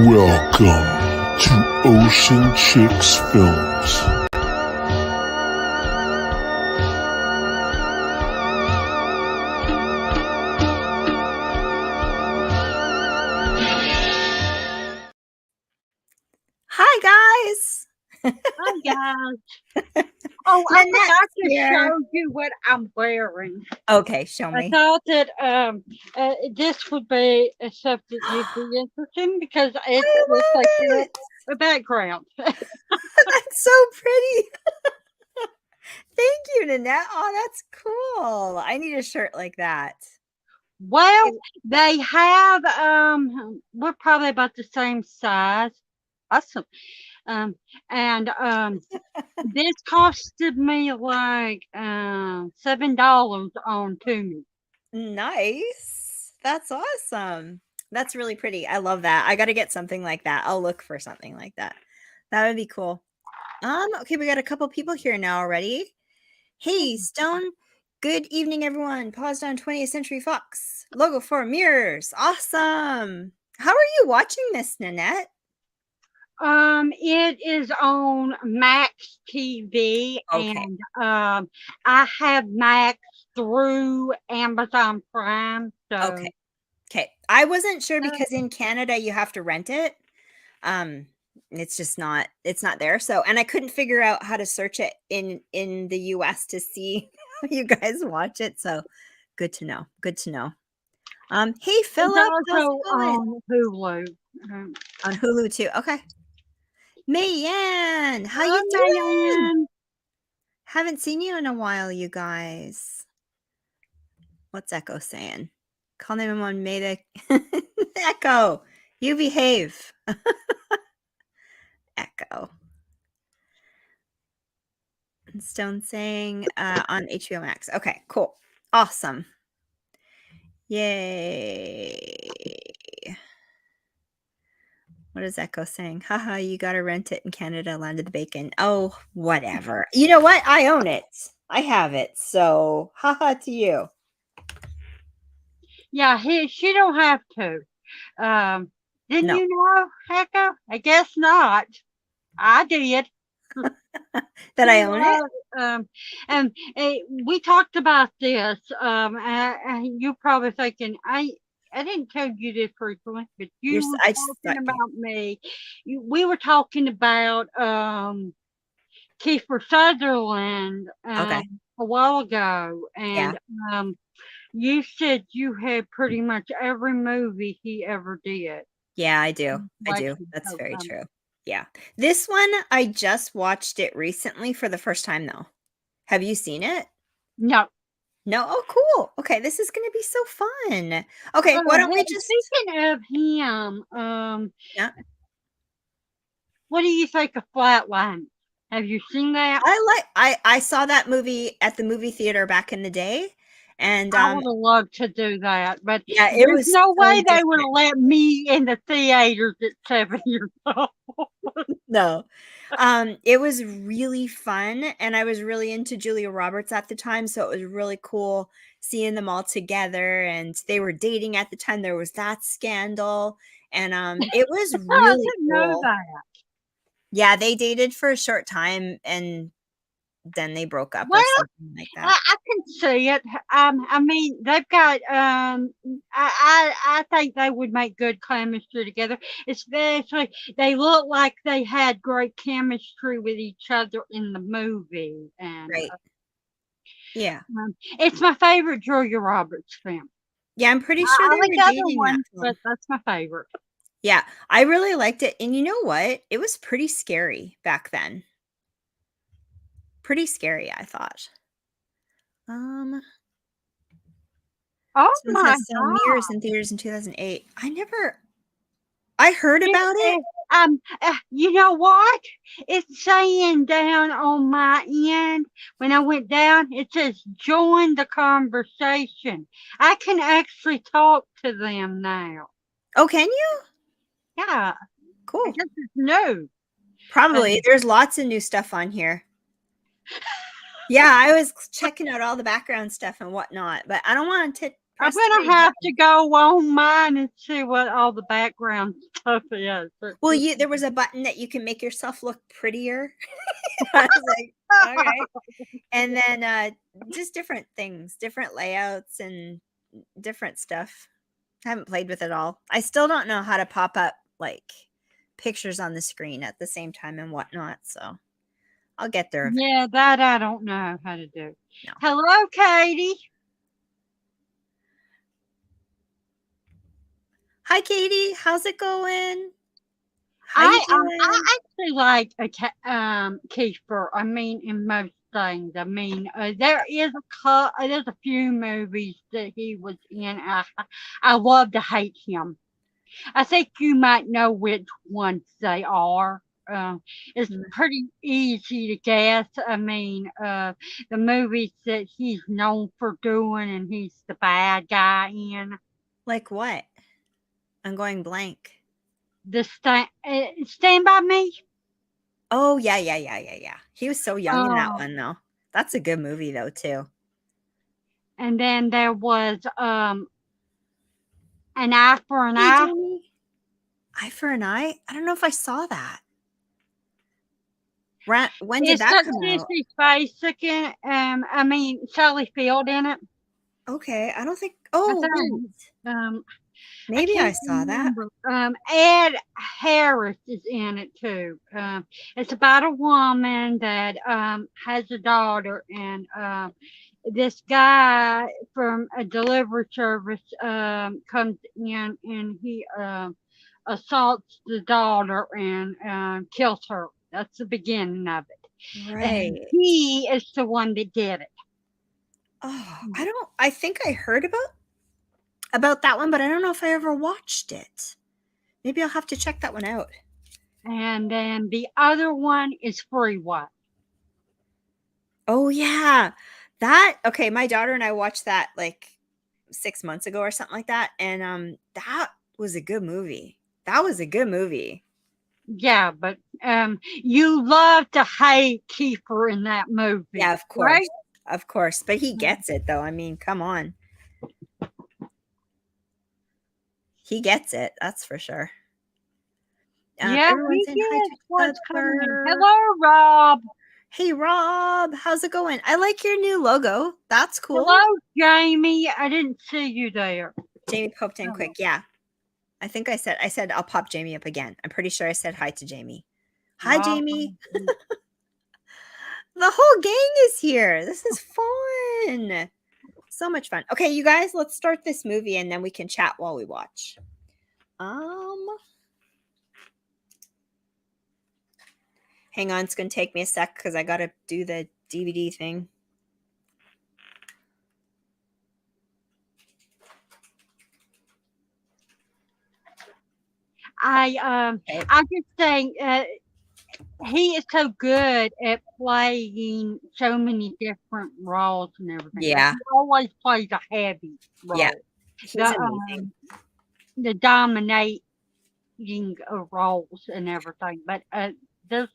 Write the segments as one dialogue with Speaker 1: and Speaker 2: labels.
Speaker 1: Welcome to Ocean Chicks Films.
Speaker 2: Hi guys.
Speaker 3: Hi guys. Oh, I forgot to show you what I'm wearing.
Speaker 2: Okay, show me.
Speaker 3: I thought that this would be something you'd be interested in because it looks like a background.
Speaker 2: That's so pretty. Thank you, Nanette. Oh, that's cool. I need a shirt like that.
Speaker 3: Well, they have we're probably about the same size. Awesome. And this costed me like $7 on Tumi.
Speaker 2: Nice. That's awesome. That's really pretty. I love that. I got to get something like that. I'll look for something like that. That would be cool. Okay, we got a couple people here now already. Hey, Stone. Good evening, everyone. Paused on 20th Century Fox. Logo for mirrors. Awesome. How are you watching this, Nanette?
Speaker 3: It is on Max TV,
Speaker 2: Okay.
Speaker 3: and I have Max through Amazon Prime. So
Speaker 2: Okay. I wasn't sure because in Canada you have to rent it. It's just not. It's not there. So, and I couldn't figure out how to search it in the US to see how you guys watch it. So, good to know. Good to know. Hey Philip,
Speaker 3: it's also on Hulu.
Speaker 2: On Hulu too. Okay. Mayanne, how
Speaker 3: Hello,
Speaker 2: you doing?
Speaker 3: Mayanne.
Speaker 2: Haven't seen you in a while, you guys. What's Echo saying? Call 911, Mayday. Echo, you behave. Echo. And Stone saying on HBO Max. Okay, cool. Awesome. Yay. What is Echo saying? Haha, you got to rent it in Canada, Land of the Bacon. Oh, whatever. You know what? I own it. I have it. So, haha to you.
Speaker 3: Yeah, she don't have to. Didn't you know, Echo? I guess not. I did.
Speaker 2: That I own it?
Speaker 3: And we talked about this. You're probably thinking, I didn't tell you this frequently, but you were talking about me. We were talking about Kiefer Sutherland
Speaker 2: Okay.
Speaker 3: a while ago, and you said you had pretty much every movie he ever did.
Speaker 2: Yeah, I do. I do. That's very true. Yeah. This one, I just watched it recently for the first time, though. Have you seen it?
Speaker 3: No.
Speaker 2: No? Oh, cool. Okay, this is going to be so fun. Okay, why don't we just...
Speaker 3: Speaking of him,
Speaker 2: yeah.
Speaker 3: What do you think of Flatline? Have you seen that?
Speaker 2: I saw that movie at the movie theater back in the day. And
Speaker 3: I would have loved to do that, but
Speaker 2: yeah, it was
Speaker 3: no way they would have let me in the theaters at 7 years old.
Speaker 2: No. It was really fun, and I was really into Julia Roberts at the time, so it was really cool seeing them all together, and they were dating at the time. There was that scandal, and it was really
Speaker 3: I didn't know that.
Speaker 2: Yeah, they dated for a short time, and then they broke up or something like that.
Speaker 3: I can see it. I mean, they've got. I think they would make good chemistry together. Especially, they look like they had great chemistry with each other in the movie. And
Speaker 2: right. Yeah,
Speaker 3: it's my favorite Julia Roberts film.
Speaker 2: Yeah, I'm pretty sure they were dating that film.
Speaker 3: But that's my favorite.
Speaker 2: Yeah, I really liked it, and you know what? It was pretty scary back then. Pretty scary, I thought.
Speaker 3: Oh my God!
Speaker 2: Mirrors in theaters in 2008. I heard about it.
Speaker 3: You know what? It's saying down on my end when I went down. It says join the conversation. I can actually talk to them now.
Speaker 2: Oh, can you?
Speaker 3: Yeah.
Speaker 2: Cool.
Speaker 3: I guess it's new.
Speaker 2: Probably. There's lots of new stuff on here. Yeah, I was checking out all the background stuff and whatnot, but I don't want to
Speaker 3: I'm
Speaker 2: Press the
Speaker 3: gonna
Speaker 2: read
Speaker 3: have
Speaker 2: button.
Speaker 3: to go on mine and see what all the background stuff is.
Speaker 2: Well, there was a button that you can make yourself look prettier. I was like, okay. And then just different things, different layouts and different stuff. I haven't played with it all. I still don't know how to pop up like pictures on the screen at the same time and whatnot. So I'll get there.
Speaker 3: Yeah, that I don't know how to do.
Speaker 2: No.
Speaker 3: Hello, Katie.
Speaker 2: Hi, Katie. How's it going? How you
Speaker 3: I
Speaker 2: doing?
Speaker 3: actually like Kiefer. I mean, in most things. I mean, there's a few movies that he was in. I love to hate him. I think you might know which ones they are. It's pretty easy to guess. I mean, the movies that he's known for doing, and he's the bad guy in.
Speaker 2: Like what? I'm going blank.
Speaker 3: Stand by Me.
Speaker 2: Oh, yeah. He was so young in that
Speaker 3: Oh,
Speaker 2: one, though. That's a good movie, though, too.
Speaker 3: and then there was An Eye for an
Speaker 2: Hey,
Speaker 3: Eye.
Speaker 2: Jamie. Eye for an Eye? I don't know if I saw that. When did
Speaker 3: It's
Speaker 2: that
Speaker 3: got
Speaker 2: come out?
Speaker 3: Sissy Spacek in. I mean Sally Field in it.
Speaker 2: Okay, I don't think.
Speaker 3: I
Speaker 2: Oh,
Speaker 3: think.
Speaker 2: wait.
Speaker 3: I
Speaker 2: Maybe I
Speaker 3: can't
Speaker 2: saw that.
Speaker 3: remember. Ed Harris is in it too. It's about a woman that has a daughter, and this guy from a delivery service comes in, and he assaults the daughter and kills her. That's the beginning of it. And
Speaker 2: Right.
Speaker 3: he is the one that did it.
Speaker 2: Oh, I think I heard about that one, but I don't know if I ever watched it. Maybe I'll have to check that one out.
Speaker 3: And then the other one is Freeway.
Speaker 2: Oh, yeah. Okay, my daughter and I watched that like 6 months ago or something like that, and that was a good movie. That was a good movie.
Speaker 3: Yeah, but you love to hate Kiefer in that movie.
Speaker 2: Yeah, of course.
Speaker 3: Right?
Speaker 2: Of course, but he gets it, though. I mean, come on. He gets it, that's for sure.
Speaker 3: Yeah,
Speaker 2: Everyone's
Speaker 3: he
Speaker 2: saying hi
Speaker 3: gets
Speaker 2: to each
Speaker 3: what's coming.
Speaker 2: other.
Speaker 3: Hello, Rob.
Speaker 2: Hey, Rob, how's it going? I like your new logo. That's cool.
Speaker 3: Hello, Jamie. I didn't see you there.
Speaker 2: Jamie popped in quick. Yeah. I think I said I'll pop Jamie up again. I'm pretty sure I said hi to Jamie. Hi, Jamie. The whole gang is here. This is fun. So much fun. Okay, you guys, let's start this movie and then we can chat while we watch. Hang on, it's gonna take me a sec because I gotta do the DVD thing.
Speaker 3: I just think he is so good at playing so many different roles and everything.
Speaker 2: Yeah.
Speaker 3: He always plays a heavy role.
Speaker 2: Yeah. He's amazing.
Speaker 3: The dominating roles and everything. But this.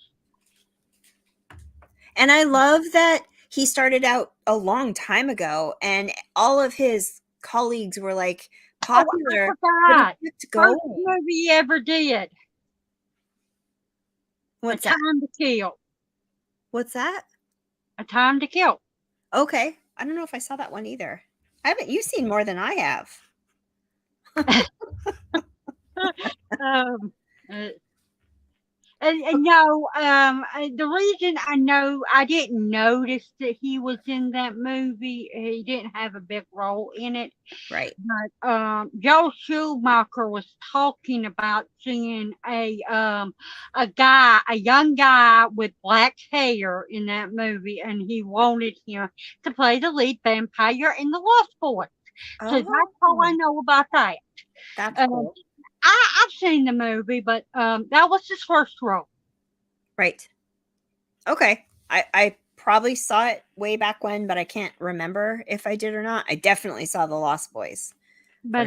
Speaker 2: And I love that he started out a long time ago and all of his colleagues were like popular.
Speaker 3: I forgot.
Speaker 2: First
Speaker 3: movie he ever did.
Speaker 2: What's
Speaker 3: A Time to Kill.
Speaker 2: What's that?
Speaker 3: A Time to Kill.
Speaker 2: Okay. I don't know if I saw that one either. You've seen more than I have.
Speaker 3: The reason I know I didn't notice that he was in that movie, he didn't have a big role in it.
Speaker 2: Right.
Speaker 3: But Joe Schumacher was talking about seeing a young guy with black hair in that movie, and he wanted him to play the lead vampire in The Lost Boys. So that's all I know about that.
Speaker 2: That's cool.
Speaker 3: I've seen the movie, but that was his first role.
Speaker 2: Right. Okay. I probably saw it way back when, but I can't remember if I did or not. I definitely saw The Lost Boys.
Speaker 3: But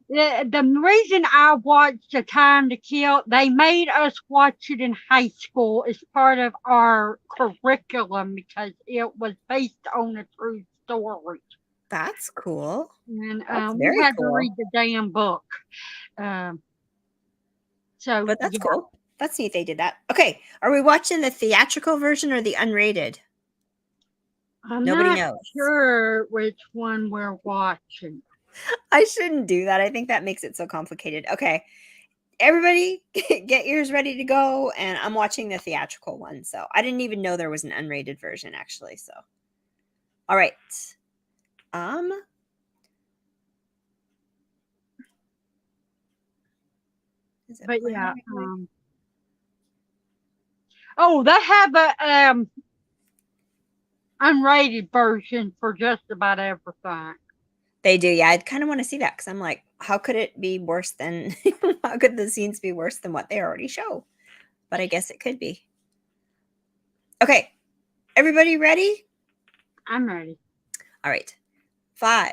Speaker 3: the reason I watched A Time to Kill, they made us watch it in high school as part of our curriculum because it was based on a true story.
Speaker 2: That's cool.
Speaker 3: and
Speaker 2: That's
Speaker 3: we
Speaker 2: very
Speaker 3: had to
Speaker 2: cool.
Speaker 3: read the damn book. So
Speaker 2: But that's
Speaker 3: yeah,
Speaker 2: cool. That's neat they did that. Okay. Are we watching the theatrical version or the unrated?
Speaker 3: I'm
Speaker 2: Nobody
Speaker 3: not
Speaker 2: knows.
Speaker 3: sure which one we're watching.
Speaker 2: I shouldn't do that. I think that makes it so complicated. Okay. Everybody get yours ready to go. And I'm watching the theatrical one. So I didn't even know there was an unrated version actually. So all right. Is it
Speaker 3: But
Speaker 2: playing
Speaker 3: yeah,
Speaker 2: right away?
Speaker 3: oh, they have a unrated version for just about everything.
Speaker 2: They do, yeah. I kind of want to see that because I'm like, how could it be worse than how could the scenes be worse than what they already show? But I guess it could be. Okay, everybody ready?
Speaker 3: I'm ready.
Speaker 2: All right. 5,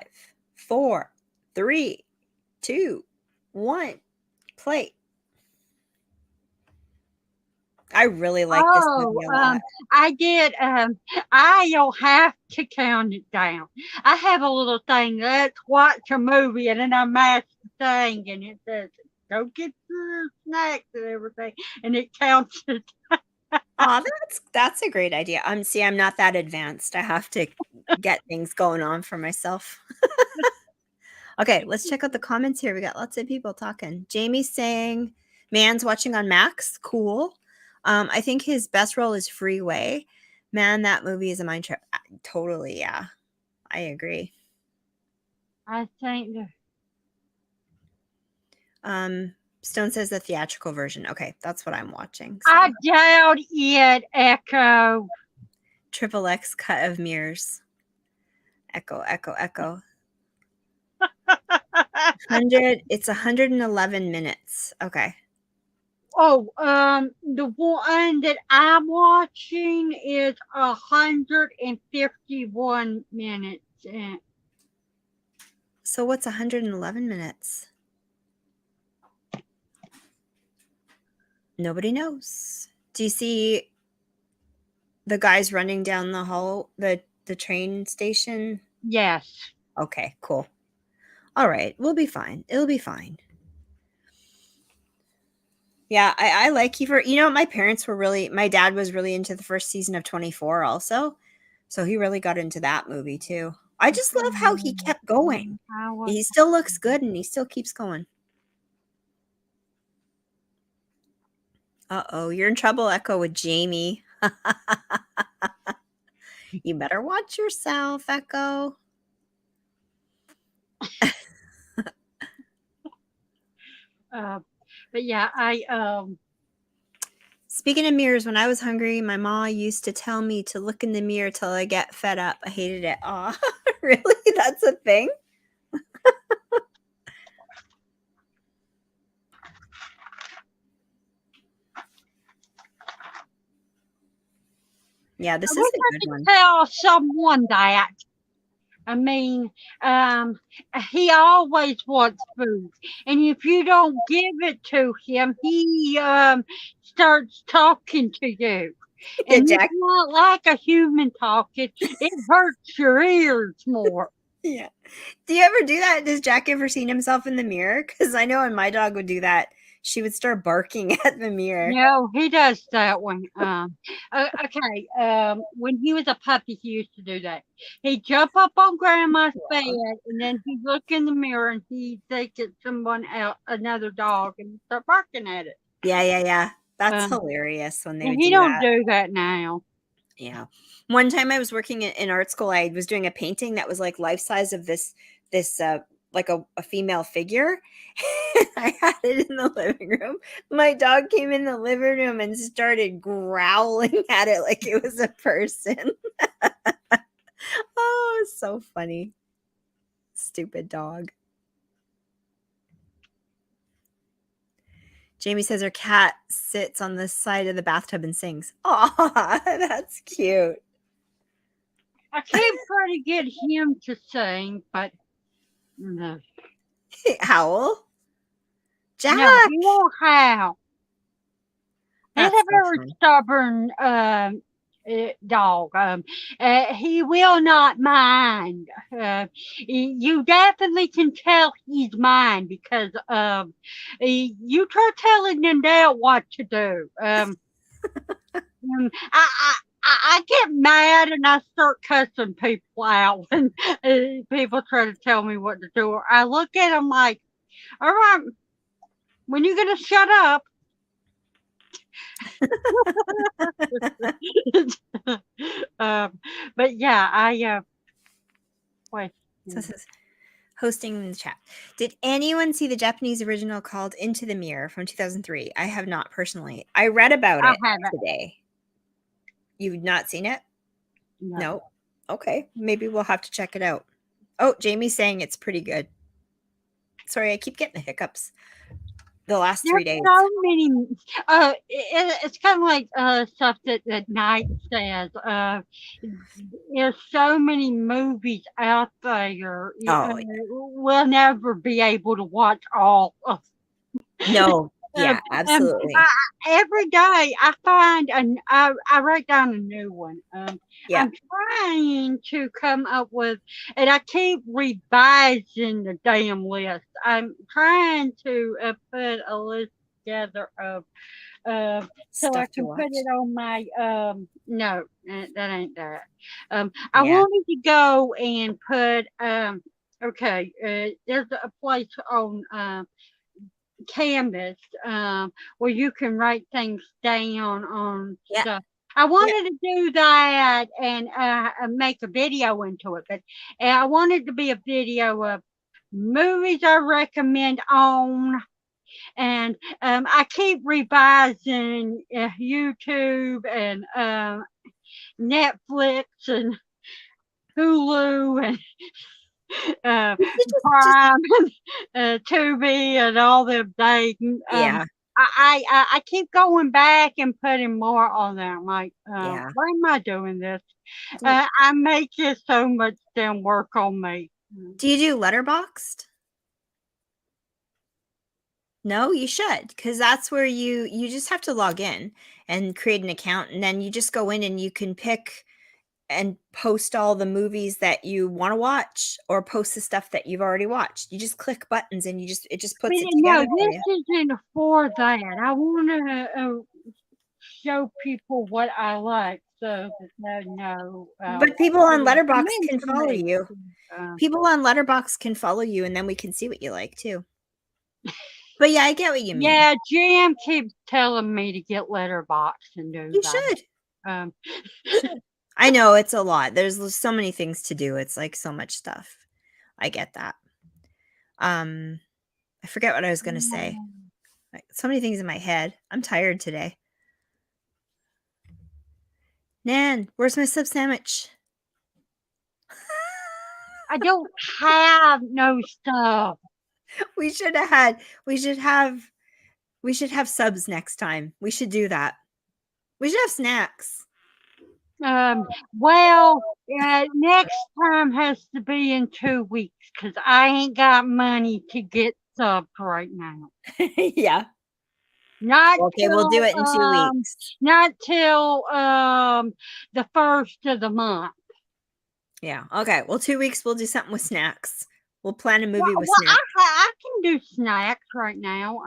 Speaker 2: 4, 3, 2, 1, play. I really like this
Speaker 3: Oh,
Speaker 2: movie a lot.
Speaker 3: I did. I'll have to count it down. I have a little thing. Let's watch a movie, and then I mash the thing, and it says, "Go get the snacks and everything," and it counts it.
Speaker 2: Oh, that's a great idea. See, I'm not that advanced. I have to get things going on for myself. Okay, let's check out the comments here. We got lots of people talking. Jamie's saying, "Man's watching on Max. Cool. I think his best role is Freeway. Man, that movie is a mind trip. Totally, yeah. I agree."
Speaker 3: I think.
Speaker 2: Stone says the theatrical version. Okay, that's what I'm watching.
Speaker 3: I
Speaker 2: So.
Speaker 3: doubt it, Echo.
Speaker 2: Triple X cut of mirrors. Echo, echo, echo. 100. It's 111 minutes. Okay.
Speaker 3: Oh, the one that I'm watching is 151 minutes.
Speaker 2: So what's 111 minutes? Nobody knows. Do you see the guys running down the hall, the train station?
Speaker 3: Yes.
Speaker 2: Okay, cool. All right, we'll be fine. It'll be fine. Yeah, I like Kiefer. You know, my dad was really into the first season of 24 also. So he really got into that movie too. I just love how he kept going. He still looks good and he still keeps going. Uh-oh, you're in trouble, Echo, with Jamie. You better watch yourself, Echo.
Speaker 3: But yeah,
Speaker 2: Speaking of mirrors, when I was hungry, my mom used to tell me to look in the mirror till I get fed up. I hated it. Aw, really? That's a thing? Yeah, this
Speaker 3: I
Speaker 2: is
Speaker 3: wish
Speaker 2: a
Speaker 3: I
Speaker 2: good
Speaker 3: could
Speaker 2: one.
Speaker 3: tell someone that. I mean, he always wants food, and if you don't give it to him, he starts talking to you.
Speaker 2: Yeah,
Speaker 3: And it's
Speaker 2: Jack.
Speaker 3: not like a human talking; it hurts your ears more.
Speaker 2: Yeah. Do you ever do that? Does Jack ever seen himself in the mirror? Because I know when my dog would do that, she would start barking at the mirror.
Speaker 3: No, he does that one. Okay. When he was a puppy, he used to do that. He'd jump up on Grandma's bed, and then he'd look in the mirror, and he'd think it's someone else, another dog, and he'd start barking at it.
Speaker 2: Yeah. That's
Speaker 3: Um,
Speaker 2: hilarious when they
Speaker 3: and
Speaker 2: would
Speaker 3: he
Speaker 2: do
Speaker 3: don't
Speaker 2: that.
Speaker 3: do that now.
Speaker 2: Yeah. One time I was working in art school, I was doing a painting that was like life size of this like a female figure. I had it in the living room. My dog came in the living room and started growling at it like it was a person. Oh, it's so funny. Stupid dog. Jamie says her cat sits on the side of the bathtub and sings. Aw, that's cute.
Speaker 3: I can't try to get him to sing, but no.
Speaker 2: Howl? Jack!
Speaker 3: No, he won't howl. He's
Speaker 2: That's
Speaker 3: a
Speaker 2: so
Speaker 3: very
Speaker 2: funny.
Speaker 3: stubborn dog. He will not mind. You definitely can tell he's mine because you try telling him now what to do. I get mad and I start cussing people out when people try to tell me what to do. I look at them like, all right, when you gonna shut up? But yeah, wait.
Speaker 2: So this is hosting in the chat. Did anyone see the Japanese original called Into the Mirror from 2003? I have not personally. I read about
Speaker 3: I
Speaker 2: it
Speaker 3: haven't.
Speaker 2: today. You've not seen it?
Speaker 3: No.
Speaker 2: No. Okay, maybe we'll have to check it out. Oh, Jamie's saying it's pretty good. Sorry, I keep getting the hiccups the last 3 days.
Speaker 3: There's so many. It's kind of like stuff that Knight says. There's so many movies out there.
Speaker 2: Oh,
Speaker 3: We'll never be able to watch all of.
Speaker 2: No, yeah, absolutely.
Speaker 3: Every day I find I write down a new one.
Speaker 2: Yeah.
Speaker 3: I'm trying to come up with, and I keep revising the damn list. I'm trying to put a list together of so I
Speaker 2: Stuff to
Speaker 3: can
Speaker 2: watch.
Speaker 3: put it on my no, that ain't that. I wanted to go and put okay, there's a place on Canvas where you can write things down on stuff. I wanted to do that and make a video into it, but I wanted to be a video of movies I recommend on, and I keep revising YouTube and Netflix and Hulu and Prime and Tubi and all them things. I keep going back and putting more on there. I'm like, why am I doing this? I make it so much damn work on me.
Speaker 2: Do you do Letterboxd? No, you should, because that's where you just have to log in and create an account, and then you just go in and you can pick and post all the movies that you want to watch or post the stuff that you've already watched. You just click buttons and it just puts it together.
Speaker 3: No, this isn't for that. I want to show people what I like so that they know.
Speaker 2: But people on Letterboxd can follow you. People on Letterboxd can follow you, and then we can see what you like too. But yeah, I get what you mean.
Speaker 3: Yeah, Jim keeps telling me to get Letterboxd and do that.
Speaker 2: You should. I know it's a lot. There's so many things to do. It's like so much stuff. I get that. I forget what I was going to say. Like, so many things in my head. I'm tired today. Nan, where's my sub sandwich?
Speaker 3: I don't have no stuff.
Speaker 2: We should have subs next time. We should do that. We should have snacks.
Speaker 3: Well, next time has to be in 2 weeks because I ain't got money to get subs right now.
Speaker 2: Yeah.
Speaker 3: Okay,
Speaker 2: we'll do it in 2 weeks.
Speaker 3: Not till the first of the month.
Speaker 2: Yeah. Okay. Well, 2 weeks we'll do something with snacks. We'll plan a movie with snacks.
Speaker 3: I can do snacks right now.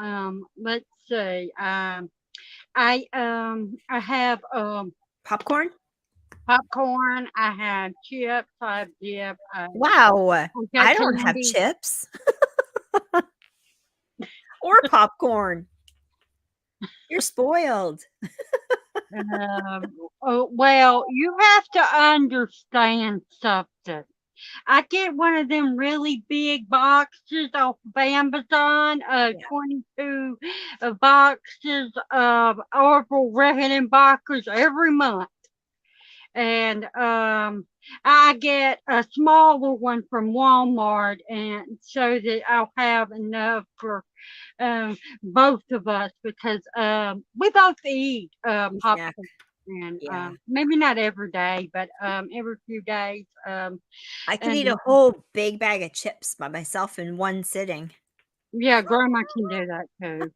Speaker 3: Let's see. I have
Speaker 2: popcorn.
Speaker 3: Popcorn. I have chips. I have dip.
Speaker 2: Wow. I don't have chips or popcorn. You're spoiled.
Speaker 3: Well, you have to understand something. I get one of them really big boxes off of Amazon, 22 boxes of Orville Redenbacher's every month. And I get a smaller one from Walmart, and so that I'll have enough for both of us because we both eat popcorn. And maybe not every day, but every few days.
Speaker 2: I could eat a whole big bag of chips by myself in one sitting.
Speaker 3: Yeah, Grandma can do that too.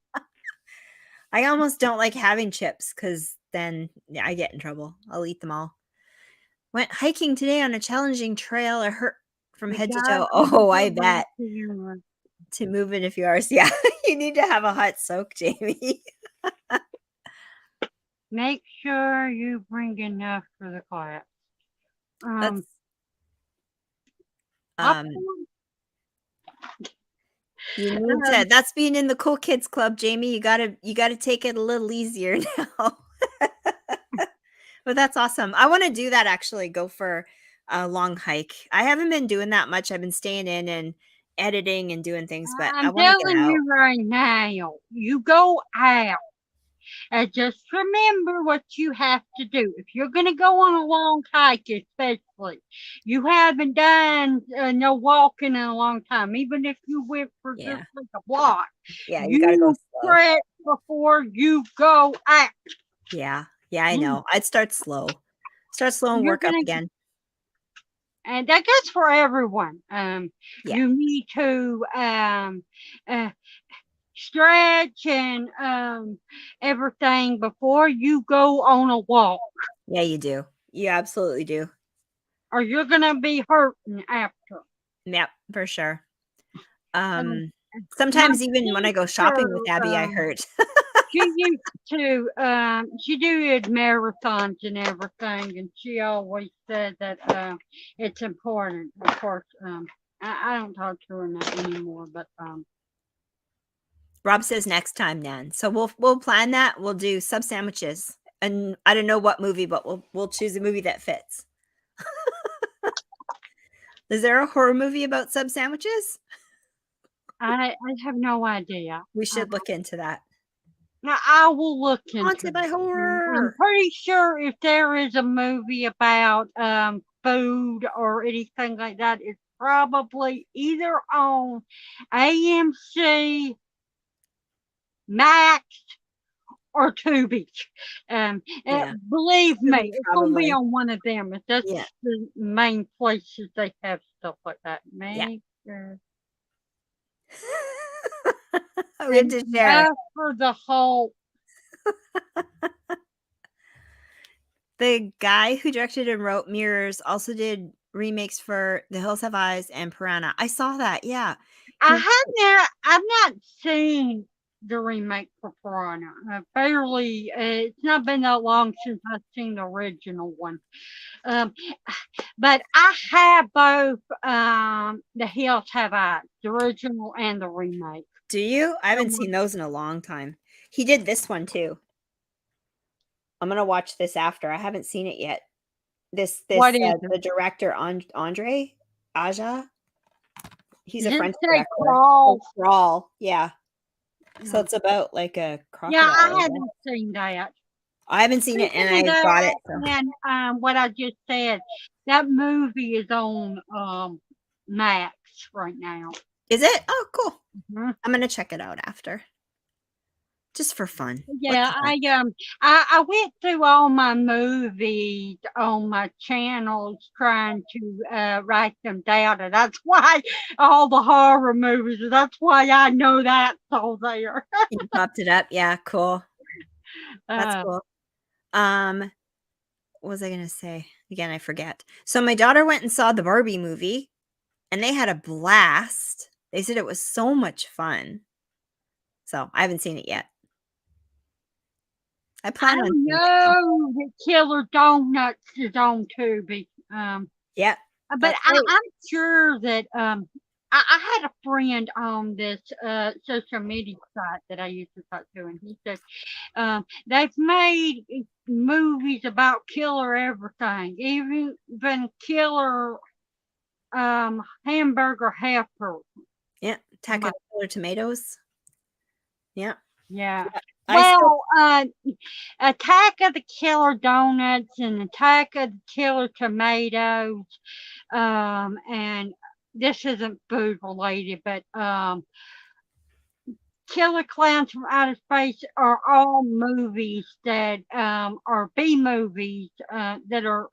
Speaker 2: I almost don't like having chips because then yeah, I get in trouble. I'll eat them all. Went hiking today on a challenging trail. I hurt from
Speaker 3: You
Speaker 2: head to
Speaker 3: gotta
Speaker 2: toe.
Speaker 3: keep
Speaker 2: Oh, I
Speaker 3: it on
Speaker 2: bet.
Speaker 3: camera.
Speaker 2: To move in a few hours. Yeah, you need to have a hot soak, Jamie.
Speaker 3: Make sure you bring enough for the class.
Speaker 2: That's um
Speaker 3: Popcorn?
Speaker 2: you need to that's being in the cool kids club, Jamie. You gotta take it a little easier now. But that's awesome. I want to do that actually, go for a long hike. I haven't been doing that much. I've been staying in and editing and doing things, but I
Speaker 3: I'm
Speaker 2: want to get
Speaker 3: telling
Speaker 2: out.
Speaker 3: you right now, you go out and just remember what you have to do. If you're going to go on a long hike, especially, you haven't done no walking in a long time, even if you went for
Speaker 2: Yeah.
Speaker 3: just like a block,
Speaker 2: Yeah, you gotta go
Speaker 3: you
Speaker 2: slow.
Speaker 3: stretch before you go out.
Speaker 2: Yeah. Yeah, I know. I'd start slow. Start slow and
Speaker 3: You're
Speaker 2: work up
Speaker 3: gonna
Speaker 2: again.
Speaker 3: And that goes for everyone.
Speaker 2: Yeah.
Speaker 3: You need to uh, stretch and everything before you go on a walk,
Speaker 2: Yeah, you do. You absolutely do.
Speaker 3: or you're gonna be hurting after.
Speaker 2: Yep, for sure.
Speaker 3: Um, my
Speaker 2: Sometimes even when I go shopping
Speaker 3: sister,
Speaker 2: with Abby, I hurt.
Speaker 3: she used to she did marathons and everything, and she always said that it's important. Of course, I don't talk to her anymore, but
Speaker 2: Rob says next time, Nan. So we'll plan that. We'll do sub sandwiches. And I don't know what movie, but we'll choose a movie that fits. Is there a horror movie about sub sandwiches?
Speaker 3: I have no idea.
Speaker 2: We should look into that.
Speaker 3: Now, I will look into
Speaker 2: Haunted by
Speaker 3: it. I'm
Speaker 2: Horror.
Speaker 3: pretty sure if there is a movie about food or anything like that, it's probably either on AMC, Max, or Tubi.
Speaker 2: Yeah.
Speaker 3: Believe me,
Speaker 2: Tubi,
Speaker 3: it's gonna be
Speaker 2: probably.
Speaker 3: on one of them. If that's
Speaker 2: Yeah.
Speaker 3: the main places they have stuff like that.
Speaker 2: Yeah.
Speaker 3: Make sure.
Speaker 2: We have to share.
Speaker 3: Just for the whole.
Speaker 2: The guy who directed and wrote Mirrors also did remakes for The Hills Have Eyes and Piranha. I saw that. Yeah.
Speaker 3: I've not seen the remake for Piranha. Barely. It's not been that long since I've seen the original one. But I have both. The Hills Have Eyes, the original and the remake.
Speaker 2: Do you? I haven't seen those in a long time. He did this one too. I'm gonna watch this after. I haven't seen it yet.
Speaker 3: What is
Speaker 2: The director Andre Aja. He's a
Speaker 3: Did it
Speaker 2: French
Speaker 3: say
Speaker 2: director.
Speaker 3: Crawl?
Speaker 2: Crawl, yeah. So it's about like a crocodile.
Speaker 3: Yeah, I
Speaker 2: I guess.
Speaker 3: haven't seen that.
Speaker 2: I haven't seen it, and
Speaker 3: Speaking
Speaker 2: I
Speaker 3: of
Speaker 2: got it.
Speaker 3: that,
Speaker 2: So.
Speaker 3: and what I just said, that movie is on Max right now.
Speaker 2: Is it? Oh, cool.
Speaker 3: Mhm.
Speaker 2: I'm gonna check it out after, just for fun.
Speaker 3: Yeah, I went through all my movies on my channels trying to write them down, and that's why all the horror movies. That's why I know that's all there.
Speaker 2: You popped it up. Yeah, cool. That's cool. What was I gonna say? Again, I forget. So my daughter went and saw the Barbie movie, and they had a blast. They said it was so much fun. So I haven't seen it yet. I plan on.
Speaker 3: know that Killer Donuts is on Tubi.
Speaker 2: Yeah,
Speaker 3: But I'm sure that I had a friend on this social media site that I used to talk to, and he said they've made movies about killer everything, even killer hamburger helper.
Speaker 2: Yeah, Attack of Killer Tomatoes. Yeah.
Speaker 3: Yeah.
Speaker 2: Yeah.
Speaker 3: Well, Attack of the Killer Donuts and Attack of the Killer Tomatoes, and this isn't food related, but Killer Clowns from Outer Space are all movies that are B movies that are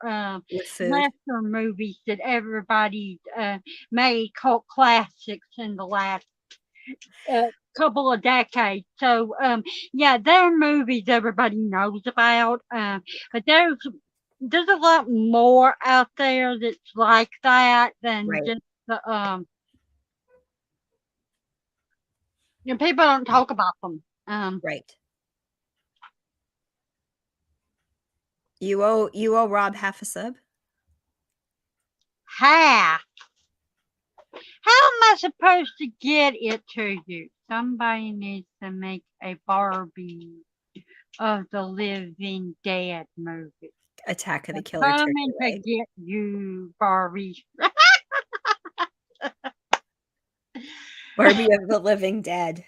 Speaker 3: lesser movies that everybody made cult classics in the last couple of decades. So, yeah, there are movies everybody knows about, but there's a lot more out there that's like that than
Speaker 2: Right.
Speaker 3: just the people don't talk about them.
Speaker 2: Right. You owe Rob half a sub.
Speaker 3: Half. How am I supposed to get it to you? Somebody needs to make a Barbie of the Living Dead movie.
Speaker 2: Attack of the Killer Turkey
Speaker 3: Coming to
Speaker 2: Leg.
Speaker 3: get you, Barbie.
Speaker 2: Barbie of the Living Dead.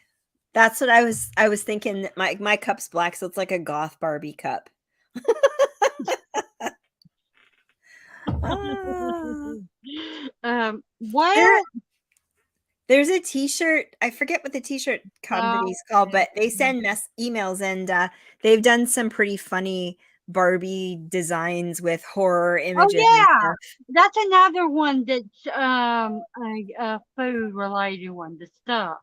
Speaker 2: That's what I was thinking. My cup's black, so it's like a goth Barbie cup.
Speaker 3: Well,
Speaker 2: There's a t-shirt. I forget what the t-shirt company's called, but they send emails, and they've done some pretty funny Barbie designs with horror images.
Speaker 3: oh yeah, that's another one that's a food related one. The stuff.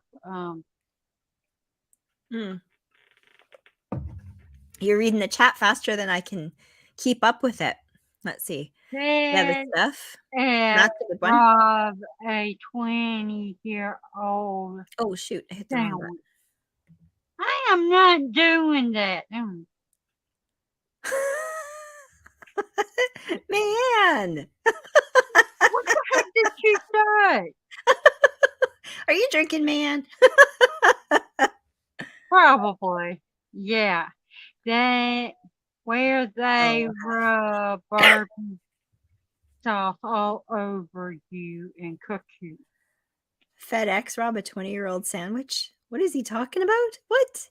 Speaker 2: You're reading the chat faster than I can keep up with it. Let's see. Yeah, the stuff. That's a good one.
Speaker 3: Of a 20-year-old.
Speaker 2: Oh shoot! I hit the wrong button.
Speaker 3: I am not doing that.
Speaker 2: Man,
Speaker 3: what the heck did you say?
Speaker 2: Are you drinking, man?
Speaker 3: Probably, yeah. Where they rub Barbie stuff all over you and cook you.
Speaker 2: FedEx rob a 20-year-old sandwich. What is he talking about? What?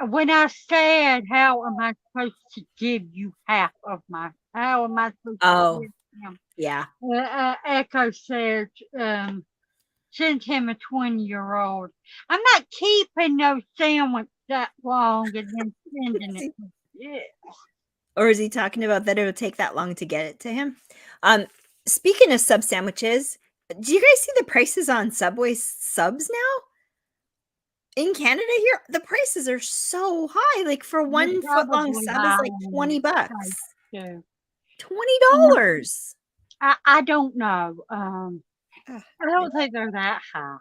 Speaker 3: When I said, how am I supposed to give you half of my, how am I supposed to give him?
Speaker 2: Yeah.
Speaker 3: Echo says, send him a 20-year-old. I'm not keeping no sandwich that long and then sending it. Yeah.
Speaker 2: Or is he talking about that it'll take that long to get it to him? Speaking of sub sandwiches, do you guys see the prices on Subway subs now? In Canada here, the prices are so high. Like for 1 foot long sub is like $20. $20.
Speaker 3: I don't know. I don't think they're that high.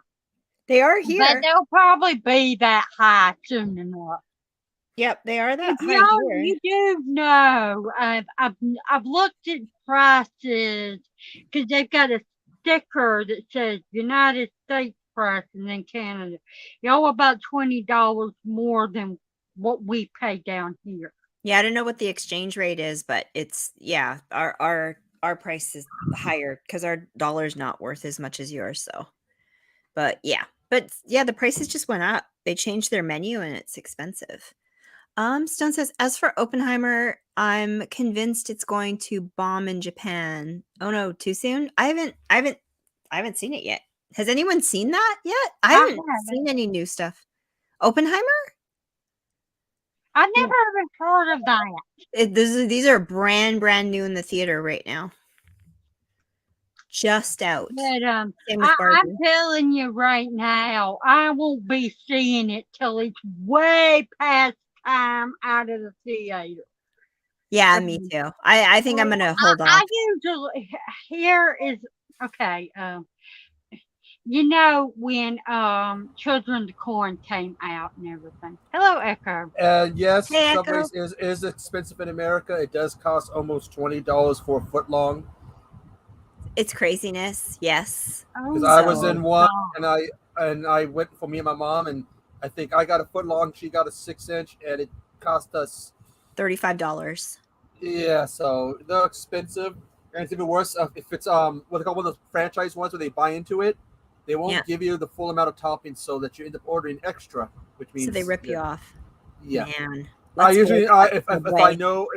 Speaker 2: They are here.
Speaker 3: But they'll probably be that high soon enough.
Speaker 2: Yep, they are that high here.
Speaker 3: You do know. I've looked at prices because they've got a sticker that says United States price and then Canada. Y'all about $20 more than what we pay down here.
Speaker 2: Yeah, I don't know what the exchange rate is, but it's our price is higher because our dollar's not worth as much as yours. So, but yeah, the prices just went up. They changed their menu and it's expensive. Stone says, as for Oppenheimer, I'm convinced it's going to bomb in Japan. Oh no, too soon? I haven't seen it yet. Has anyone seen that yet? I haven't seen any new stuff. Oppenheimer?
Speaker 3: I never even heard of that.
Speaker 2: These are brand new in the theater right now. Just out.
Speaker 3: But I'm telling you right now, I won't be seeing it till it's way past time out of the theater.
Speaker 2: Yeah, me too. I think I'm gonna hold off.
Speaker 3: I usually here is okay. You know when Children of the Corn came out and everything. Hello, Echo.
Speaker 4: Yes,
Speaker 2: hey,
Speaker 4: Subways is expensive in America. It does cost almost $20 for a foot long.
Speaker 2: It's craziness. Yes.
Speaker 4: Because I was in one, and I went for me and my mom, and I think I got a foot long, she got a 6-inch, and it cost us
Speaker 2: $35.
Speaker 4: Yeah, so they're expensive. And it's even worse if it's what they call one of those franchise ones where they buy into it. They won't give you the full amount of toppings, so that you end up ordering extra, which means
Speaker 2: so they rip you off.
Speaker 4: Yeah.
Speaker 2: Man.
Speaker 4: I usually if I know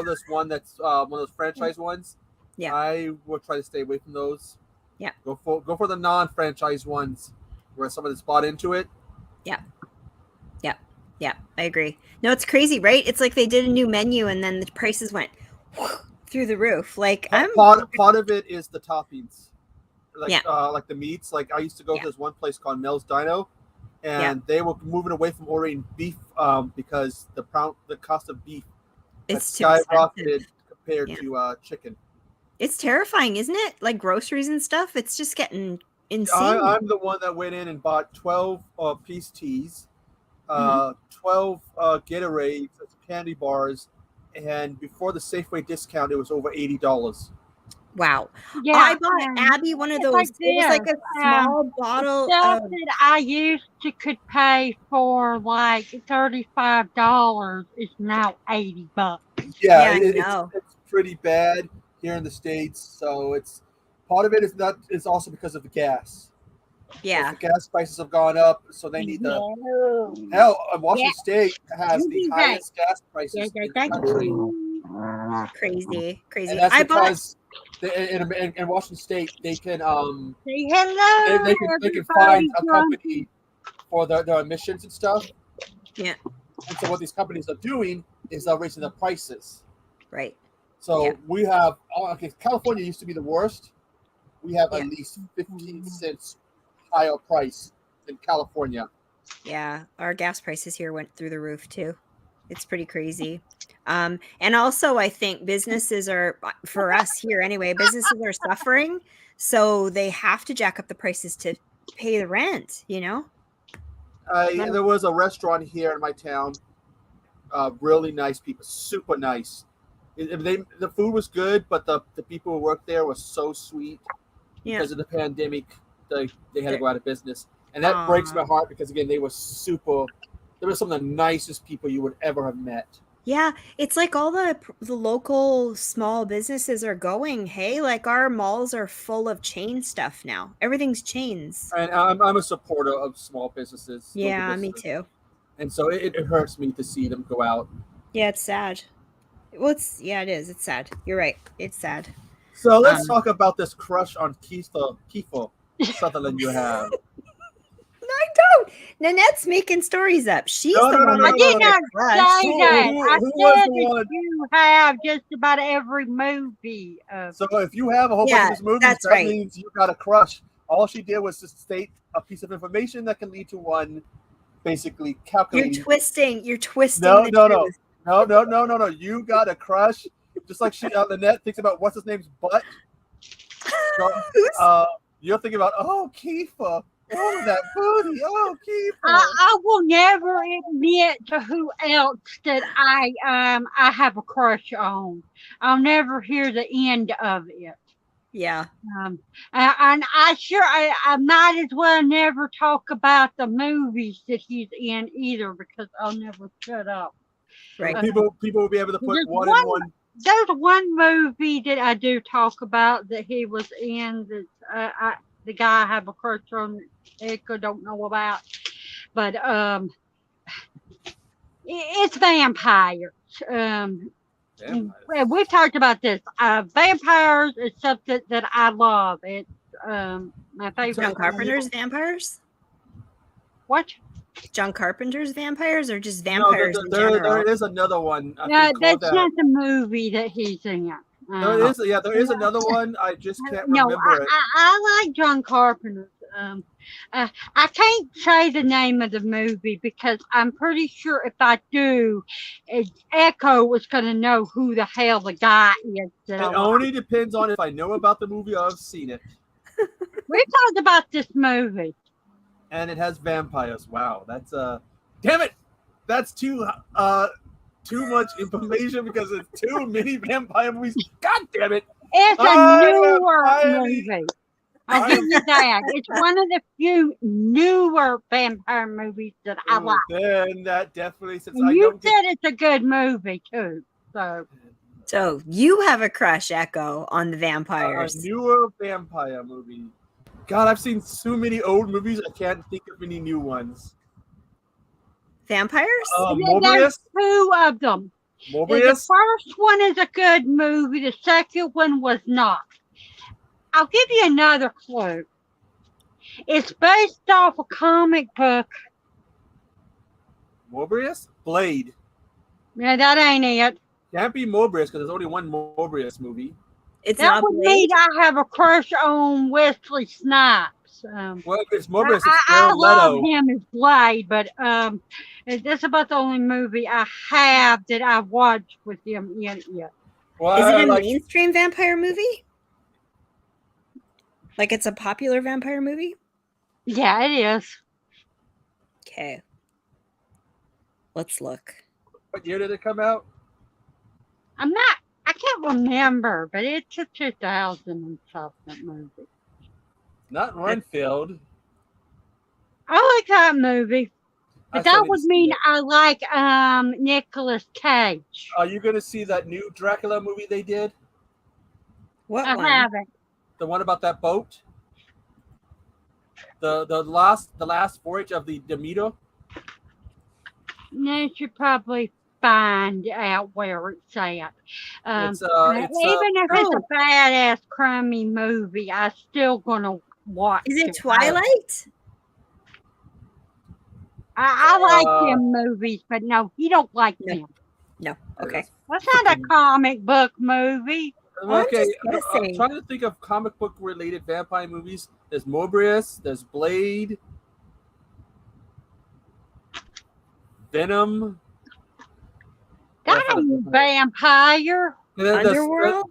Speaker 4: this one that's one of those franchise ones, I will try to stay away from those.
Speaker 2: Yeah.
Speaker 4: Go for the non-franchise ones where somebody's bought into it.
Speaker 2: Yeah, I agree. No, it's crazy, right? It's like they did a new menu and then the prices went through the roof. Like
Speaker 4: part of it is the toppings. like the meats. Like I used to go to this one place called Mel's Dino, and they were moving away from ordering beef because the cost of beef
Speaker 2: It's too
Speaker 4: skyrocketed compared
Speaker 2: Yeah.
Speaker 4: to chicken.
Speaker 2: It's terrifying, isn't it? Like groceries and stuff. It's just getting insane.
Speaker 4: I'm the one that went in and bought 12 piece teas, 12 Gatorades, candy bars, and before the Safeway discount, it was over $80.
Speaker 2: Wow.
Speaker 3: Yeah,
Speaker 2: I bought Abby one of
Speaker 3: it's
Speaker 2: those.
Speaker 3: like
Speaker 2: It was like a
Speaker 3: this,
Speaker 2: small bottle
Speaker 3: stuff
Speaker 2: of
Speaker 3: that I used to could pay for like $35 is now $80.
Speaker 4: Yeah,
Speaker 2: I know.
Speaker 4: it's pretty bad here in the States. So it's part of it is also because of the gas.
Speaker 2: Yeah.
Speaker 4: The gas prices have gone up, so they need the hell. Washington State has the highest gas prices in the country.
Speaker 2: Crazy.
Speaker 4: And that's because in Washington State they can
Speaker 3: Say hello.
Speaker 4: they can find a company for their emissions and stuff.
Speaker 2: Yeah.
Speaker 4: And so what these companies are doing is they're raising the prices.
Speaker 2: Right.
Speaker 4: So we have California used to be the worst. We have at least 15 cents higher price in California.
Speaker 2: Yeah. Our gas prices here went through the roof too. It's pretty crazy. And also I think businesses are, for us here anyway, businesses are suffering. So they have to jack up the prices to pay the rent, you know?
Speaker 4: There was a restaurant here in my town. Really nice people, super nice. The food was good, but the people who worked there were so sweet. Because of the pandemic, they had to go out of business. And that breaks my heart because, again, they were some of the nicest people you would ever have met.
Speaker 2: Yeah, it's like all the local small businesses are going, hey, like our malls are full of chain stuff now. Everything's chains.
Speaker 4: And I'm a supporter of small businesses.
Speaker 2: Yeah, me too.
Speaker 4: And so it hurts me to see them go out.
Speaker 2: Yeah, it's sad. Well, it is. It's sad. You're right. It's sad.
Speaker 4: So let's talk about this crush on Kiefer Sutherland you have.
Speaker 2: I don't. Nanette's making stories up. She's the one.
Speaker 3: I did not say that.
Speaker 4: Who
Speaker 3: I
Speaker 4: was
Speaker 3: said
Speaker 4: the one?
Speaker 3: that you have just about every movie.
Speaker 4: So if you have a whole bunch of these movies, that means you got a crush. All she did was just state a piece of information that can lead to one, basically calculating. You're twisting. No. You got a crush, just like Nanette thinks about what's his name's butt. So, you're thinking about Kiefer. Oh, that booty. Oh, Kiefer.
Speaker 3: I will never admit to who else that I have a crush on. I'll never hear the end of it.
Speaker 2: Yeah.
Speaker 3: And I might as well never talk about the movies that he's in either because I'll never shut up.
Speaker 2: Right.
Speaker 4: People will be able to put one in one.
Speaker 3: There's one movie that I do talk about that he was in that the guy I have a crush on Edgar don't know about. But it's vampires. We've talked about this. Vampires is something that I love. It's my favorite.
Speaker 2: John Carpenter's vampires?
Speaker 3: What?
Speaker 2: John Carpenter's vampires or just vampires in general?
Speaker 4: There is another one.
Speaker 3: No, that's not the movie that he's in.
Speaker 4: There is another one. I just can't remember it.
Speaker 3: I like John Carpenter's. I can't say the name of the movie because I'm pretty sure if I do, Echo was going to know who the hell the guy is.
Speaker 4: It only depends on if I know about the movie or I've seen it.
Speaker 3: We talked about this movie.
Speaker 4: And it has vampires. Wow, that's damn it! That's too much information because it's too many vampire movies. God damn it!
Speaker 3: It's a newer movie. I'll give you that. It's one of the few newer vampire movies that I like.
Speaker 4: Then that definitely says
Speaker 3: you said it's a good movie too.
Speaker 2: So you have a crush, Echo, on the vampires.
Speaker 4: A newer vampire movie. God, I've seen so many old movies, I can't think of any new ones.
Speaker 2: Vampires?
Speaker 4: Morbius?
Speaker 3: There's two of them.
Speaker 4: Morbius?
Speaker 3: The first one is a good movie. The second one was not. I'll give you another clue. It's based off a comic book.
Speaker 4: Morbius? Blade.
Speaker 3: Yeah, that ain't it.
Speaker 4: Can't be Morbius because there's only one Morbius movie.
Speaker 2: It's
Speaker 3: That
Speaker 2: not
Speaker 3: would
Speaker 2: Blade.
Speaker 3: mean I have a crush on Wesley Snipes.
Speaker 4: Well, if it's Morbius, it's
Speaker 3: I
Speaker 4: Jared
Speaker 3: love
Speaker 4: Leto.
Speaker 3: him as Blade, but that's about the only movie I have that I've watched with him in it.
Speaker 4: Well,
Speaker 2: Is it
Speaker 4: I
Speaker 2: a
Speaker 4: like,
Speaker 2: mainstream vampire movie? Like it's a popular vampire movie?
Speaker 3: Yeah, it is.
Speaker 2: Okay. Let's look.
Speaker 4: what year did it come out?
Speaker 3: I can't remember, but it's a 2000 and something movie.
Speaker 4: Not Renfield.
Speaker 3: I like that movie. But
Speaker 4: I still
Speaker 3: that
Speaker 4: need to
Speaker 3: would
Speaker 4: see
Speaker 3: mean
Speaker 4: it.
Speaker 3: I like Nicolas Cage.
Speaker 4: Are you going to see that new Dracula movie they did?
Speaker 2: What
Speaker 3: I
Speaker 2: one?
Speaker 3: haven't.
Speaker 4: The one about that boat? The last voyage of the Demeter?
Speaker 3: You should probably find out where it's at. Even
Speaker 4: It's
Speaker 3: if it's a badass crummy movie, I'm still gonna watch
Speaker 2: Is it
Speaker 3: it.
Speaker 2: Twilight?
Speaker 3: I like them movies, but no, you don't like
Speaker 2: No.
Speaker 3: them.
Speaker 2: No. Okay.
Speaker 3: That's not a comic book movie.
Speaker 4: Okay,
Speaker 2: I'm just
Speaker 4: I'm
Speaker 2: guessing.
Speaker 4: trying to think of comic book related vampire movies. There's Morbius, there's Blade, Venom.
Speaker 3: That ain't a vampire.
Speaker 2: Underworld?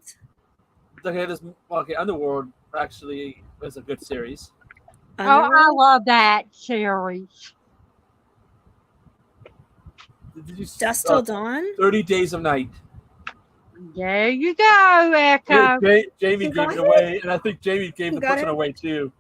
Speaker 4: Okay, Underworld actually is a good series.
Speaker 3: Oh, I
Speaker 2: Underworld?
Speaker 3: love that series.
Speaker 4: Did you
Speaker 2: Dust Till Dawn?
Speaker 4: 30 Days of Night.
Speaker 3: There you go, Echo.
Speaker 4: Jamie
Speaker 2: You
Speaker 4: gave
Speaker 2: got
Speaker 4: it
Speaker 2: it?
Speaker 4: away, and I think Jamie gave
Speaker 2: You
Speaker 4: the
Speaker 2: got
Speaker 4: person
Speaker 2: it?
Speaker 4: away too.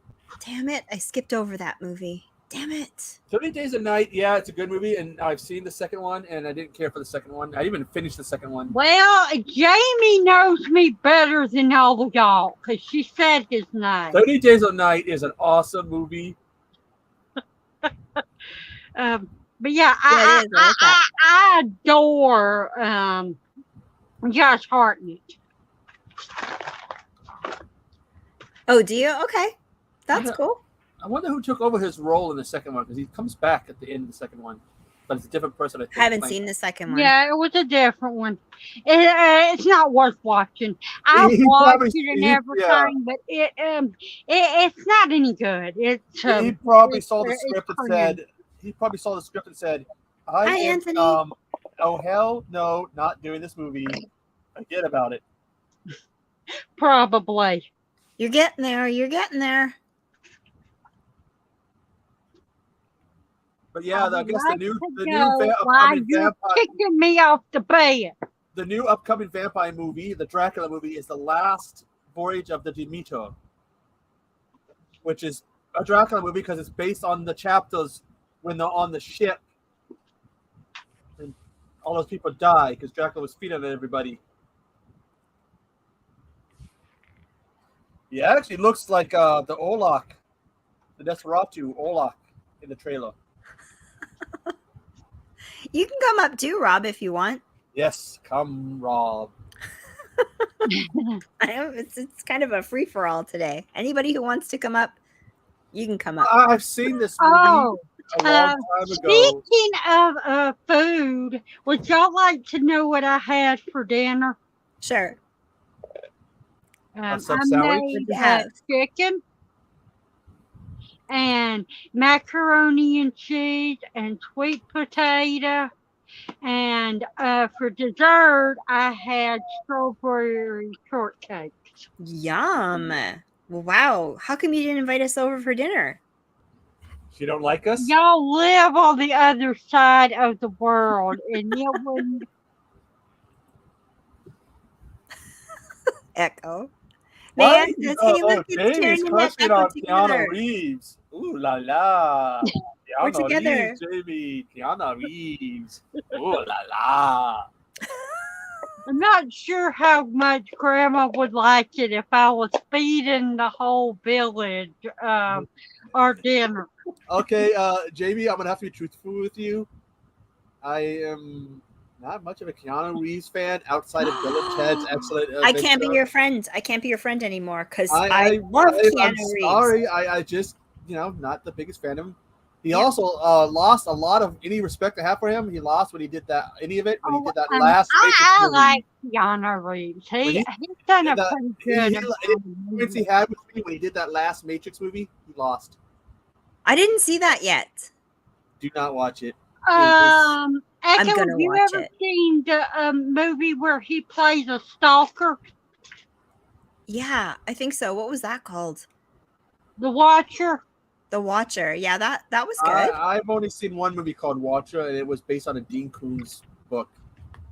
Speaker 2: Damn it. I skipped over that movie. Damn it.
Speaker 4: 30 Days of Night, yeah, it's a good movie, and I've seen the second one, and I didn't care for the second one. I didn't even finished the second one.
Speaker 3: Well, Jamie knows me better than all of y'all because she said his name.
Speaker 4: 30 Days of Night is an awesome movie.
Speaker 3: But yeah,
Speaker 2: Yeah, it is. I like that.
Speaker 3: I adore Josh Hartnett.
Speaker 2: Oh, do you? Okay. That's
Speaker 4: Yeah.
Speaker 2: cool.
Speaker 4: I wonder who took over his role in the second one, because he comes back at the end of the second one, but it's a different person. I think,
Speaker 2: Haven't
Speaker 4: playing.
Speaker 2: seen the second one.
Speaker 3: Yeah, it was a different one. It's not worth watching. I
Speaker 4: He
Speaker 3: watched
Speaker 4: probably-
Speaker 3: it and
Speaker 4: he-
Speaker 3: everything, but it's not any good. It's
Speaker 4: He probably
Speaker 3: it's-
Speaker 4: saw the
Speaker 3: it's
Speaker 4: script and
Speaker 3: cringe.
Speaker 4: said,
Speaker 2: Hi,
Speaker 4: am,
Speaker 2: Anthony.
Speaker 4: oh hell no, not doing this movie. Forget about it.
Speaker 3: Probably.
Speaker 2: You're getting there. You're getting there.
Speaker 4: But yeah, I guess the new
Speaker 3: Why
Speaker 4: upcoming
Speaker 3: you
Speaker 4: vampire,
Speaker 3: kicking me off the bed?
Speaker 4: the new upcoming vampire movie, the Dracula movie, is the last voyage of the Demeter, which is a Dracula movie because it's based on the chapters when they're on the ship and all those people die because Dracula was feeding on everybody. Yeah, it actually looks like the Olak, the Desperatu Olak in the trailer.
Speaker 2: You can come up too, Rob, if you want.
Speaker 4: Yes, come Rob.
Speaker 2: It's kind of a free for all today. Anybody who wants to come up, you can come up.
Speaker 4: I've seen this movie
Speaker 3: Oh,
Speaker 4: a long time ago.
Speaker 3: speaking of food, would y'all like to know what I had for dinner?
Speaker 2: Sure.
Speaker 4: sub
Speaker 3: I
Speaker 4: sandwich?
Speaker 3: made
Speaker 2: Yeah.
Speaker 3: chicken and macaroni and cheese and sweet potato. And for dessert, I had strawberry shortcake.
Speaker 2: Yum. Wow. How come you didn't invite us over for dinner?
Speaker 4: You don't like us?
Speaker 3: Y'all live on the other side of the world, and you wouldn't.
Speaker 2: Echo.
Speaker 4: Why?
Speaker 2: Man, see, look, it's
Speaker 4: Jamie's
Speaker 2: tearing that
Speaker 4: crushing
Speaker 2: echo
Speaker 4: on
Speaker 2: together.
Speaker 4: Keanu Reeves. Ooh la la.
Speaker 2: We're
Speaker 4: Keanu
Speaker 2: together.
Speaker 4: Reeves, Jamie. Keanu Reeves. Ooh la la.
Speaker 3: I'm not sure how much Grandma would like it if I was feeding the whole village our dinner.
Speaker 4: Okay, Jamie, I'm gonna have to be truthful with you. I am not much of a Keanu Reeves fan outside of Bill and Ted's Excellent
Speaker 2: I can't be
Speaker 4: Adventure.
Speaker 2: your friend. I can't be your friend anymore because I love
Speaker 4: I'm
Speaker 2: Keanu Reeves.
Speaker 4: sorry. I just, not the biggest fan of him. He also lost a lot of any respect I have for him. He lost when he did that any of it when he did that last.
Speaker 3: I
Speaker 4: movie.
Speaker 3: like Keanu Reeves. He's done a pretty good.
Speaker 4: Experience he had with me when he did that last Matrix movie, he lost.
Speaker 2: I didn't see that yet.
Speaker 4: Do not watch it.
Speaker 3: Echo,
Speaker 2: gonna
Speaker 3: have you
Speaker 2: watch
Speaker 3: ever
Speaker 2: it.
Speaker 3: seen the movie where he plays a stalker?
Speaker 2: Yeah, I think so. What was that called?
Speaker 3: The Watcher.
Speaker 2: The Watcher. Yeah, that was good.
Speaker 4: I've only seen one movie called Watcher, and it was based on a Dean Koontz book.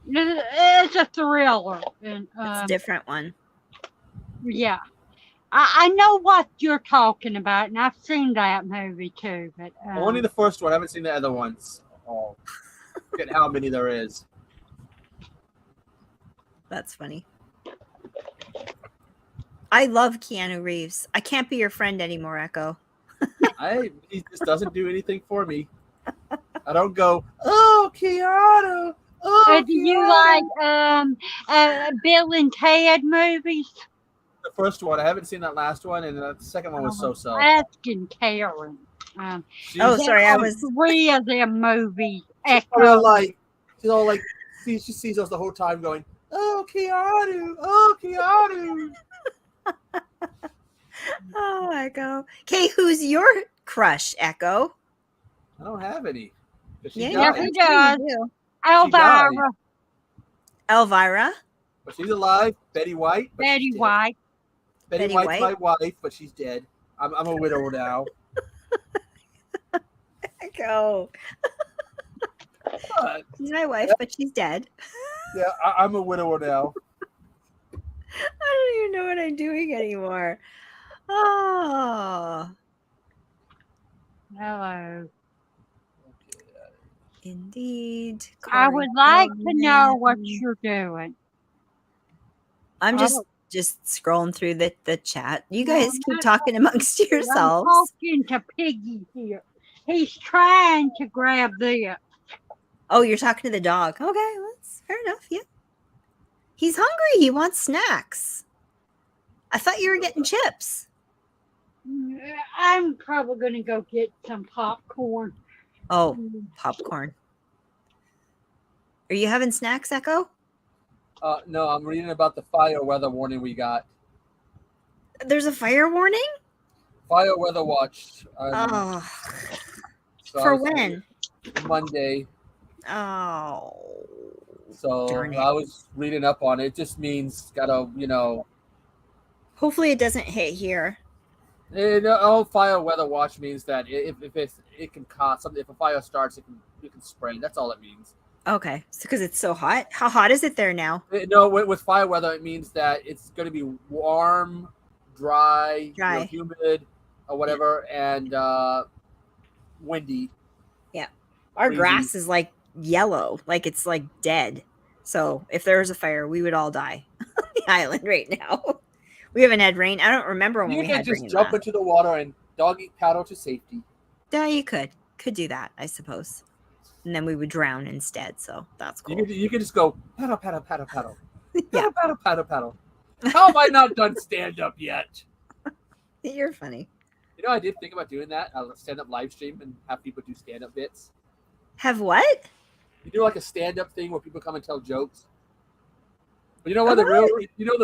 Speaker 3: It's a thriller. And,
Speaker 2: It's a different one.
Speaker 3: Yeah. I know what you're talking about, and I've seen that movie too. But
Speaker 4: Only the first one. I haven't seen the other ones. Oh, forget how many there is.
Speaker 2: That's funny. I love Keanu Reeves. I can't be your friend anymore, Echo.
Speaker 4: He just doesn't do anything for me. I don't go, oh, Keanu. Oh,
Speaker 3: do you like Bill and Ted movies?
Speaker 4: The first one. I haven't seen that last one, and the second one was so-so.
Speaker 3: Asking Karen.
Speaker 2: Sorry, I was
Speaker 3: 3 of them movies.
Speaker 4: She's all like, she sees us the whole time going, oh, Keanu. Oh, Keanu.
Speaker 2: Oh, Echo. Okay, who's your crush, Echo?
Speaker 4: I don't have any.
Speaker 3: Yeah,
Speaker 2: he
Speaker 3: does.
Speaker 2: do.
Speaker 3: Elvira.
Speaker 2: Elvira.
Speaker 4: But she's alive. Betty White.
Speaker 3: Betty White.
Speaker 4: Betty White's my wife, but she's dead. I'm a widow now.
Speaker 2: Echo. She's my wife, but she's dead.
Speaker 4: Yeah, I'm a widower now.
Speaker 2: I don't even know what I'm doing anymore. Oh.
Speaker 3: Hello.
Speaker 2: Indeed.
Speaker 3: I would like to know what you're doing.
Speaker 2: I'm just scrolling through the chat. You guys keep talking amongst yourselves.
Speaker 3: I'm talking to Piggy here. He's trying to grab this.
Speaker 2: Oh, you're talking to the dog. Okay, well, that's fair enough. Yeah. He's hungry. He wants snacks. I thought you were getting chips.
Speaker 3: I'm probably going to go get some popcorn.
Speaker 2: Oh, popcorn. Are you having snacks, Echo?
Speaker 4: No, I'm reading about the fire weather warning we got.
Speaker 2: There's a fire warning?
Speaker 4: Fire weather watch. So
Speaker 2: for when?
Speaker 4: Monday.
Speaker 2: Oh.
Speaker 4: So I was reading up on it. It just means gotta,
Speaker 2: Hopefully it doesn't hit here.
Speaker 4: Fire weather watch means that it can cause something. If a fire starts, it can spread. That's all it means.
Speaker 2: Okay, because it's so hot. How hot is it there now?
Speaker 4: No, with fire weather, it means that it's going to be warm, dry. Humid, or whatever, and windy.
Speaker 2: Yeah, our grass is like yellow, like it's like dead. So if there was a fire, we would all die on the island right now. We haven't had rain. I don't remember when we had rain.
Speaker 4: You can just jump into the water and doggy paddle to safety.
Speaker 2: Yeah, you could do that, I suppose. And then we would drown instead. So that's cool.
Speaker 4: You could just go paddle, paddle, paddle, paddle.
Speaker 2: Yeah.
Speaker 4: Paddle, paddle, paddle. How have I not done stand up yet?
Speaker 2: You're funny.
Speaker 4: I did think about doing that. I'll stand up live stream and have people do stand up bits.
Speaker 2: Have what?
Speaker 4: You do like a stand up thing where people come and tell jokes. But you know what? The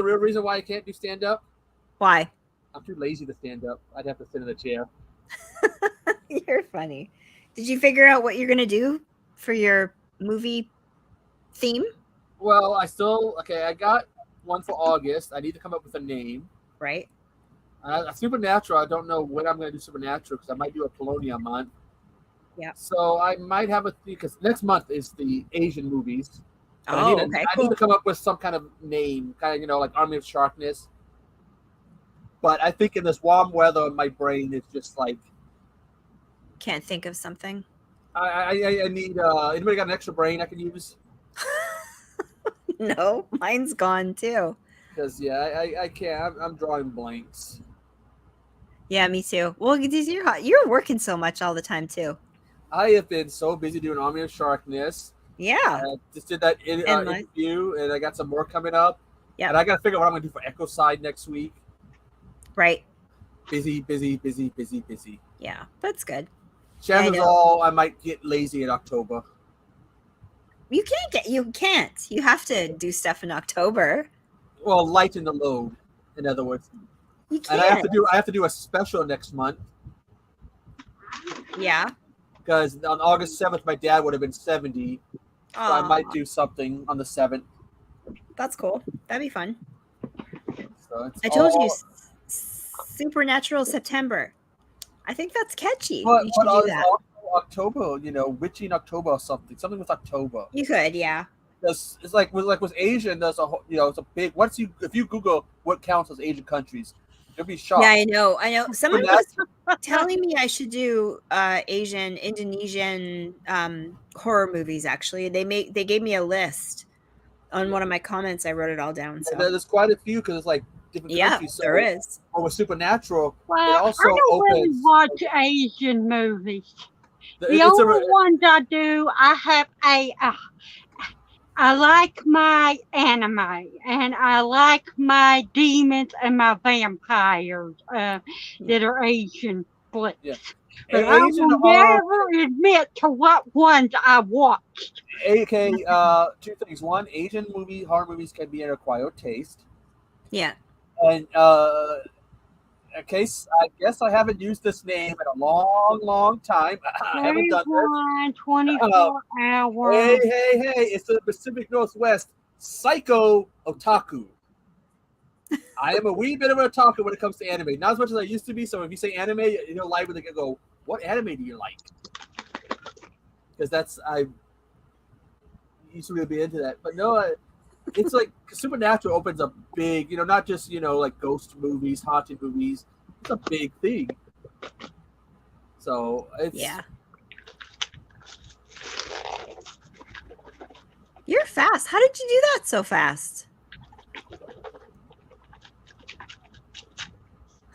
Speaker 4: real reason why I can't do stand up?
Speaker 2: Why?
Speaker 4: I'm too lazy to stand up. I'd have to sit in a chair.
Speaker 2: You're funny. Did you figure out what you're gonna do for your movie theme?
Speaker 4: Well, I got one for August. I need to come up with a name.
Speaker 2: Right.
Speaker 4: Supernatural, I don't know when I'm going to do Supernatural because I might do a Polonia month.
Speaker 2: Yeah.
Speaker 4: So I might have because next month is the Asian movies. So I need to come up with some kind of name, kind of, like Army of Sharkness. But I think in this warm weather, my brain is just like...
Speaker 2: Can't think of something.
Speaker 4: I need... anybody got an extra brain I can use?
Speaker 2: No, mine's gone too.
Speaker 4: Because, I can't. I'm drawing blanks.
Speaker 2: Yeah, me too. Well, you're working so much all the time too.
Speaker 4: I have been so busy doing Army of Sharkness.
Speaker 2: Yeah.
Speaker 4: I just did that interview, and I got some more coming up. Yeah. And I got to figure out what I'm going to do for Echo Side next week.
Speaker 2: Right.
Speaker 4: Busy.
Speaker 2: Yeah, that's good.
Speaker 4: Chances
Speaker 2: know.
Speaker 4: all I might get lazy in October.
Speaker 2: You can't. You have to do stuff in October.
Speaker 4: Well, lighten the load, in other words.
Speaker 2: You
Speaker 4: And
Speaker 2: can't.
Speaker 4: I have to do a special next month
Speaker 2: Yeah.
Speaker 4: because on August 7th my dad would have been 70. So I might do something on the 7th.
Speaker 2: That's cool. That'd be fun.
Speaker 4: So it's
Speaker 2: I told you,
Speaker 4: all-
Speaker 2: Supernatural September. I think that's catchy.
Speaker 4: But
Speaker 2: You should do that.
Speaker 4: also October, witchy in October or something with October.
Speaker 2: You could, yeah.
Speaker 4: It's like with Asian, there's a whole, it's a big. If you Google what counts as Asian countries, you'll be shocked.
Speaker 2: Yeah, I know. Someone was telling me I should do Asian, Indonesian horror movies. Actually, they gave me a list on one of my comments. I wrote it all down. So
Speaker 4: And there's quite a few because it's like different countries. So,
Speaker 2: there is.
Speaker 4: But with Supernatural,
Speaker 3: Well,
Speaker 4: it also
Speaker 3: I don't really
Speaker 4: opens.
Speaker 3: watch Asian movies. The
Speaker 4: It's
Speaker 3: only ones I do, I have I like my anime, and I like my demons and my vampires that are Asian flicks.
Speaker 4: Yeah.
Speaker 3: But I
Speaker 4: Asian
Speaker 3: will
Speaker 4: horror.
Speaker 3: never admit to what ones I watched.
Speaker 4: Okay, two things. One, Asian horror movies can be an acquired taste.
Speaker 2: Yeah.
Speaker 4: And in case, I guess I haven't used this name in a long, long time. I haven't done this.
Speaker 3: 24 hours.
Speaker 4: Hey, it's the Pacific Northwest Psycho Otaku. I am a wee bit of an otaku when it comes to anime. Not as much as I used to be, so if you say anime, you'll live with it go, what anime do you like? Because I used to really be into that. But no, it's like Supernatural opens up big, not just, like ghost movies, haunted movies. It's a big thing. So it's
Speaker 2: Yeah. You're fast. How did you do that so fast?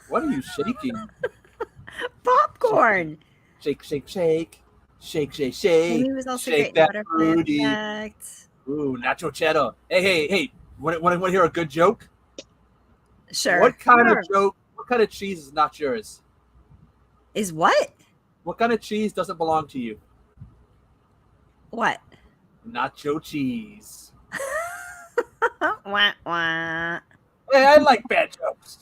Speaker 4: What are you shaking?
Speaker 2: Popcorn.
Speaker 4: Shake, shake, shake. Shake, shake, shake.
Speaker 2: Amy was also
Speaker 4: Shake
Speaker 2: great in
Speaker 4: that
Speaker 2: Butterfly
Speaker 4: booty.
Speaker 2: Effect.
Speaker 4: Ooh, nacho cheddar. Hey. Want to hear a good joke?
Speaker 2: Sure.
Speaker 4: What kind of cheese is not yours?
Speaker 2: Is what?
Speaker 4: What kind of cheese doesn't belong to you?
Speaker 2: What?
Speaker 4: Nacho cheese.
Speaker 2: Wah, wah.
Speaker 4: Hey, I like bad jokes.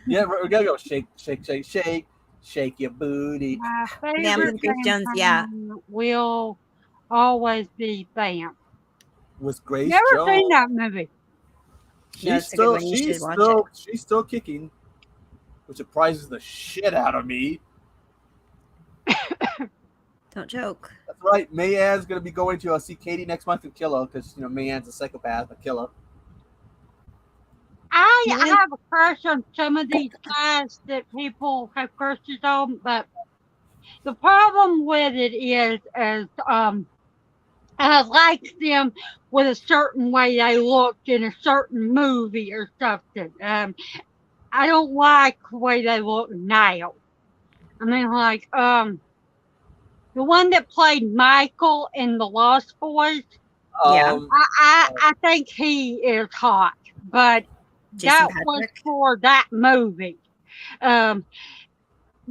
Speaker 4: Yeah, we gotta go shake, shake, shake, shake. Shake your booty.
Speaker 3: My
Speaker 2: Yeah,
Speaker 3: favorite
Speaker 2: with Grace Jones, yeah.
Speaker 3: will always be Vamp.
Speaker 4: With Grace
Speaker 3: Never
Speaker 4: Jones.
Speaker 3: seen that movie.
Speaker 2: No, it's a good one. You should watch
Speaker 4: She's still kicking, which surprises the shit out of me.
Speaker 2: Don't joke.
Speaker 4: That's right. Mayann's gonna be going to see Katie next month and kill her because Mayann's a psychopath, a killer.
Speaker 3: I
Speaker 2: Yeah.
Speaker 3: have a crush on some of these guys that people have crushes on, but the problem with it is I like them with a certain way they looked in a certain movie or something. I don't like the way they look now. I mean, like, the one that played Michael in The Lost Boys,
Speaker 2: Yeah.
Speaker 3: I think he is hot, but
Speaker 2: Jason
Speaker 3: that was
Speaker 2: Patrick.
Speaker 3: for that movie.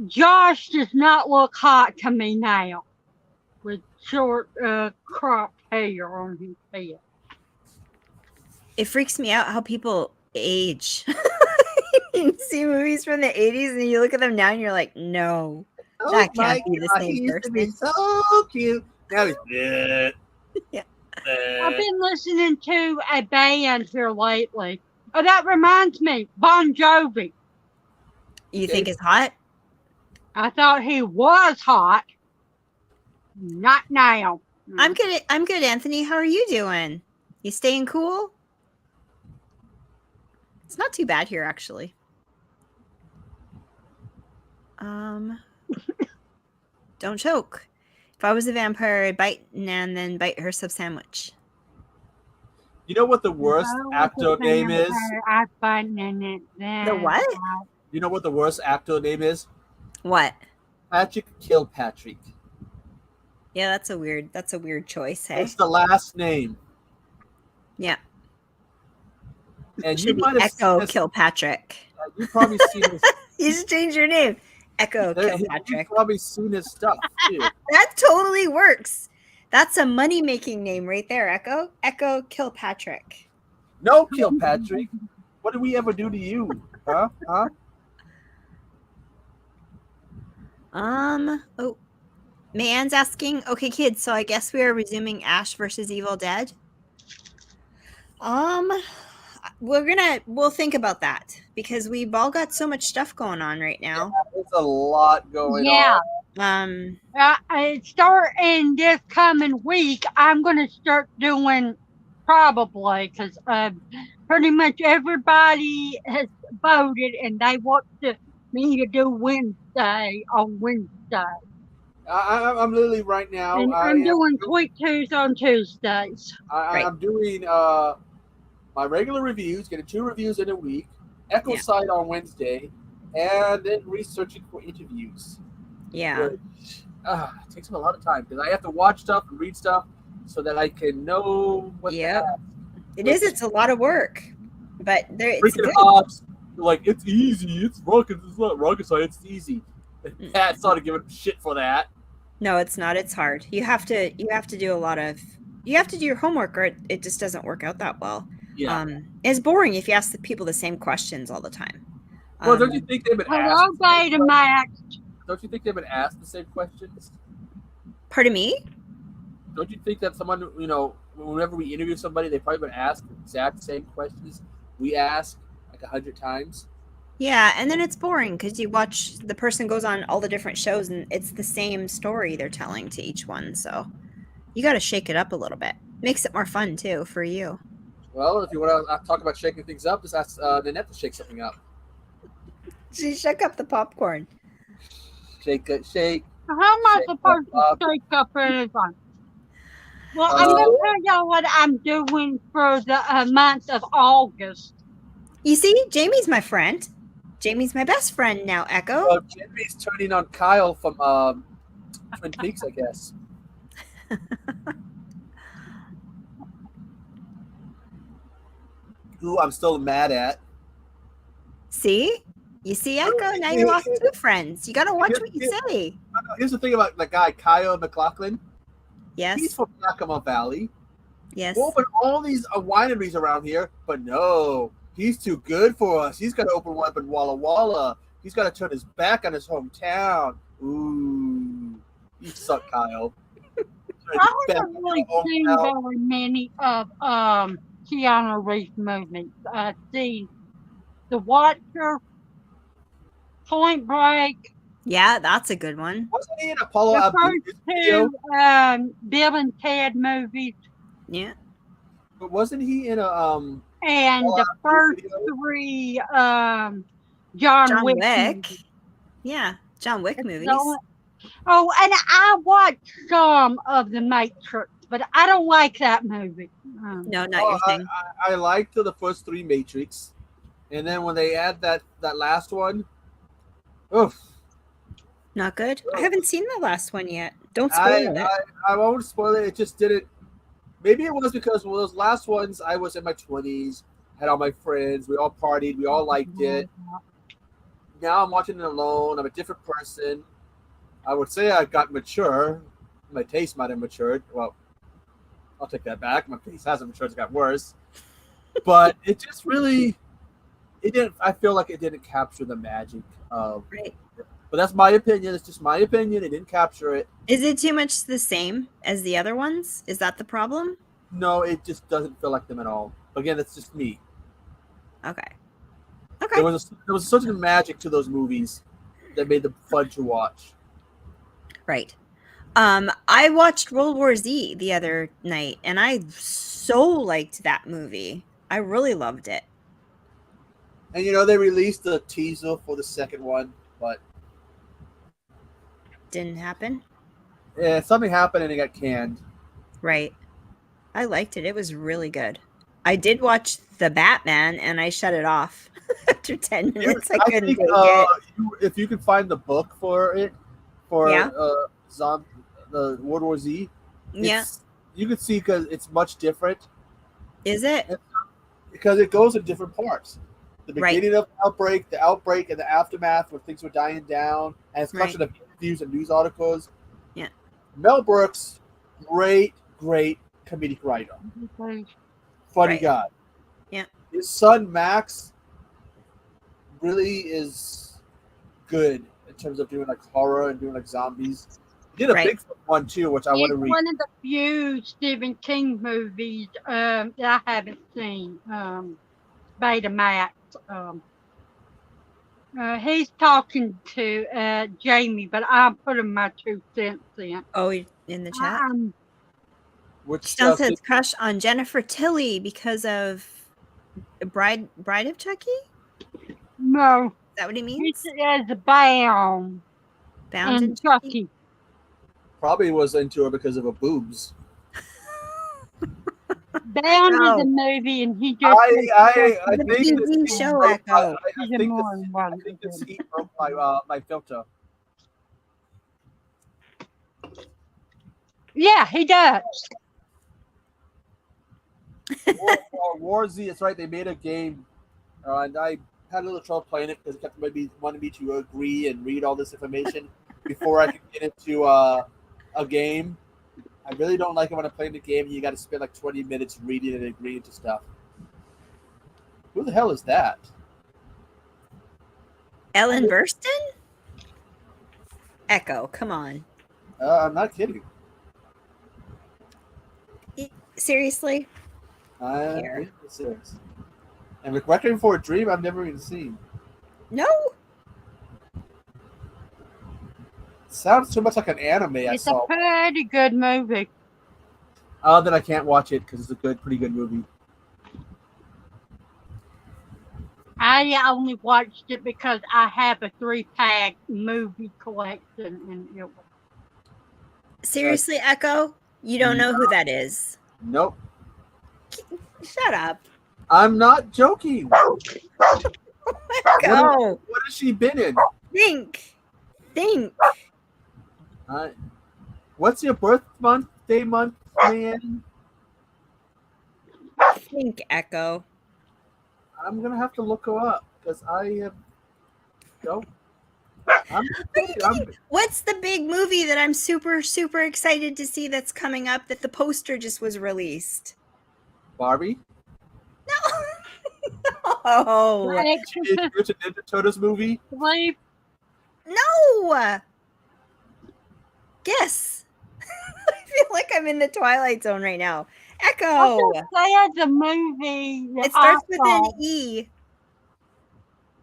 Speaker 3: Josh does not look hot to me now with short cropped hair on his head.
Speaker 2: It freaks me out how people age. You see movies from the 80s and you look at them now and you're like, no, that can't be the same
Speaker 4: he used to be
Speaker 2: person.
Speaker 4: so cute. Now he's bleh,
Speaker 2: Yeah.
Speaker 3: I've been listening to a band here lately. Oh, that reminds me, Bon Jovi.
Speaker 2: You think it's hot?
Speaker 3: I thought he was hot. Not now.
Speaker 2: I'm good, Anthony. How are you doing? You staying cool? It's not too bad here, actually. Don't choke. If I was a vampire, I'd bite Nan, then bite her sub sandwich.
Speaker 4: You know what the worst actor name is?
Speaker 3: The
Speaker 2: what?
Speaker 4: You know what the worst actor name is?
Speaker 2: What?
Speaker 4: Patrick Kilpatrick.
Speaker 2: Yeah, that's a weird choice, hey?
Speaker 4: It's the last name.
Speaker 2: Yeah.
Speaker 4: And you
Speaker 2: Should be
Speaker 4: might have
Speaker 2: Echo
Speaker 4: seen this,
Speaker 2: Kilpatrick.
Speaker 4: you probably seen this.
Speaker 2: You should change your name. Echo
Speaker 4: You've
Speaker 2: Kilpatrick.
Speaker 4: probably seen his stuff too.
Speaker 2: That totally works. That's a money-making name right there, Echo. Echo Kilpatrick.
Speaker 4: No, Kilpatrick. What did we ever do to you? Huh?
Speaker 2: Oh, Mayan's asking, okay, kids, so I guess we are resuming Ash versus Evil Dead. We'll think about that because we've all got so much stuff going on right now.
Speaker 4: There's a lot going on.
Speaker 3: Starting this coming week, I'm going to start doing probably because pretty much everybody has voted and they want me to do Wednesday on Wednesday.
Speaker 4: I'm literally right now.
Speaker 3: And I'm doing Tweet Tues on Tuesdays.
Speaker 4: I'm doing my regular reviews, getting 2 reviews in a week, Echo Side on Wednesday, and then researching for interviews.
Speaker 2: Yeah.
Speaker 4: Which, it takes me a lot of time because I have to watch stuff and read stuff so that I can know what to ask.
Speaker 2: It's a lot of work. But it's
Speaker 4: freaking
Speaker 2: good.
Speaker 4: Hobbs, like, it's easy. It's not rocket science. It's easy. And Pat started giving shit for that.
Speaker 2: No, it's not. It's hard. You have to do a lot of. You have to do your homework, or it just doesn't work out that well.
Speaker 4: Yeah.
Speaker 2: It's boring if you ask the people the same questions all the time.
Speaker 4: Well, don't you think they've been asked? Don't you think they've been asked the same questions?
Speaker 2: Pardon me?
Speaker 4: Don't you think that someone, whenever we interview somebody, they've probably been asked the exact same questions we ask like 100 times?
Speaker 2: Yeah, and then it's boring because you watch the person goes on all the different shows and it's the same story they're telling to each one. So you got to shake it up a little bit. Makes it more fun too for you.
Speaker 4: Well, if you want to talk about shaking things up, just ask Nanette to shake something up.
Speaker 2: She shook up the popcorn.
Speaker 4: Shake it, shake.
Speaker 3: How am I supposed to shake up anything? Well, I'm going to tell y'all what I'm doing for the month of August.
Speaker 2: You see, Jamie's my friend. Jamie's my best friend now, Echo.
Speaker 4: Well, Jamie's turning on Kyle from Twin Peaks, I guess. Who I'm still mad at.
Speaker 2: See? You see, Echo? Now you lost 2 friends. You got to watch what you say.
Speaker 4: Here's the thing about the guy, Kyle McLaughlin.
Speaker 2: Yes.
Speaker 4: He's from Yakima Valley.
Speaker 2: Yes.
Speaker 4: We'll open all these wineries around here, but no, he's too good for us. He's got to open one up in Walla Walla. He's got to turn his back on his hometown. Ooh, you suck, Kyle.
Speaker 3: I haven't really seen very many of Keanu Reeves movies. I've seen The Watcher, Point Break.
Speaker 2: Yeah, that's a good one.
Speaker 4: Wasn't he in Apollo?
Speaker 3: The first 2 Bill and Ted movies.
Speaker 2: Yeah.
Speaker 4: But wasn't he in a
Speaker 3: and the first 3 John Wick movies.
Speaker 2: Yeah, John Wick movies.
Speaker 3: Oh, and I watched some of The Matrix, but I don't like that movie.
Speaker 2: No, not your thing.
Speaker 4: I liked the first 3 Matrix, and then when they add that last one, oof.
Speaker 2: Not good. I haven't seen the last one yet. Don't spoil it.
Speaker 4: I won't spoil it. It just didn't. Maybe it was because those last ones, I was in my 20s, had all my friends, we all partied, we all liked it. Now I'm watching it alone. I'm a different person. I would say I got mature. My taste might have matured. Well, I'll take that back. My taste hasn't matured. It's got worse. But it just really, it didn't. I feel like it didn't capture the magic of.
Speaker 2: Right.
Speaker 4: But that's my opinion. It's just my opinion. It didn't capture it.
Speaker 2: Is it too much the same as the other ones? Is that the problem?
Speaker 4: No, it just doesn't feel like them at all. Again, that's just me.
Speaker 2: Okay.
Speaker 4: There was such a magic to those movies that made them fun to watch.
Speaker 2: Right. I watched World War Z the other night, and I so liked that movie. I really loved it.
Speaker 4: And they released a teaser for the second one, but
Speaker 2: didn't happen.
Speaker 4: Yeah, something happened and it got canned.
Speaker 2: Right. I liked it. It was really good. I did watch The Batman, and I shut it off after 10 minutes. I couldn't take it.
Speaker 4: If you could find the book for it, the World War Z, you could see because it's much different.
Speaker 2: Is it?
Speaker 4: Because it goes in different parts. The beginning of the outbreak, and the aftermath when things were dying down, and it's a collection of interviews and news articles.
Speaker 2: Yeah.
Speaker 4: Mel Brooks, great comedic writer. Funny guy.
Speaker 2: Yeah.
Speaker 4: His son Max really is good in terms of doing like horror and doing like zombies. He did a Bigfoot one too, which I want to read.
Speaker 3: One of the few Stephen King movies that I haven't seen. Betamax. He's talking to Jamie, but I'm putting my 2 cents in.
Speaker 2: Oh, in the chat?
Speaker 4: Which
Speaker 2: Stone says crush on Jennifer Tilly because of Bride of Chucky?
Speaker 3: No.
Speaker 2: Is that what he means?
Speaker 3: He says bound.
Speaker 2: Bound in
Speaker 3: Chucky.
Speaker 4: Probably was into her because of her boobs.
Speaker 3: Bound is a movie, and he just.
Speaker 4: I think
Speaker 2: this show Echo.
Speaker 4: I think this heat broke my filter.
Speaker 3: Yeah, he does.
Speaker 4: War Z, it's right. They made a game, and I had a little trouble playing it because it kept wanting me to agree and read all this information before I could get into a game. I really don't like it when I'm playing the game and you got to spend like 20 minutes reading and agreeing to stuff. Who the hell is that?
Speaker 2: Ellen Burstyn? Echo, come on.
Speaker 4: I'm not kidding.
Speaker 2: Seriously?
Speaker 4: I'm serious. And Requiem for a Dream, I've never even seen.
Speaker 2: No.
Speaker 4: Sounds too much like an anime I saw.
Speaker 3: It's a pretty good movie.
Speaker 4: Then I can't watch it because it's a pretty good movie.
Speaker 3: I only watched it because I have a 3-pack movie collection, and
Speaker 2: Seriously, Echo? You don't know who that is?
Speaker 4: Nope.
Speaker 2: Shut up.
Speaker 4: I'm not joking.
Speaker 2: Echo.
Speaker 4: What has she been in?
Speaker 2: Think.
Speaker 4: What's your month, man?
Speaker 2: Think, Echo.
Speaker 4: I'm gonna have to look her up because I have. Nope.
Speaker 2: What's the big movie that I'm super excited to see that's coming up that the poster just was released?
Speaker 4: Barbie?
Speaker 2: No.
Speaker 4: It's a Ninja Turtles movie?
Speaker 2: No. Guess. I feel like I'm in the Twilight Zone right now. Echo.
Speaker 3: That's a movie.
Speaker 2: It starts with an E.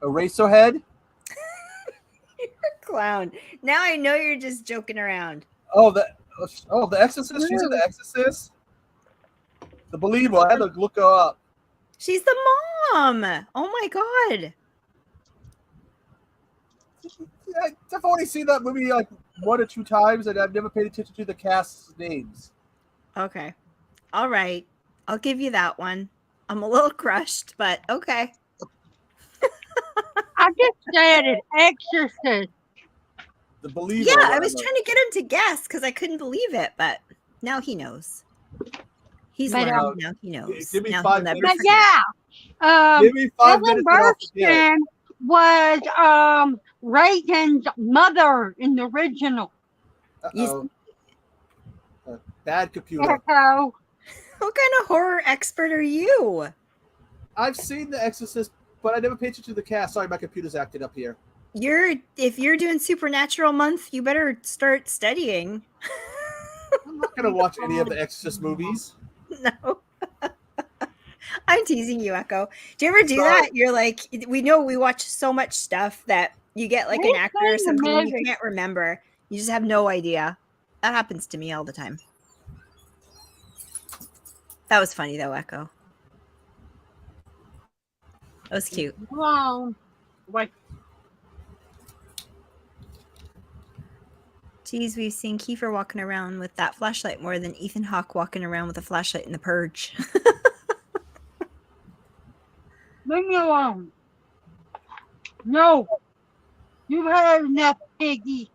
Speaker 4: Eraserhead?
Speaker 2: You're a clown. Now I know you're just joking around.
Speaker 4: Oh, the Exorcist? She's in The Exorcist? The Believer. I had to look her up.
Speaker 2: She's the mom. Oh my god.
Speaker 4: I've only seen that movie like 1 or 2 times, and I've never paid attention to the cast's names.
Speaker 2: Okay. All right. I'll give you that one. I'm a little crushed, but okay.
Speaker 3: I just said it. Exorcist.
Speaker 4: The Believer.
Speaker 2: Yeah, I was trying to get him to guess because I couldn't believe it, but now he knows. He's learning. Now he knows.
Speaker 4: Give me
Speaker 2: now
Speaker 4: 5 minutes.
Speaker 3: But yeah,
Speaker 4: Give me 5
Speaker 3: Ellen
Speaker 4: minutes.
Speaker 3: Burstyn was Reagan's mother in the original.
Speaker 4: Bad computer.
Speaker 3: Echo.
Speaker 2: What kind of horror expert are you?
Speaker 4: I've seen The Exorcist, but I never paid attention to the cast. Sorry, my computer's acting up here.
Speaker 2: If you're doing Supernatural month, you better start studying.
Speaker 4: I'm not gonna watch any of the Exorcist movies.
Speaker 2: No. I'm teasing you, Echo. Do you ever do that? You're like, we know we watch so much stuff that you get like an actor or something and you can't remember. You just have no idea. That happens to me all the time. That was funny though, Echo. That was cute.
Speaker 3: Wow. Wait.
Speaker 2: Geez, we've seen Kiefer walking around with that flashlight more than Ethan Hawke walking around with a flashlight in The Purge.
Speaker 3: Leave me alone. No. You've had enough, Piggy.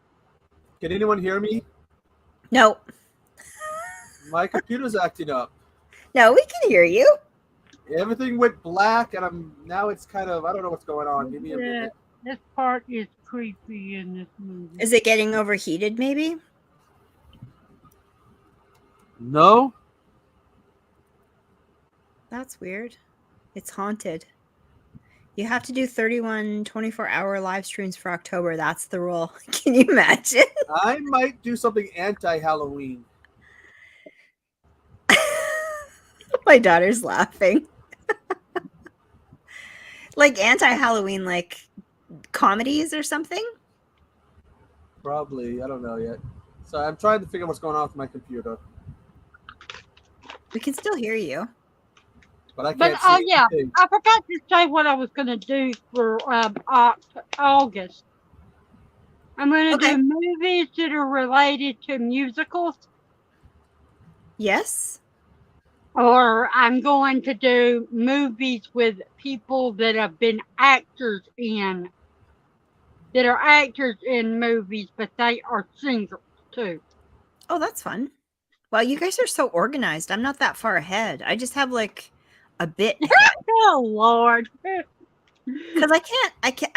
Speaker 4: Can anyone hear me?
Speaker 2: No.
Speaker 4: My computer's acting up.
Speaker 2: No, we can hear you.
Speaker 4: Everything went black, and now it's kind of, I don't know what's going on. Give me a minute.
Speaker 3: This part is creepy in this movie.
Speaker 2: Is it getting overheated, maybe?
Speaker 4: No.
Speaker 2: That's weird. It's haunted. You have to do 31 24-hour live streams for October. That's the rule. Can you imagine?
Speaker 4: I might do something anti-Halloween.
Speaker 2: My daughter's laughing. Like anti-Halloween, like comedies or something?
Speaker 4: Probably. I don't know yet. So I'm trying to figure out what's going on with my computer.
Speaker 2: We can still hear you.
Speaker 4: But I
Speaker 3: But
Speaker 4: can't see
Speaker 3: yeah,
Speaker 4: anything.
Speaker 3: I forgot to say what I was going to do for August. I'm going to
Speaker 2: Okay.
Speaker 3: do movies that are related to musicals,
Speaker 2: Yes?
Speaker 3: or I'm going to do movies with people that have been actors in, that are actors in movies, but they are singers too.
Speaker 2: Oh, that's fun. Well, you guys are so organized. I'm not that far ahead. I just have like a bit ahead.
Speaker 3: Oh Lord!
Speaker 2: Because I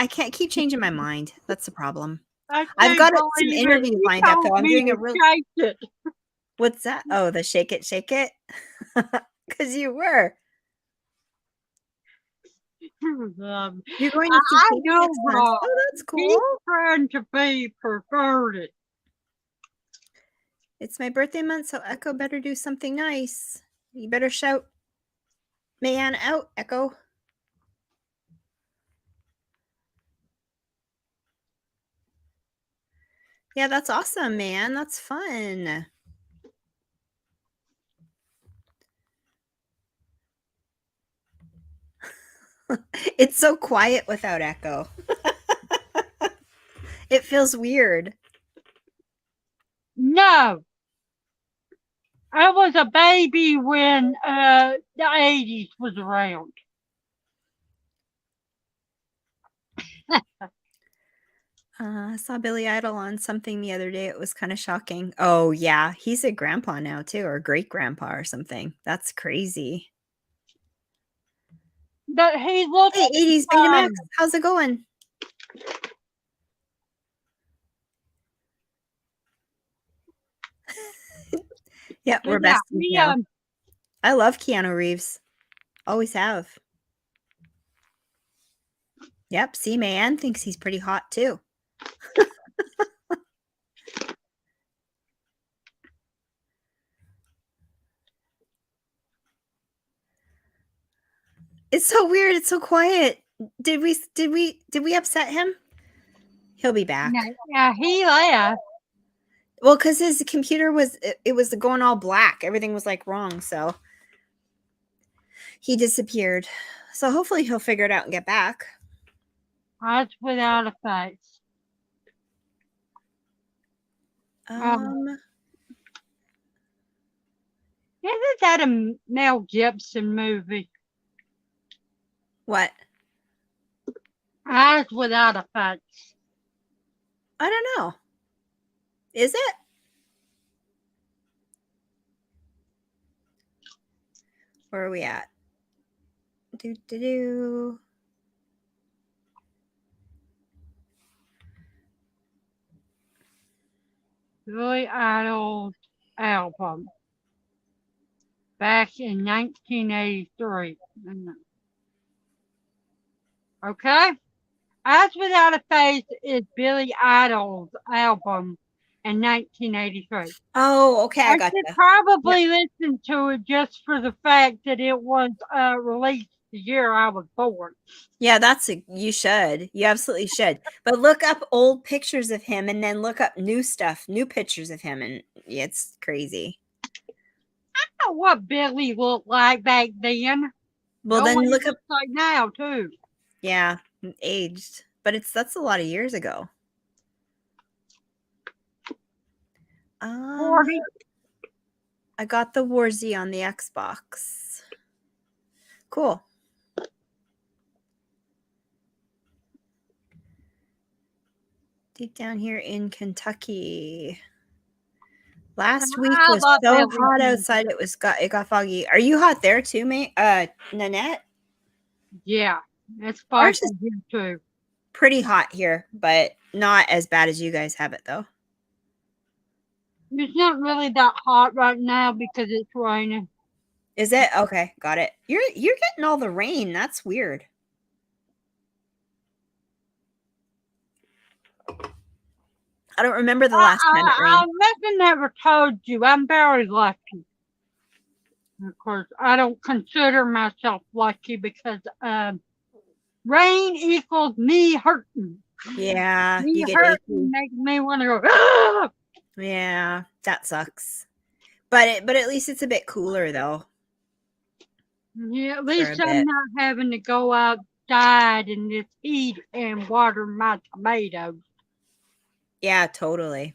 Speaker 2: can't keep changing my mind. That's the problem.
Speaker 3: I
Speaker 2: I've
Speaker 3: can't
Speaker 2: got some
Speaker 3: believe it.
Speaker 2: interviews
Speaker 3: You
Speaker 2: lined up, though.
Speaker 3: told
Speaker 2: I'm
Speaker 3: me
Speaker 2: doing a
Speaker 3: to
Speaker 2: real.
Speaker 3: shake it.
Speaker 2: What's that? Oh, the shake it, shake it. Because you were. You're going to see
Speaker 3: I
Speaker 2: Katie
Speaker 3: know,
Speaker 2: next month.
Speaker 3: Rob.
Speaker 2: Oh, that's
Speaker 3: He's
Speaker 2: cool.
Speaker 3: trying to be perverted.
Speaker 2: It's my birthday month, so Echo better do something nice. You better shout man out, Echo. Yeah, that's awesome, man. That's fun. It's so quiet without Echo. It feels weird.
Speaker 3: No. I was a baby when the 80s was around.
Speaker 2: I saw Billy Idol on something the other day. It was kind of shocking. Oh, yeah. He's a grandpa now, too, or great grandpa or something. That's crazy.
Speaker 3: But he looked
Speaker 2: Hey, 80s Betamax. How's it going? Yeah, we're
Speaker 3: yeah,
Speaker 2: besties now. I love Keanu Reeves. Always have. Yep, see, Mayanne thinks he's pretty hot, too. It's so weird. It's so quiet. Did we upset him? He'll be back.
Speaker 3: No, yeah, he left.
Speaker 2: Well, because his computer was going all black. Everything was like wrong, so he disappeared. So hopefully he'll figure it out and get back.
Speaker 3: That's without a face. Isn't that a Mel Gibson movie?
Speaker 2: What?
Speaker 3: Eyes Without a Face.
Speaker 2: I don't know. Is it? Where are we at? Do.
Speaker 3: Billy Idol's album back in 1983. Okay? Eyes Without a Face is Billy Idol's album in 1983.
Speaker 2: Oh, okay. I got
Speaker 3: should
Speaker 2: you.
Speaker 3: probably listen to it just for the fact that it was released the year I was born.
Speaker 2: Yeah, you should. You absolutely should. But look up old pictures of him and then look up new stuff, new pictures of him, and it's crazy.
Speaker 3: I know what Billy looked like back then.
Speaker 2: Well, then look up
Speaker 3: like now too.
Speaker 2: Yeah, aged, but that's a lot of years ago.
Speaker 3: 40.
Speaker 2: I got the Warzy on the Xbox. Cool. Deep down here in Kentucky. Last week was so hot outside. It got foggy. Are you hot there too, mate? Nanette?
Speaker 3: Yeah, it's spicy here too.
Speaker 2: Pretty hot here, but Not as bad as you guys have it though.
Speaker 3: It's not really that hot right now because it's raining.
Speaker 2: Is it? Okay, got it. You're getting all the rain. That's weird. I don't remember the last time it rained.
Speaker 3: I reckon never told you. I'm very lucky. Of course, I don't consider myself lucky because rain equals me hurting.
Speaker 2: Yeah,
Speaker 3: Me
Speaker 2: you get
Speaker 3: hurting
Speaker 2: achy.
Speaker 3: makes me want to go. "Ah!"
Speaker 2: Yeah, that sucks. But at least it's a bit cooler though.
Speaker 3: Yeah, at
Speaker 2: For a
Speaker 3: least
Speaker 2: bit.
Speaker 3: I'm not having to go outside in this heat and water my tomatoes.
Speaker 2: Yeah, totally.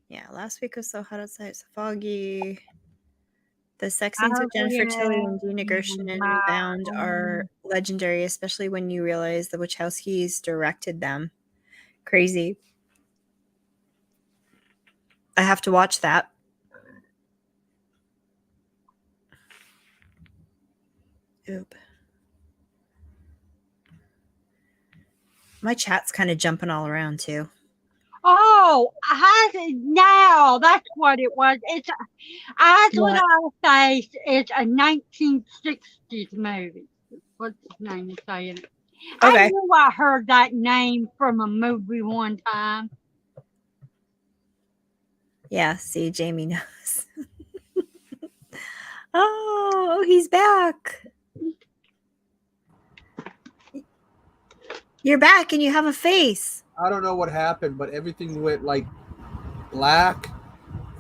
Speaker 2: Yeah, last week was so hot outside, it's foggy. The sex scenes with Jennifer Tilly and Gina Gershon in Bound are legendary, especially when you realize the Wachowskis directed them. Crazy. I have to watch that. Oop. My chat's kind of jumping all around too.
Speaker 3: Oh, now that's what it was. That's what I say. It's a 1960s movie. What's his name is saying it?
Speaker 2: Okay.
Speaker 3: I knew I heard that name from a movie one time.
Speaker 2: Yeah, see, Jamie knows. Oh, he's back. You're back and you have a face.
Speaker 4: I don't know what happened, but everything went like black,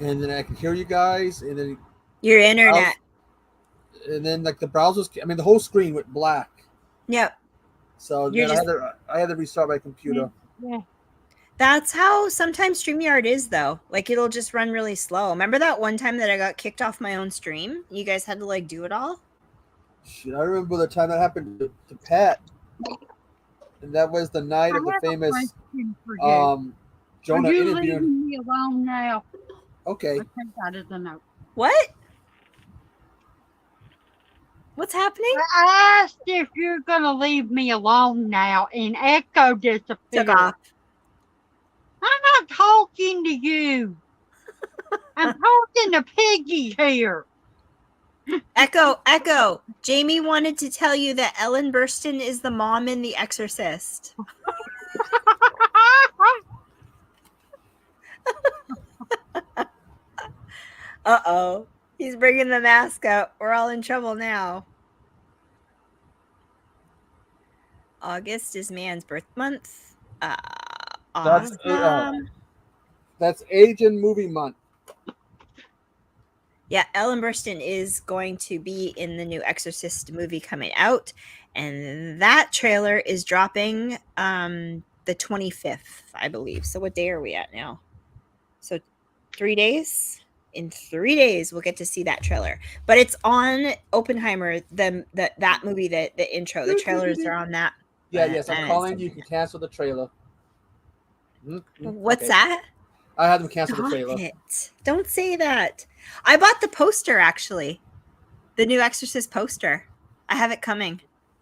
Speaker 4: and then I could hear you guys, and then
Speaker 2: Your internet.
Speaker 4: like the browsers. I mean, the whole screen went black.
Speaker 2: Yep.
Speaker 4: So then I had to restart my computer.
Speaker 3: Yeah.
Speaker 2: That's how sometimes StreamYard is, though. Like, it'll just run really slow. Remember that one time that I got kicked off my own stream? You guys had to, like, do it all?
Speaker 4: Shit, I remember the time that happened to Pat. And that was the night of the famous Jonah
Speaker 3: Are you
Speaker 4: interview.
Speaker 3: leaving me alone now?
Speaker 4: Okay.
Speaker 3: I think that is a no.
Speaker 2: What? What's happening?
Speaker 3: I asked if you're going to leave me alone now, and Echo disappeared.
Speaker 2: Took off.
Speaker 3: I'm not talking to you. I'm talking to Piggy here.
Speaker 2: Echo. Jamie wanted to tell you that Ellen Burstyn is the mom in The Exorcist. Uh-oh. He's bringing the mask up. We're all in trouble now. August is man's birth month. Awesome.
Speaker 4: That's Asian movie month.
Speaker 2: Yeah, Ellen Burstyn is going to be in the new Exorcist movie coming out, and that trailer is dropping the 25th, I believe. So what day are we at now? So 3 days? In 3 days, we'll get to see that trailer. But it's on Oppenheimer, that movie, the intro. The trailers are on that.
Speaker 4: Yeah, yes, I'm calling you. You can cancel the trailer.
Speaker 2: What's that?
Speaker 4: I had them cancel the trailer.
Speaker 2: Don't say that. I bought the poster, actually. The new Exorcist poster. I have it coming.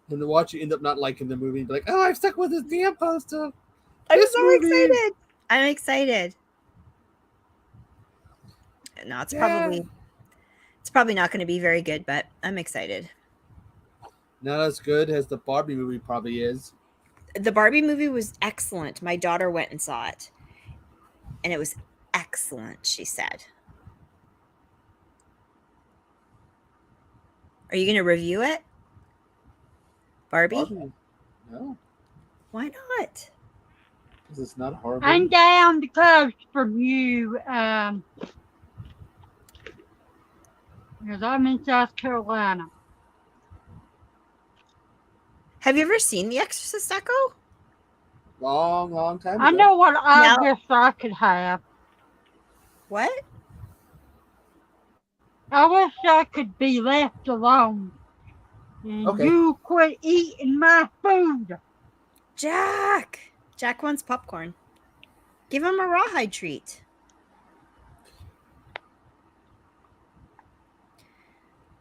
Speaker 4: And to watch you end up not liking the movie and be like, oh, I'm stuck with this damn poster.
Speaker 2: I'm so excited. I'm excited. No, it's probably not going to be very good, but I'm excited.
Speaker 4: Not as good as the Barbie movie probably is.
Speaker 2: The Barbie movie was excellent. My daughter went and saw it. And it was excellent, she said. Are you going to review it? Barbie?
Speaker 4: No.
Speaker 2: Why not?
Speaker 4: Because it's not horrible.
Speaker 3: I'm down the coast from you. Because I'm in South Carolina.
Speaker 2: Have you ever seen The Exorcist, Echo?
Speaker 4: Long time ago.
Speaker 3: I know what I guess I could have.
Speaker 2: What?
Speaker 3: I wish I could be left alone. And you quit eating my food.
Speaker 2: Jack wants popcorn. Give him a rawhide treat.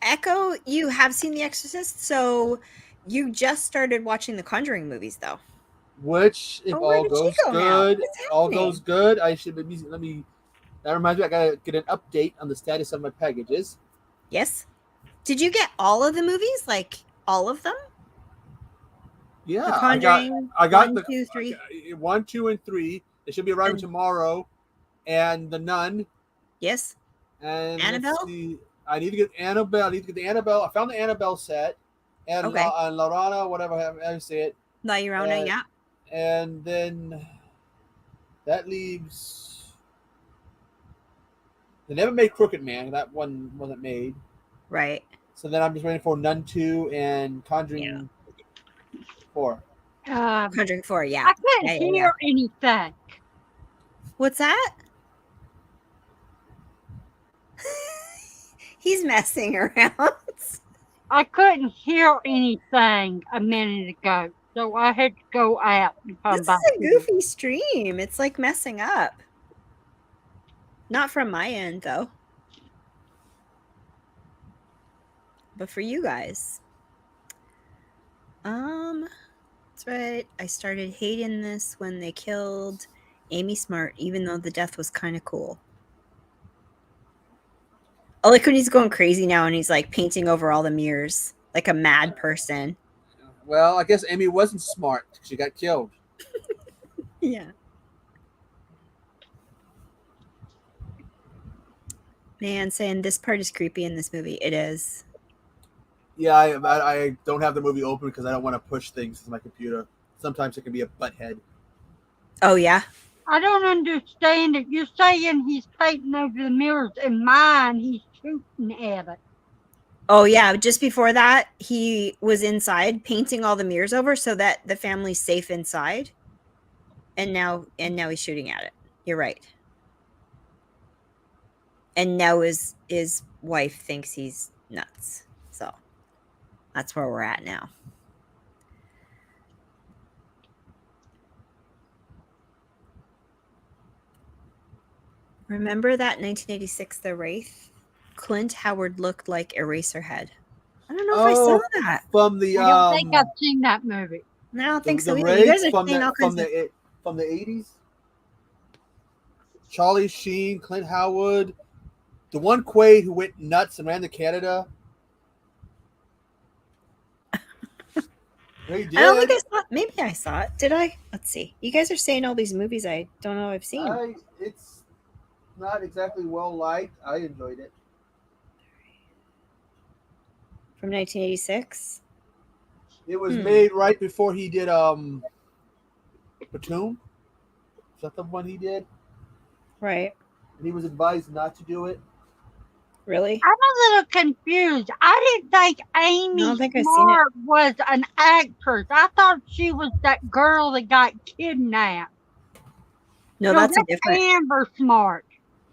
Speaker 2: Echo, you have seen The Exorcist, so You just started watching the Conjuring movies, though.
Speaker 4: Which, if
Speaker 2: Oh, where
Speaker 4: all
Speaker 2: did she
Speaker 4: goes
Speaker 2: go now?
Speaker 4: good,
Speaker 2: What's
Speaker 4: all
Speaker 2: happening?
Speaker 4: goes good, I should be. Let me. That reminds me, I gotta get an update on the status of my packages.
Speaker 2: Yes. Did you get all of the movies? Like all of them?
Speaker 4: Yeah,
Speaker 2: The Conjuring.
Speaker 4: I got
Speaker 2: 1,
Speaker 4: the
Speaker 2: 2, 3.
Speaker 4: 1, 2, and 3. They should be arriving
Speaker 2: And-
Speaker 4: tomorrow. And the Nun.
Speaker 2: Yes.
Speaker 4: And
Speaker 2: Annabelle?
Speaker 4: let's see. I need to get Annabelle. I need to get the Annabelle. I found the Annabelle set. And
Speaker 2: Okay.
Speaker 4: Lorana, whatever I say it.
Speaker 2: La Llorona, yeah.
Speaker 4: And then that leaves. They never made Crooked Man. That one wasn't made.
Speaker 2: Right.
Speaker 4: So then I'm just waiting for Nun 2 and Conjuring 4.
Speaker 2: Conjuring 4, yeah.
Speaker 3: I couldn't
Speaker 2: Yeah.
Speaker 3: hear anything.
Speaker 2: What's that? He's messing around.
Speaker 3: I couldn't hear anything a minute ago, so I had to go out and come
Speaker 2: This
Speaker 3: back.
Speaker 2: is a goofy stream. It's like messing up. Not from my end, though. But for you guys. That's right. I started hating this when they killed Amy Smart, even though the death was kind of cool. I like when he's going crazy now and he's like painting over all the mirrors like a mad person.
Speaker 4: Well, I guess Amy wasn't smart. She got killed.
Speaker 2: Yeah. Man, saying this part is creepy in this movie. It is.
Speaker 4: Yeah, I don't have the movie open because I don't want to push things to my computer. Sometimes it can be a butthead.
Speaker 2: Oh, yeah?
Speaker 3: I don't understand it. You're saying he's painting over the mirrors, and mine, he's shooting at it.
Speaker 2: Oh, yeah. Just before that, he was inside painting all the mirrors over so that the family's safe inside. And now he's shooting at it. You're right. And now his wife thinks he's nuts. So that's where we're at now. Remember that 1986 The Wraith? Clint Howard looked like Eraserhead. I don't know if I saw that.
Speaker 4: From the
Speaker 3: I don't think I've seen that movie.
Speaker 2: I don't think so
Speaker 4: the
Speaker 2: either. You guys
Speaker 4: Wraith
Speaker 2: are saying all kinds of...
Speaker 4: from the 80s. Charlie Sheen, Clint Howard, the one Quaid who went nuts and ran to Canada. They did.
Speaker 2: I don't think I saw it. Maybe I saw it. Did I? Let's see. You guys are saying all these movies I don't know I've seen.
Speaker 4: It's not exactly well liked. I enjoyed it.
Speaker 2: From 1986?
Speaker 4: It was made right before he did Platoon. Is that the one he did?
Speaker 2: Right.
Speaker 4: And he was advised not to do it.
Speaker 2: Really?
Speaker 3: I'm a little confused. I didn't think Amy Smart was an actress. I thought she was that girl that got kidnapped.
Speaker 2: No, that's a different.
Speaker 3: Amber Smart.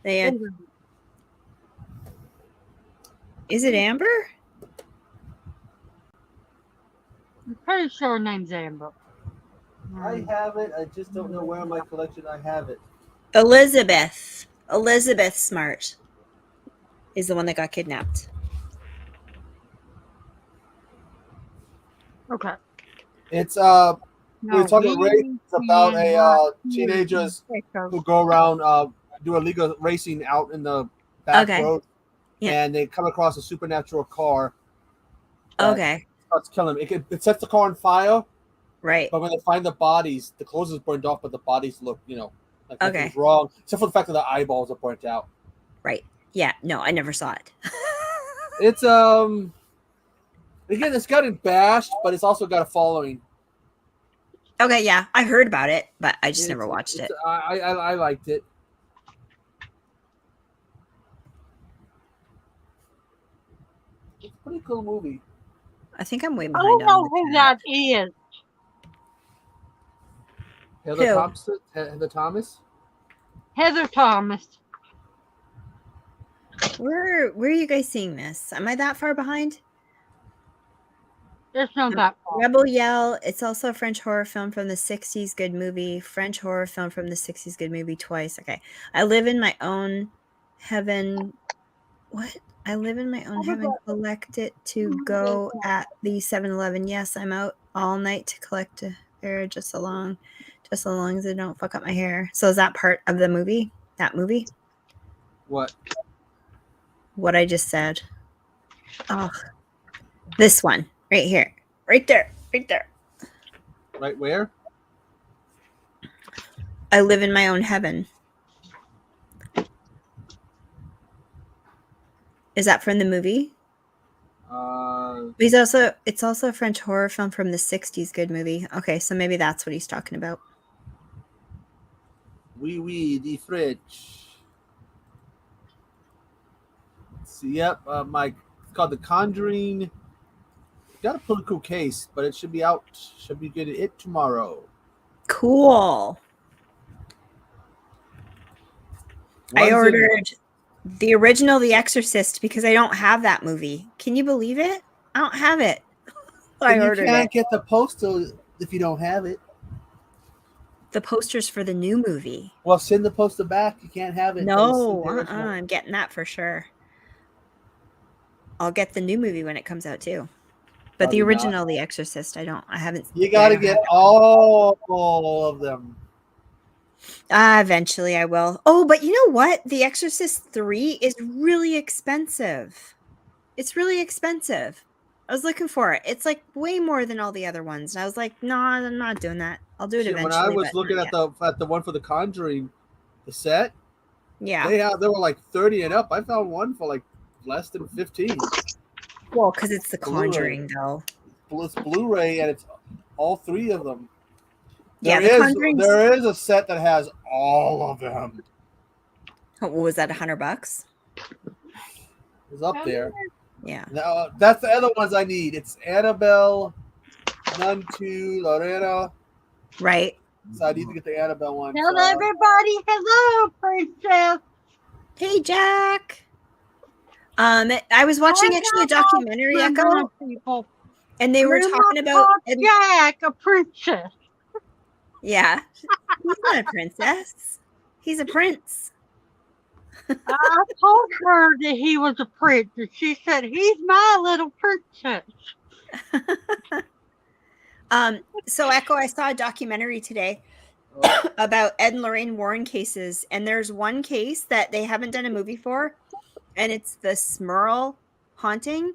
Speaker 2: Is it Amber?
Speaker 3: I'm pretty sure her name's Amber.
Speaker 4: I have it. I just don't know where in my collection I have it.
Speaker 2: Elizabeth Smart is the one that got kidnapped.
Speaker 4: Okay. It's we're talking race. It's about a teenagers who go around do illegal racing out in the back road, and they come across a supernatural car.
Speaker 2: Okay.
Speaker 4: Starts killing them. It sets the car on fire.
Speaker 2: Right.
Speaker 4: But when they find the bodies, the clothes is burned off, but the bodies look, like nothing's
Speaker 2: Okay.
Speaker 4: wrong, except for the fact that the eyeballs are burnt out.
Speaker 2: Right. Yeah. No, I never saw it.
Speaker 4: It's again, it's gotten bashed, but it's also got a following.
Speaker 2: Okay, yeah, I heard about it, but I just never watched it.
Speaker 4: I liked it. It's a pretty cool movie.
Speaker 2: I think I'm way
Speaker 3: I
Speaker 2: behind.
Speaker 3: don't know who that is.
Speaker 4: Heather Thomas.
Speaker 3: Heather Thomas.
Speaker 2: Where are you guys seeing this? Am I that far behind?
Speaker 3: It's not that far.
Speaker 2: Rebel Yell. It's also a French horror film from the 60s. Good movie. French horror film from the 60s. Good movie twice. Okay. I live in my own heaven. What? I live in my own
Speaker 3: would
Speaker 2: heaven.
Speaker 3: like-
Speaker 2: Collect it to go at the 7-Eleven. Yes, I'm out all night to collect a hair just so long as I don't fuck up my hair. So is that part of the movie? That movie?
Speaker 4: What?
Speaker 2: What I just said. Oh, this one right here, right there, right there.
Speaker 4: Right where?
Speaker 2: I live in my own heaven. Is that from the movie? It's also a French horror film from the 60s. Good movie. Okay, so maybe that's what he's talking about.
Speaker 4: Oui, the French. So, yep, Mike. It's called The Conjuring. Got a pretty cool case, but it should be out. Should be good at it tomorrow.
Speaker 2: Cool. I ordered the original The Exorcist because I don't have that movie. Can you believe it? I don't have it. I ordered
Speaker 4: You can't
Speaker 2: it.
Speaker 4: get the poster if you don't have it.
Speaker 2: The posters for the new movie.
Speaker 4: Well, send the poster back. You can't have it.
Speaker 2: No, I'm getting that for sure. I'll get the new movie when it comes out too. But
Speaker 4: Probably
Speaker 2: the
Speaker 4: not.
Speaker 2: original The Exorcist, I haven't.
Speaker 4: You got to get all of them.
Speaker 2: Eventually I will. Oh, but you know what? The Exorcist 3 is really expensive. It's really expensive. I was looking for it. It's like way more than all the other ones. And I was like, no, I'm not doing that. I'll do it eventually.
Speaker 4: When I was
Speaker 2: but
Speaker 4: looking
Speaker 2: not
Speaker 4: at the one for The Conjuring, the set,
Speaker 2: yet.
Speaker 4: they were like 30 and up. I found one for like less than 15.
Speaker 2: Well, because it's The
Speaker 4: Blu-ray.
Speaker 2: Conjuring, though.
Speaker 4: It's Blu-ray, and it's all 3 of them.
Speaker 2: Yeah,
Speaker 4: there is a set that has all of them.
Speaker 2: What was that? $100?
Speaker 4: It's up there.
Speaker 2: Yeah.
Speaker 4: Now that's the other ones I need. It's Annabelle, Nun 2, Lorena.
Speaker 2: Right.
Speaker 4: So I need to get the Annabelle one.
Speaker 3: Tell everybody hello, princess.
Speaker 2: Hey, Jack. I was watching actually a documentary, Echo,
Speaker 3: people.
Speaker 2: and they were talking about
Speaker 3: Jack, a princess.
Speaker 2: Yeah, he's not a princess. He's a prince.
Speaker 3: I told her that he was a prince, and she said, he's my little princess.
Speaker 2: So Echo, I saw a documentary today about Ed and Lorraine Warren cases, and there's one case that they haven't done a movie for, and it's the Smurl haunting.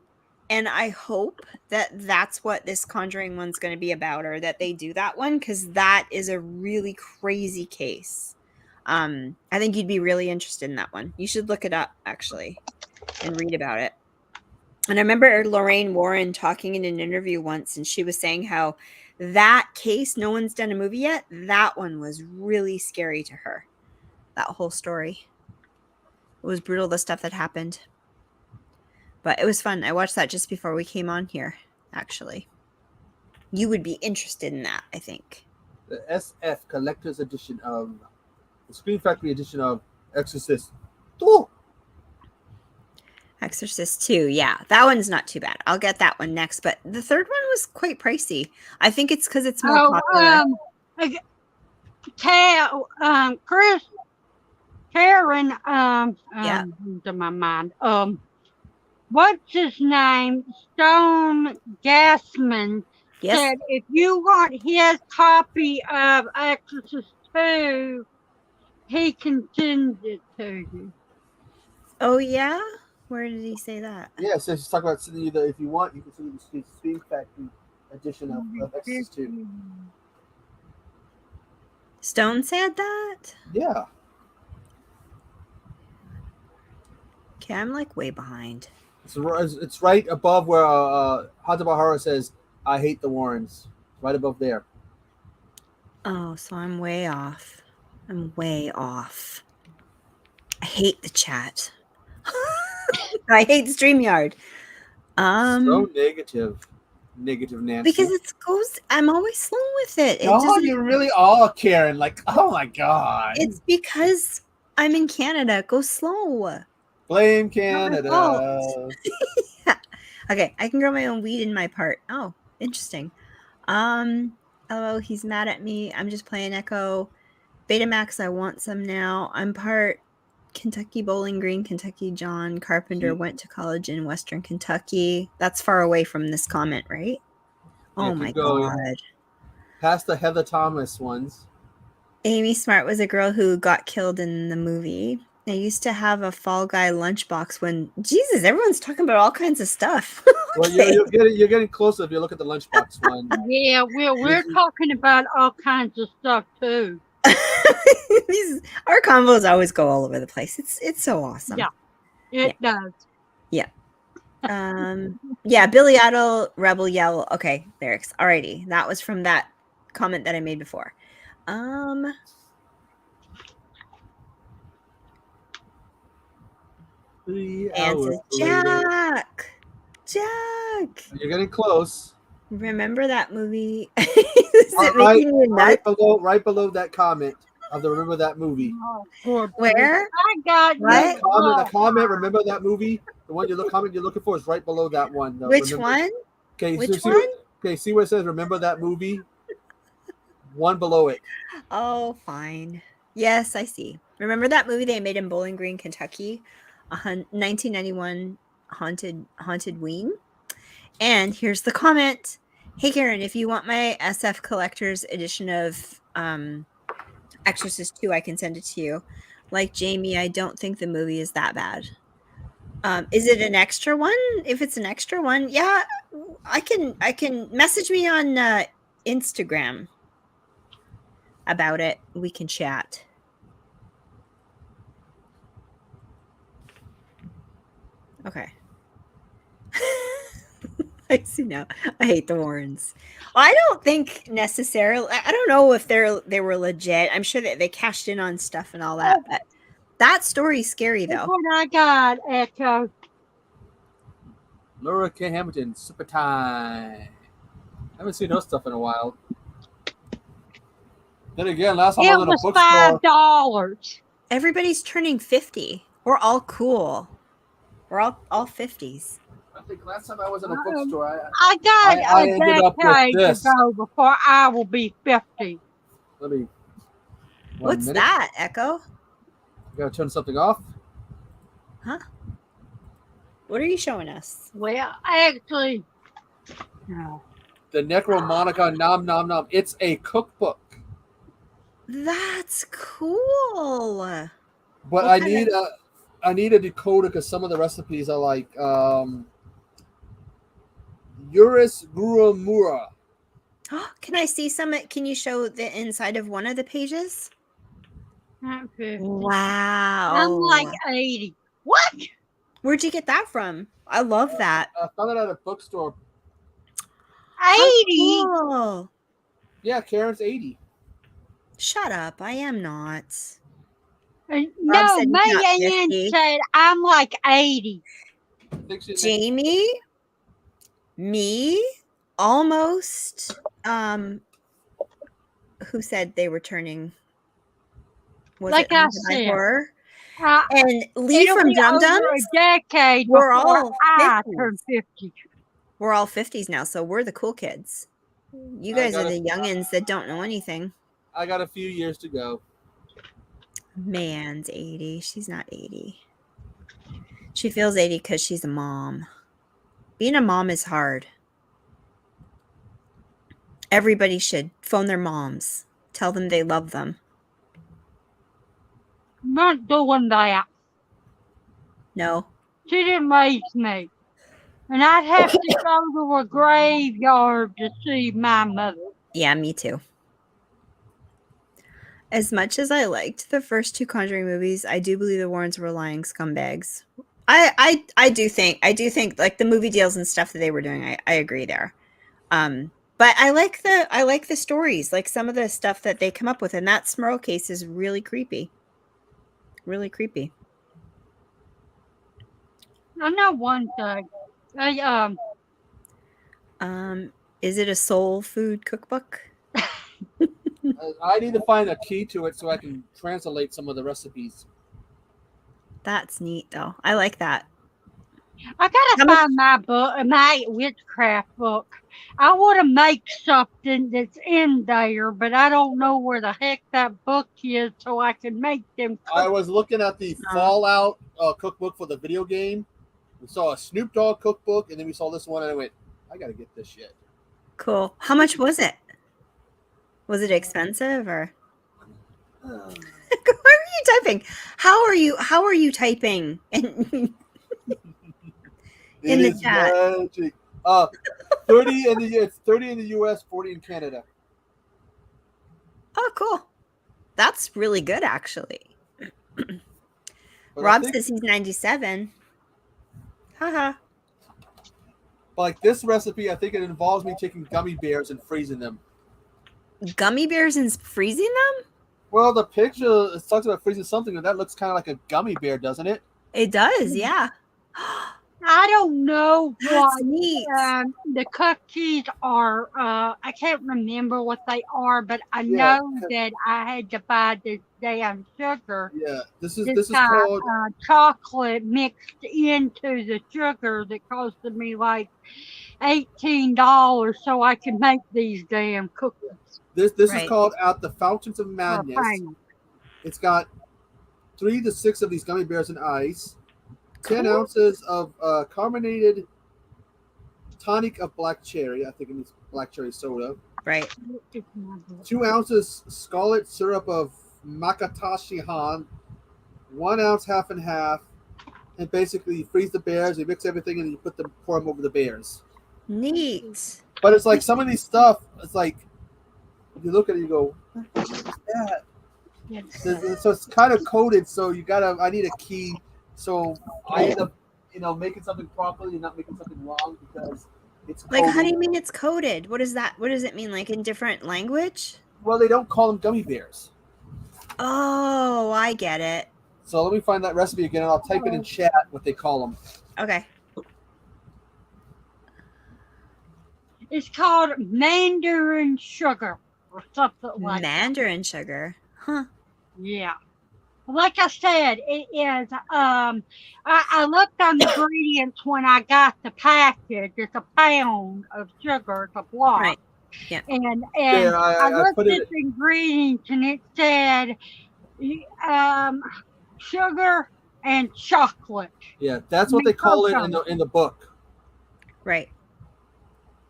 Speaker 2: And I hope that that's what this Conjuring one's going to be about, or that they do that one, because that is a really crazy case. I think you'd be really interested in that one. You should look it up, actually, and read about it. And I remember Lorraine Warren talking in an interview once, and she was saying how that case, no one's done a movie yet, that one was really scary to her. That whole story. It was brutal, the stuff that happened. But it was fun. I watched that just before we came on here, actually. You would be interested in that, I think.
Speaker 4: The SF Collector's Edition of the Screen Factory edition of Exorcist 2.
Speaker 2: Exorcist 2, yeah. That one's not too bad. I'll get that one next. But the third one was quite pricey. I think it's because it's more popular.
Speaker 3: Chris, Karen,
Speaker 2: Yeah.
Speaker 3: to my mind. What's his name? Stone Gassman said if you want his copy of Exorcist 2, he can send it to you.
Speaker 2: Oh, yeah? Where did he say that?
Speaker 4: Yeah, so she's talking about sending you if you want, you can send you the Screen Factory edition of Exorcist 2.
Speaker 2: Stone said that?
Speaker 4: Yeah.
Speaker 2: Okay, I'm like way behind.
Speaker 4: It's right above where Haunted by Horror says, I hate the Warrens. Right above there.
Speaker 2: Oh, so I'm way off. I'm way off. I hate the chat. I hate StreamYard.
Speaker 4: So negative. Negative Nancy.
Speaker 2: Because I'm always slow with it.
Speaker 4: You really are, Karen. Like, oh my God.
Speaker 2: It's because I'm in Canada. Go slow.
Speaker 4: Blame Canada.
Speaker 2: Yeah. Okay, I can grow my own weed in my part. Oh, interesting. LOL, he's mad at me. I'm just playing Echo. Betamax, I want some now. I'm part Kentucky Bowling Green, Kentucky. John Carpenter went to college in Western Kentucky. That's far away from this comment, right?
Speaker 4: Yeah,
Speaker 2: Oh my
Speaker 4: keep going.
Speaker 2: God.
Speaker 4: Past the Heather Thomas ones.
Speaker 2: Amy Smart was a girl who got killed in the movie. I used to have a Fall Guy lunchbox when Jesus, everyone's talking about all kinds of stuff.
Speaker 4: Well,
Speaker 2: Okay.
Speaker 4: you're getting closer if you look at the lunchbox one.
Speaker 3: Yeah, we're talking about all kinds of stuff too.
Speaker 2: Our combos always go all over the place. It's so awesome.
Speaker 3: Yeah, it does.
Speaker 2: Yeah. Yeah, Billy Idol, Rebel Yell. Okay, lyrics. Alrighty. That was from that comment that I made before. Answers Jack. Jack.
Speaker 4: You're getting close.
Speaker 2: Remember that movie? Is it making you nuts?
Speaker 4: Right below that comment of the remember that movie.
Speaker 2: Where?
Speaker 3: I got
Speaker 2: What?
Speaker 4: The comment, remember that movie? The one comment you're looking for is right below that one.
Speaker 2: Which one?
Speaker 4: Okay,
Speaker 2: Which one?
Speaker 4: Okay, see where it says remember that movie? One below it.
Speaker 2: Oh, fine. Yes, I see. Remember that movie they made in Bowling Green, Kentucky? 1991 haunted ween. And here's the comment. Hey Karen, if you want my SF Collector's edition of Exorcist 2, I can send it to you. Like Jamie, I don't think the movie is that bad. Is it an extra one? If it's an extra one, yeah, I can message me on Instagram about it. We can chat. Okay. I see now. I hate the Warrens. Well, I don't think necessarily. I don't know if they were legit. I'm sure that they cashed in on stuff and all that. But that story's scary though.
Speaker 3: That's what I got, Echo.
Speaker 4: Laura K. Hamilton, Super Time. I haven't seen those stuff in a while. Then again, last time I was in a bookstore.
Speaker 3: $5.
Speaker 2: Everybody's turning 50. We're all cool. We're all 50s.
Speaker 4: I think last time I was in a bookstore,
Speaker 3: I got
Speaker 4: I ended up with this.
Speaker 3: to go before I will be 50.
Speaker 4: Let me.
Speaker 2: What's that, Echo?
Speaker 4: You gotta turn something off.
Speaker 2: Huh? What are you showing us?
Speaker 3: Well, actually, no.
Speaker 4: The Necromonica Nom Nom Nom. It's a cookbook.
Speaker 2: That's cool.
Speaker 4: But I need a decoder because some of the recipes are like Uris Gurumura.
Speaker 2: Can I see some? Can you show the inside of one of the pages? Wow.
Speaker 3: I'm like 80. What?
Speaker 2: Where'd you get that from? I love that.
Speaker 4: I found it at a bookstore.
Speaker 3: 80?
Speaker 2: Cool.
Speaker 4: Yeah, Karen's 80.
Speaker 2: Shut up. I am not.
Speaker 3: No,
Speaker 2: said
Speaker 3: May
Speaker 2: not
Speaker 3: Ann
Speaker 2: 50.
Speaker 3: said I'm like 80.
Speaker 2: Jamie, me, almost. Who said they were turning? Was
Speaker 3: Like
Speaker 2: it
Speaker 3: I
Speaker 2: Haunted by
Speaker 3: said.
Speaker 2: Horror? And Lee
Speaker 3: It'll
Speaker 2: from
Speaker 3: be
Speaker 2: Dum
Speaker 3: over
Speaker 2: Dums.
Speaker 3: a decade
Speaker 2: We're
Speaker 3: before
Speaker 2: all
Speaker 3: I
Speaker 2: 50s.
Speaker 3: turn 50.
Speaker 2: We're all 50s now, so we're the cool kids. You guys are the youngins that don't know anything.
Speaker 4: I got a few years to go.
Speaker 2: Man's 80. She's not 80. She feels 80 because she's a mom. Being a mom is hard. Everybody should phone their moms. Tell them they love them.
Speaker 3: Not doing that.
Speaker 2: No.
Speaker 3: She didn't raise me. And I'd have to go to a graveyard to see my mother.
Speaker 2: Yeah, me too. As much as I liked the first two Conjuring movies, I do believe the Warrens were lying scumbags. I do think like the movie deals and stuff that they were doing, I agree there. But I like the stories, like some of the stuff that they come up with, and that Smurl case is really creepy. Really creepy.
Speaker 3: I know one thing.
Speaker 2: Is it a soul food cookbook?
Speaker 4: I need to find a key to it so I can translate some of the recipes.
Speaker 2: That's neat, though. I like that.
Speaker 3: I gotta
Speaker 2: How much-
Speaker 3: find my book, my witchcraft book. I want to make something that's in there, but I don't know where the heck that book is, so I can make them.
Speaker 4: I was looking at the Fallout cookbook for the video game. We saw a Snoop Dogg cookbook, and then we saw this one, and I went, I gotta get this shit.
Speaker 2: Cool. How much was it? Was it expensive or? Why are you typing? How are you typing? In the chat.
Speaker 4: Magic. 30 in the it's 30 in the US, 40 in Canada.
Speaker 2: Oh, cool. That's really good, actually.
Speaker 4: But
Speaker 2: Rob says he's 97. Haha.
Speaker 4: Like this recipe, I think it involves me taking gummy bears and freezing them.
Speaker 2: Gummy bears and freezing them?
Speaker 4: Well, the picture it talks about freezing something, and that looks kind of like a gummy bear, doesn't it?
Speaker 2: It does, yeah.
Speaker 3: I don't know
Speaker 2: That's
Speaker 3: what
Speaker 2: neat.
Speaker 3: the cookies are. I can't remember what they are, but I
Speaker 4: Yeah.
Speaker 3: know that I had to buy this damn sugar.
Speaker 4: Yeah, this
Speaker 3: It's
Speaker 4: is
Speaker 3: got
Speaker 4: called
Speaker 3: chocolate mixed into the sugar that costed me like $18 so I could make these damn cookies.
Speaker 4: this
Speaker 2: Right.
Speaker 4: is called At the Fountains of
Speaker 3: for a
Speaker 4: Madness.
Speaker 3: pound.
Speaker 4: It's got 3 to 6 of these gummy bears in ice, 10
Speaker 2: Cool.
Speaker 4: ounces of carbonated tonic of black cherry. I think it means black cherry soda.
Speaker 2: Right.
Speaker 3: It's my book.
Speaker 4: 2 ounces scarlet syrup of Makatashi Han, 1 ounce half and half, and basically you freeze the bears, you mix everything, and you pour them over the bears.
Speaker 2: Neat.
Speaker 4: But it's like some of these stuff, it's like you look at it, you go, what is that?
Speaker 3: Yes.
Speaker 4: So it's kind of coated, so I need a key, so I end up, making something properly and not making something wrong because it's coated.
Speaker 2: Like, how do you mean it's coded? What is that? What does it mean? Like in different language?
Speaker 4: Well, they don't call them gummy bears.
Speaker 2: Oh, I get it.
Speaker 4: So let me find that recipe again, and I'll type it in chat what they call them.
Speaker 2: Okay.
Speaker 3: It's called Mandarin sugar or something like that.
Speaker 2: Mandarin sugar. Huh.
Speaker 3: Yeah. Like I said, it is. I looked on the ingredients when I got the package. It's a pound of sugar. It's a block.
Speaker 2: Right. Yeah.
Speaker 3: And
Speaker 4: There,
Speaker 3: I
Speaker 4: I
Speaker 3: looked
Speaker 4: put
Speaker 3: at
Speaker 4: it.
Speaker 3: the ingredients and it said sugar and chocolate.
Speaker 4: Yeah, that's what they call it in the book.
Speaker 2: Right.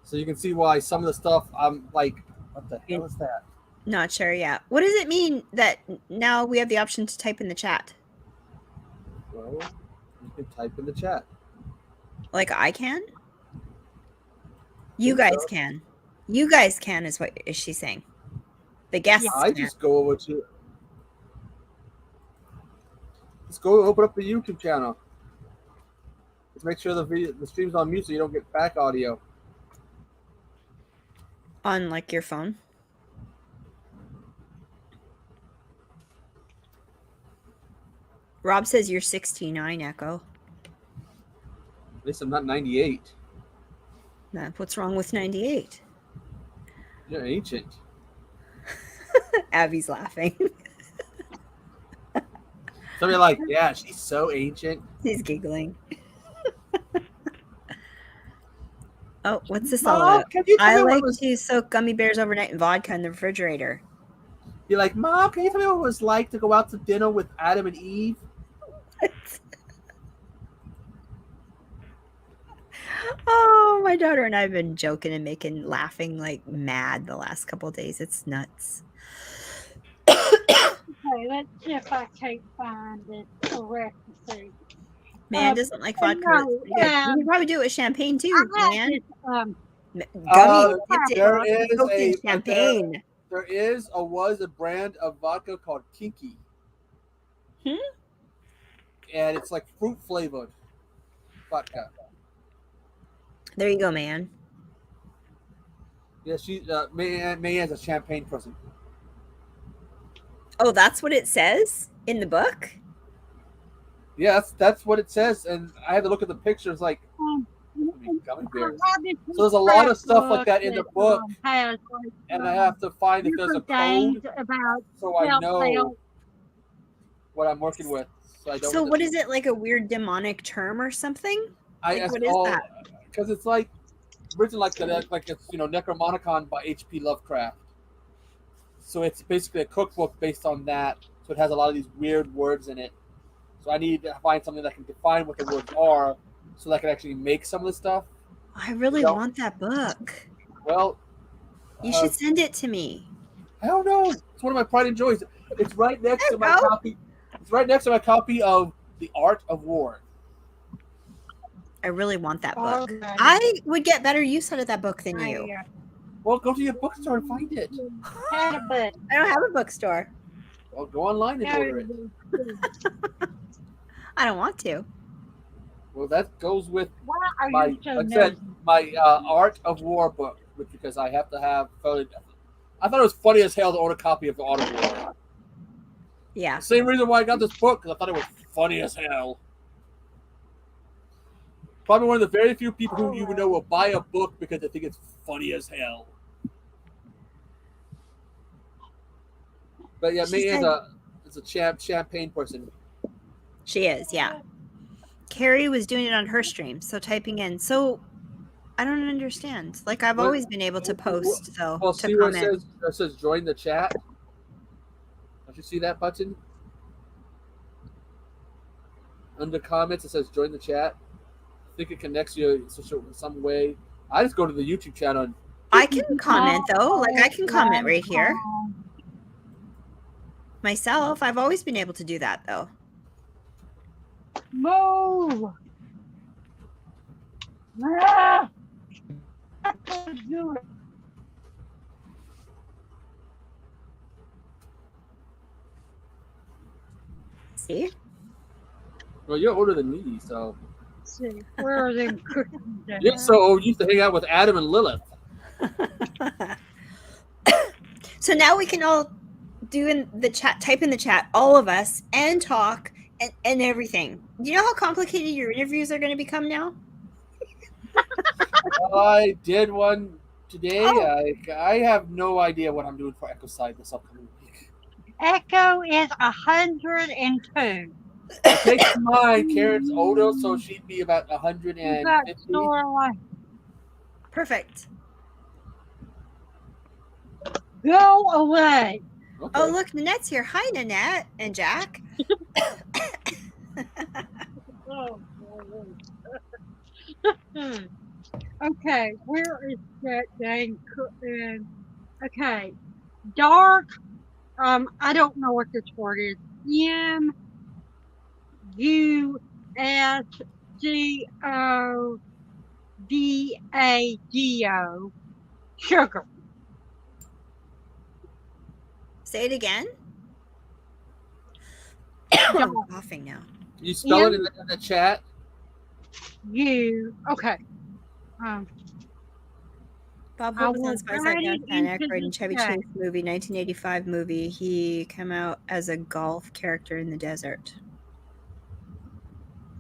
Speaker 4: So you can see why some of the stuff I'm like, what the hell is that?
Speaker 2: Not sure yet. What does it mean that now we have the option to type in the chat?
Speaker 4: Well, you can type in the chat.
Speaker 2: Like I can? You
Speaker 4: Think
Speaker 2: guys
Speaker 4: so.
Speaker 2: can. You guys can is what is she saying? The guests
Speaker 4: I
Speaker 2: can.
Speaker 4: just go over to. Let's go open up the YouTube channel. Let's make sure the stream's on mute so you don't get back audio.
Speaker 2: On like your phone. Rob says you're 69, Echo.
Speaker 4: At least I'm not 98.
Speaker 2: What's wrong with 98?
Speaker 4: You're ancient.
Speaker 2: Abby's laughing.
Speaker 4: Somebody like, yeah, she's so ancient.
Speaker 2: He's giggling. Oh, what's this all
Speaker 4: Mom,
Speaker 2: about?
Speaker 4: can you tell
Speaker 2: I
Speaker 4: me what
Speaker 2: like
Speaker 4: was,
Speaker 2: to soak gummy bears overnight in vodka in the refrigerator.
Speaker 4: You're like, Mom, can you tell me what it was like to go out to dinner with Adam and Eve?
Speaker 2: Oh, my daughter and I have been joking and laughing like mad the last couple of days. It's nuts.
Speaker 3: Okay, let's see if I can't find it correct recipe.
Speaker 2: Man doesn't like vodka.
Speaker 3: no,
Speaker 2: It's pretty good. You can probably do it with champagne too,
Speaker 3: I
Speaker 2: man.
Speaker 3: had this,
Speaker 2: Gummy,
Speaker 4: there is
Speaker 2: soaked in
Speaker 4: a-
Speaker 2: champagne.
Speaker 4: There is or was a brand of vodka called Kinky.
Speaker 2: Hmm?
Speaker 4: And it's like fruit flavored vodka.
Speaker 2: There you go, man.
Speaker 4: Yeah, she Mayan's a champagne person.
Speaker 2: Oh, that's what it says in the book?
Speaker 4: Yeah, that's what it says, and I had to look at the pictures like gummy bears. So there's a lot of stuff like that in the book,
Speaker 3: has, like,
Speaker 4: and I have to find if there's a
Speaker 3: different
Speaker 4: code
Speaker 3: things about
Speaker 4: so I know
Speaker 3: self-help.
Speaker 4: what I'm working with. So I don't.
Speaker 2: So what is it, like a weird demonic term or something? What is that?
Speaker 4: Because it's like written like it's Necromonicon by H.P. Lovecraft. So it's basically a cookbook based on that. So it has a lot of these weird words in it. So I need to find something that can define what the words are, so that I can actually make some of the stuff.
Speaker 2: I really want that book.
Speaker 4: Well,
Speaker 2: you should send it to me.
Speaker 4: I don't know. It's one of my pride and joys. It's right next to my copy. It's right next to my copy of The Art of War.
Speaker 2: I really want that book. I would get better use out of that book than you.
Speaker 4: Well, go to your bookstore and find it.
Speaker 2: I don't have a bookstore.
Speaker 4: Well, go online and order it.
Speaker 2: I don't want to.
Speaker 4: Well, that goes with
Speaker 3: my
Speaker 4: Art of War book, because I have to have. I thought it was funny as hell to own a copy of The Art of War.
Speaker 2: Yeah.
Speaker 4: Same reason why I got this book, because I thought it was funny as hell. Probably one of the very few people who you know will buy a book because they think it's funny as hell. But yeah, May is a champagne person.
Speaker 2: She is, yeah. Carrie was doing it on her stream, so typing in. So I don't understand. Like I've always been able to post, though.
Speaker 4: Well,
Speaker 2: to
Speaker 4: see
Speaker 2: comment.
Speaker 4: where it says join the chat? Don't you see that button? Under comments, it says join the chat. I think it connects you in some way. I just go to the YouTube channel.
Speaker 2: I can comment, though. Like I can comment right here. Myself, I've always been able to do that, though.
Speaker 3: Move! Ah! I can't do it.
Speaker 2: See?
Speaker 4: Well, you're older than me, so.
Speaker 3: See, where are them cookies?
Speaker 4: You're so old, you used to hang out with Adam and Lilith.
Speaker 2: So now we can all do in the chat, type in the chat, all of us, and talk and everything. Do you know how complicated your interviews are going to become now?
Speaker 4: I did one today. Oh. I have no idea what I'm doing for Echo Side this upcoming week.
Speaker 3: Echo is 102.
Speaker 4: I take mine. Karen's older, so she'd be about 150.
Speaker 2: Perfect.
Speaker 3: Go away.
Speaker 2: Okay. Oh, look, Nanette's here. Hi, Nanette and Jack.
Speaker 3: Okay, where is that dang? Okay, dark. I don't know what this word is. MUSCODAGO. Sugar.
Speaker 2: Say it again. I'm coughing now.
Speaker 4: You spell it in the chat?
Speaker 3: Okay.
Speaker 2: Bob Hope was on Spice Like Dan Aykroyd in Chevy Chase movie, 1985 movie. He came out as a golf character in the desert.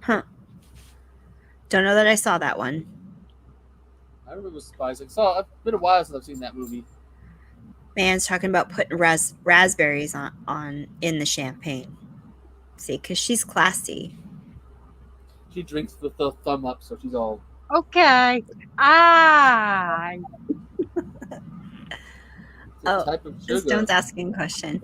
Speaker 2: Huh. Don't know that I saw that one.
Speaker 4: I remember Spice. It's been a while since I've seen that movie.
Speaker 2: Man's talking about putting raspberries on in the champagne. See, because she's classy.
Speaker 4: She drinks with the thumb up, so she's all.
Speaker 3: Okay.
Speaker 2: Stone's asking a question.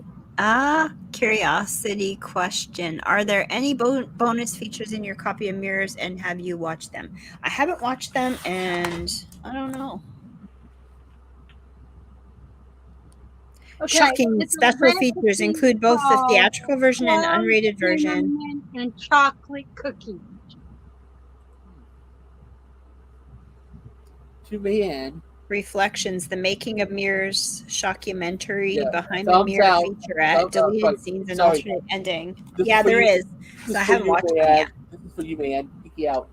Speaker 2: Curiosity question. Are there any bonus features in your copy of Mirrors, and have you watched them? I haven't watched them, and I don't know. Okay. Shocking special features include both the theatrical version and unrated version.
Speaker 3: And chocolate cookies.
Speaker 4: To man.
Speaker 2: Reflections, the making of Mirrors shockumentary behind the mirror featurette, deleted scenes and alternate ending. Yeah, there is. So I haven't watched it yet.
Speaker 4: This is for you, man. Peek out.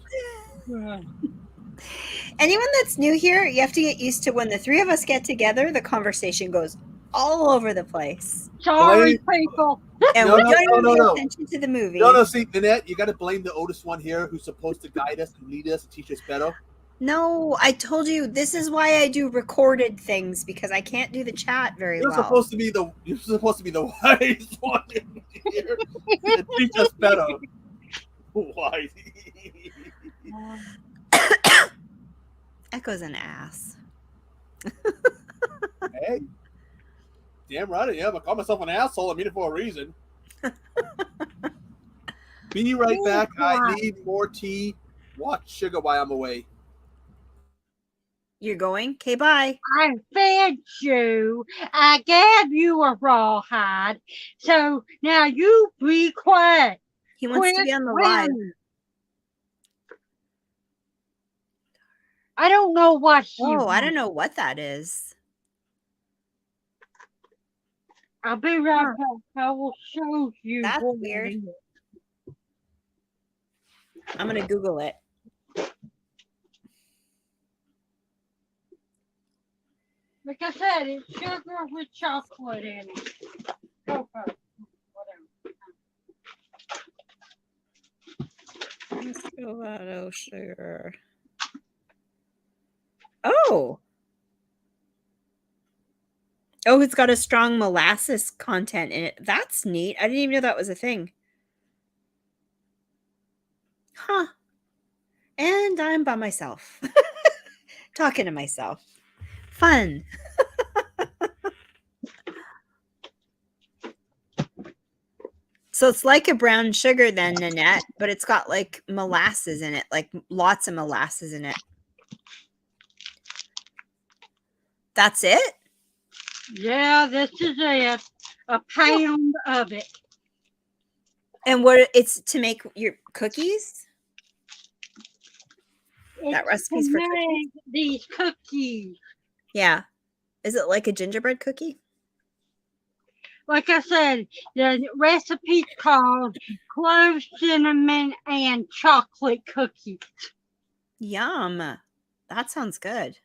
Speaker 2: Anyone that's new here, you have to get used to when the three of us get together, the conversation goes all over the place.
Speaker 3: Sorry, people.
Speaker 2: And we don't even pay attention to the movie.
Speaker 4: No, see, Nanette, you got to blame the oldest one here who's supposed to guide us and lead us and teach us better.
Speaker 2: No, I told you this is why I do recorded things, because I can't do the chat very well.
Speaker 4: You're supposed to be the wise one here and teach us better. Wise.
Speaker 2: Echo's an ass.
Speaker 4: Hey, damn right I am. I call myself an asshole. I mean it for a reason. Be right back. I need more tea. Watch Sugar while I'm away.
Speaker 2: You're going? Okay, bye.
Speaker 3: I fed you. I gave you a rawhide. So now you be quiet.
Speaker 2: He wants to be on the live.
Speaker 3: I don't know what he
Speaker 2: Oh, I
Speaker 3: wants.
Speaker 2: don't know what that is.
Speaker 3: I'll be right back. I will show you.
Speaker 2: That's
Speaker 3: what
Speaker 2: weird.
Speaker 3: it is.
Speaker 2: I'm going to Google it.
Speaker 3: Like I said, it's sugar with chocolate in it. Cocoa. Whatever.
Speaker 2: Gelato sugar. Oh. Oh, it's got a strong molasses content in it. That's neat. I didn't even know that was a thing. Huh. And I'm by myself. Talking to myself. Fun. So it's like a brown sugar then, Nanette, but it's got like molasses in it, like lots of molasses in it. That's it?
Speaker 3: Yeah, this is it. A pound of it.
Speaker 2: And what it's to make your cookies? That
Speaker 3: It's
Speaker 2: recipe's
Speaker 3: to
Speaker 2: for
Speaker 3: make
Speaker 2: cookies?
Speaker 3: these cookies.
Speaker 2: Yeah. Is it like a gingerbread cookie?
Speaker 3: Like I said, the recipe's called clove cinnamon and chocolate cookies.
Speaker 2: Yum. That sounds good.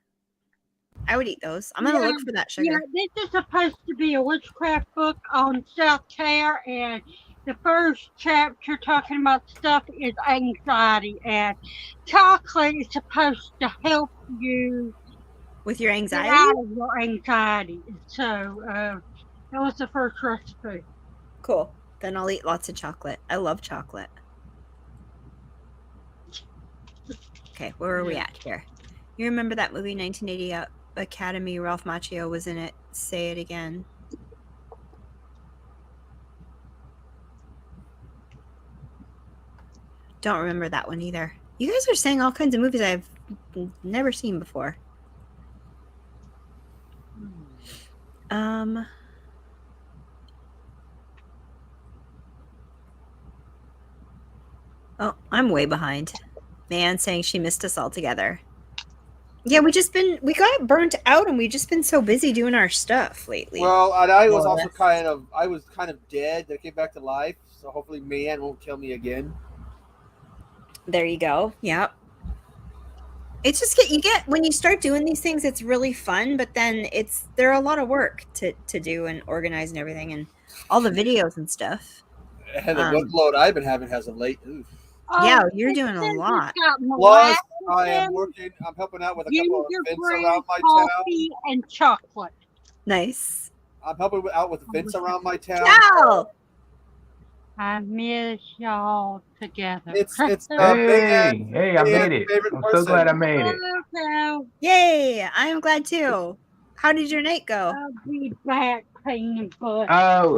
Speaker 2: I would eat those. I'm going to look for that sugar.
Speaker 3: Yeah, this is supposed to be a witchcraft book on self-care, and the first chapter talking about stuff is anxiety, and chocolate is supposed to help you
Speaker 2: With your
Speaker 3: get
Speaker 2: anxiety?
Speaker 3: out of your anxiety. So that was the first recipe.
Speaker 2: Cool. Then I'll eat lots of chocolate. I love chocolate. Okay, where are we at here? You remember that movie 1980 Academy? Ralph Macchio was in it. Say it again. Don't remember that one either. You guys are saying all kinds of movies I've never seen before. Oh, I'm way behind. Man saying she missed us all together. Yeah, we got burnt out and we've just been so busy doing our stuff lately.
Speaker 4: Well, and I was
Speaker 2: Well,
Speaker 4: also kind of dead. I came back to life, so hopefully Mayanne won't kill me again.
Speaker 2: There you go. Yep. It's just when you start doing these things, it's really fun, but then they're a lot of work to do and organize and everything and all the videos and stuff.
Speaker 4: And the workload I've been having as of late. Oof.
Speaker 2: Yeah, you're doing a lot.
Speaker 4: Plus, I'm helping out with a couple of events around my town.
Speaker 3: Coffee and chocolate.
Speaker 2: Nice.
Speaker 4: I'm helping out with events around my town.
Speaker 2: Ciao!
Speaker 3: I miss y'all together.
Speaker 4: It's
Speaker 5: Hey, I made it. I'm so glad I made it.
Speaker 3: Okay.
Speaker 2: Yay! I am glad too. How did your night go?
Speaker 3: I'll be back painting butt.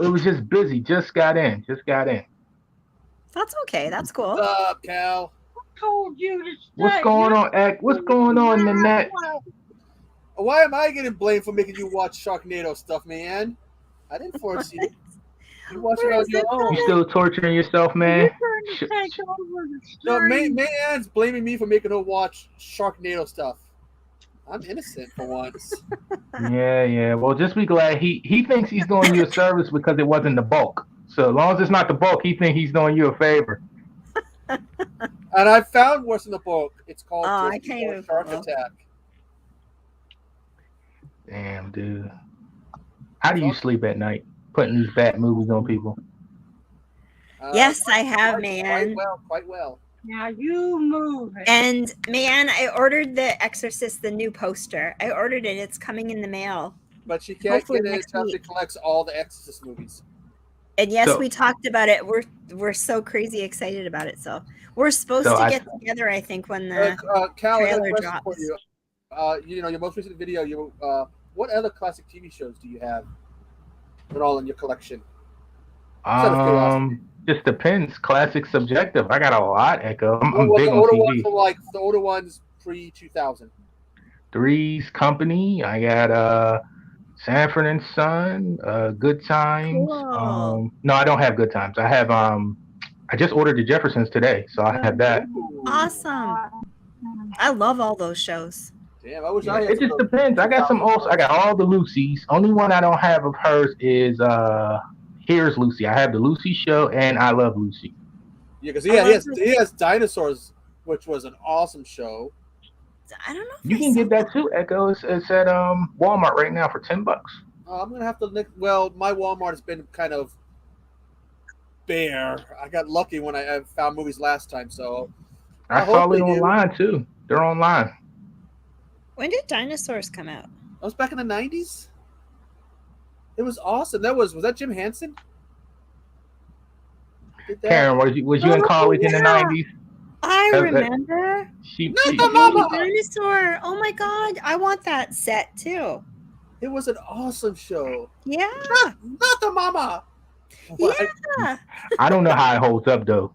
Speaker 5: It was just busy. Just got in.
Speaker 2: That's okay. That's cool.
Speaker 4: What's up, Cal?
Speaker 3: I told you to stay.
Speaker 5: What's going on, Ek? What's going on, Nanette?
Speaker 4: Why am I getting blamed for making you watch Sharknado stuff, man? I didn't force you. You watch it on your own.
Speaker 5: You still torturing yourself, man?
Speaker 3: You're trying to take over the
Speaker 4: No,
Speaker 3: stream.
Speaker 4: Mayanne's blaming me for making her watch Sharknado stuff. I'm innocent for once.
Speaker 5: Yeah. Well, just be glad he thinks he's doing you a service because it wasn't the bulk. So as long as it's not the bulk, he thinks he's doing you a favor.
Speaker 4: And I found what's in the book. It's called
Speaker 2: I can't even
Speaker 4: Shark
Speaker 2: follow.
Speaker 4: Attack.
Speaker 5: Damn, dude. How do you sleep at night? Putting these bad movies on people.
Speaker 2: Yes, I have, man.
Speaker 4: Quite well.
Speaker 3: Now you move it.
Speaker 2: And man, I ordered The Exorcist, the new poster. I ordered it. It's coming in the mail.
Speaker 4: But she can't
Speaker 2: Hopefully
Speaker 4: get it
Speaker 2: next
Speaker 4: until she
Speaker 2: week.
Speaker 4: collects all the Exorcist movies.
Speaker 2: And yes,
Speaker 5: So-
Speaker 2: we talked about it. We're so crazy excited about it. So We're supposed
Speaker 5: So
Speaker 2: to
Speaker 5: I-
Speaker 2: get together, I think, when the
Speaker 4: Cal, I got a
Speaker 2: trailer
Speaker 4: question for
Speaker 2: drops.
Speaker 4: you. Your most recent video. What other classic TV shows do you have? That all in your collection? Just out of curiosity.
Speaker 5: Just depends. Classic, subjective. I got a lot, Echo. I'm
Speaker 4: Well,
Speaker 5: big
Speaker 4: the
Speaker 5: on
Speaker 4: older
Speaker 5: TV.
Speaker 4: ones from like the older ones pre-2000.
Speaker 5: Three's Company. I got Sanford and Son, Good Times.
Speaker 2: Cool.
Speaker 5: No, I don't have Good Times. I have I just ordered the Jeffersons today, so I have that.
Speaker 4: Ooh.
Speaker 2: Awesome. I love all those shows.
Speaker 4: Damn, I wish
Speaker 5: Yeah,
Speaker 4: I had.
Speaker 5: it just depends. I got some also. I got all the Lucy's. Only one I don't have of hers is Here's Lucy. I have the Lucy Show and I Love Lucy.
Speaker 4: Yeah, because
Speaker 2: I
Speaker 4: he has Dinosaurs, which was an awesome show.
Speaker 2: I don't know if
Speaker 5: You
Speaker 2: I
Speaker 5: can
Speaker 2: saw
Speaker 5: get that too, Echo. It's at Walmart right now for $10.
Speaker 4: I'm gonna have to. Well, my Walmart has been kind of bare. I got lucky when I found movies last time, so
Speaker 5: I saw it online too. They're online.
Speaker 2: When did Dinosaurs come out?
Speaker 4: That was back in the 90s. It was awesome. Was that Jim Henson? Did that?
Speaker 5: Karen, was you in college in the
Speaker 2: yeah.
Speaker 5: 90s?
Speaker 2: I remember.
Speaker 5: She
Speaker 4: Mama!
Speaker 2: Dinosaur. Oh my god, I want that set too.
Speaker 4: It was an awesome show.
Speaker 2: Yeah.
Speaker 4: Not the mama.
Speaker 2: Yeah.
Speaker 5: I don't know how it holds up though.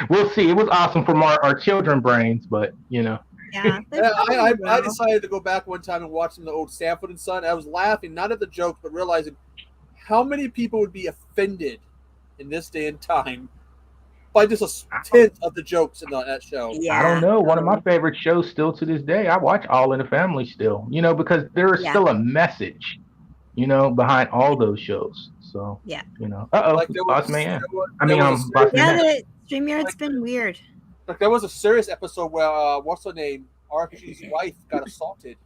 Speaker 5: We'll see. It was awesome from our children brains, but you know.
Speaker 2: Yeah.
Speaker 4: I decided to go back one time and watch some of the old Sanford and Son. I was laughing, not at the jokes, but realizing how many people would be offended in this day and time by just a tenth of the jokes in that show.
Speaker 2: Yeah.
Speaker 5: I don't know. One of my favorite shows still to this day. I watch All in the Family still, because there is still a message, behind all those shows. So, Boss Man.
Speaker 2: The StreamYard's been weird.
Speaker 4: Like there was a serious episode where what's her name? Archie's wife got assaulted.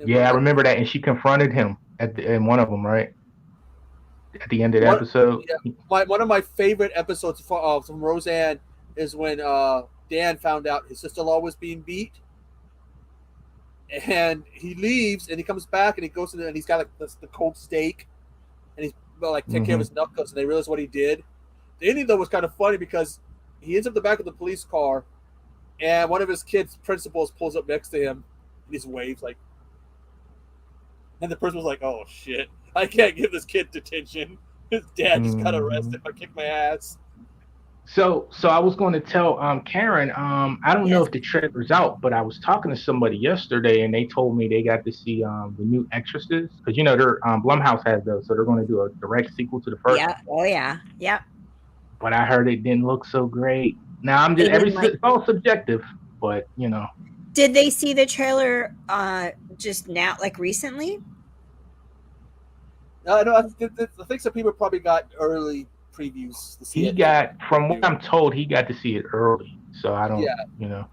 Speaker 5: Yeah, I remember that, and she confronted him in one of them, right? At the end of the episode.
Speaker 4: Yeah, one of my favorite episodes from Roseanne is when Dan found out his sister-in-law was being beat, and he leaves and he comes back and he goes and he's got like the cold steak, and he's taking care of his knuckles, and they realize what he did. The ending though was kind of funny because he ends up in the back of the police car, and one of his kids' principals pulls up next to him, and he waves like, and the person was like, "Oh shit, I can't give this kid detention. His dad just got arrested if I kick my ass."
Speaker 5: So I was going to tell Karen, I don't know if the trailer's out, but I was talking to somebody yesterday, and they told me they got to see the new Exorcist, because they're Blumhouse has those, so they're going to do a direct sequel to the first.
Speaker 2: Yeah. Oh yeah. Yep.
Speaker 5: But I heard it didn't look so great. Now I'm just it's all subjective, but
Speaker 2: Did they see the trailer just now, like recently?
Speaker 4: No, I think some people probably got early previews to see it.
Speaker 5: From what I'm told, he got to see it early. So I don't,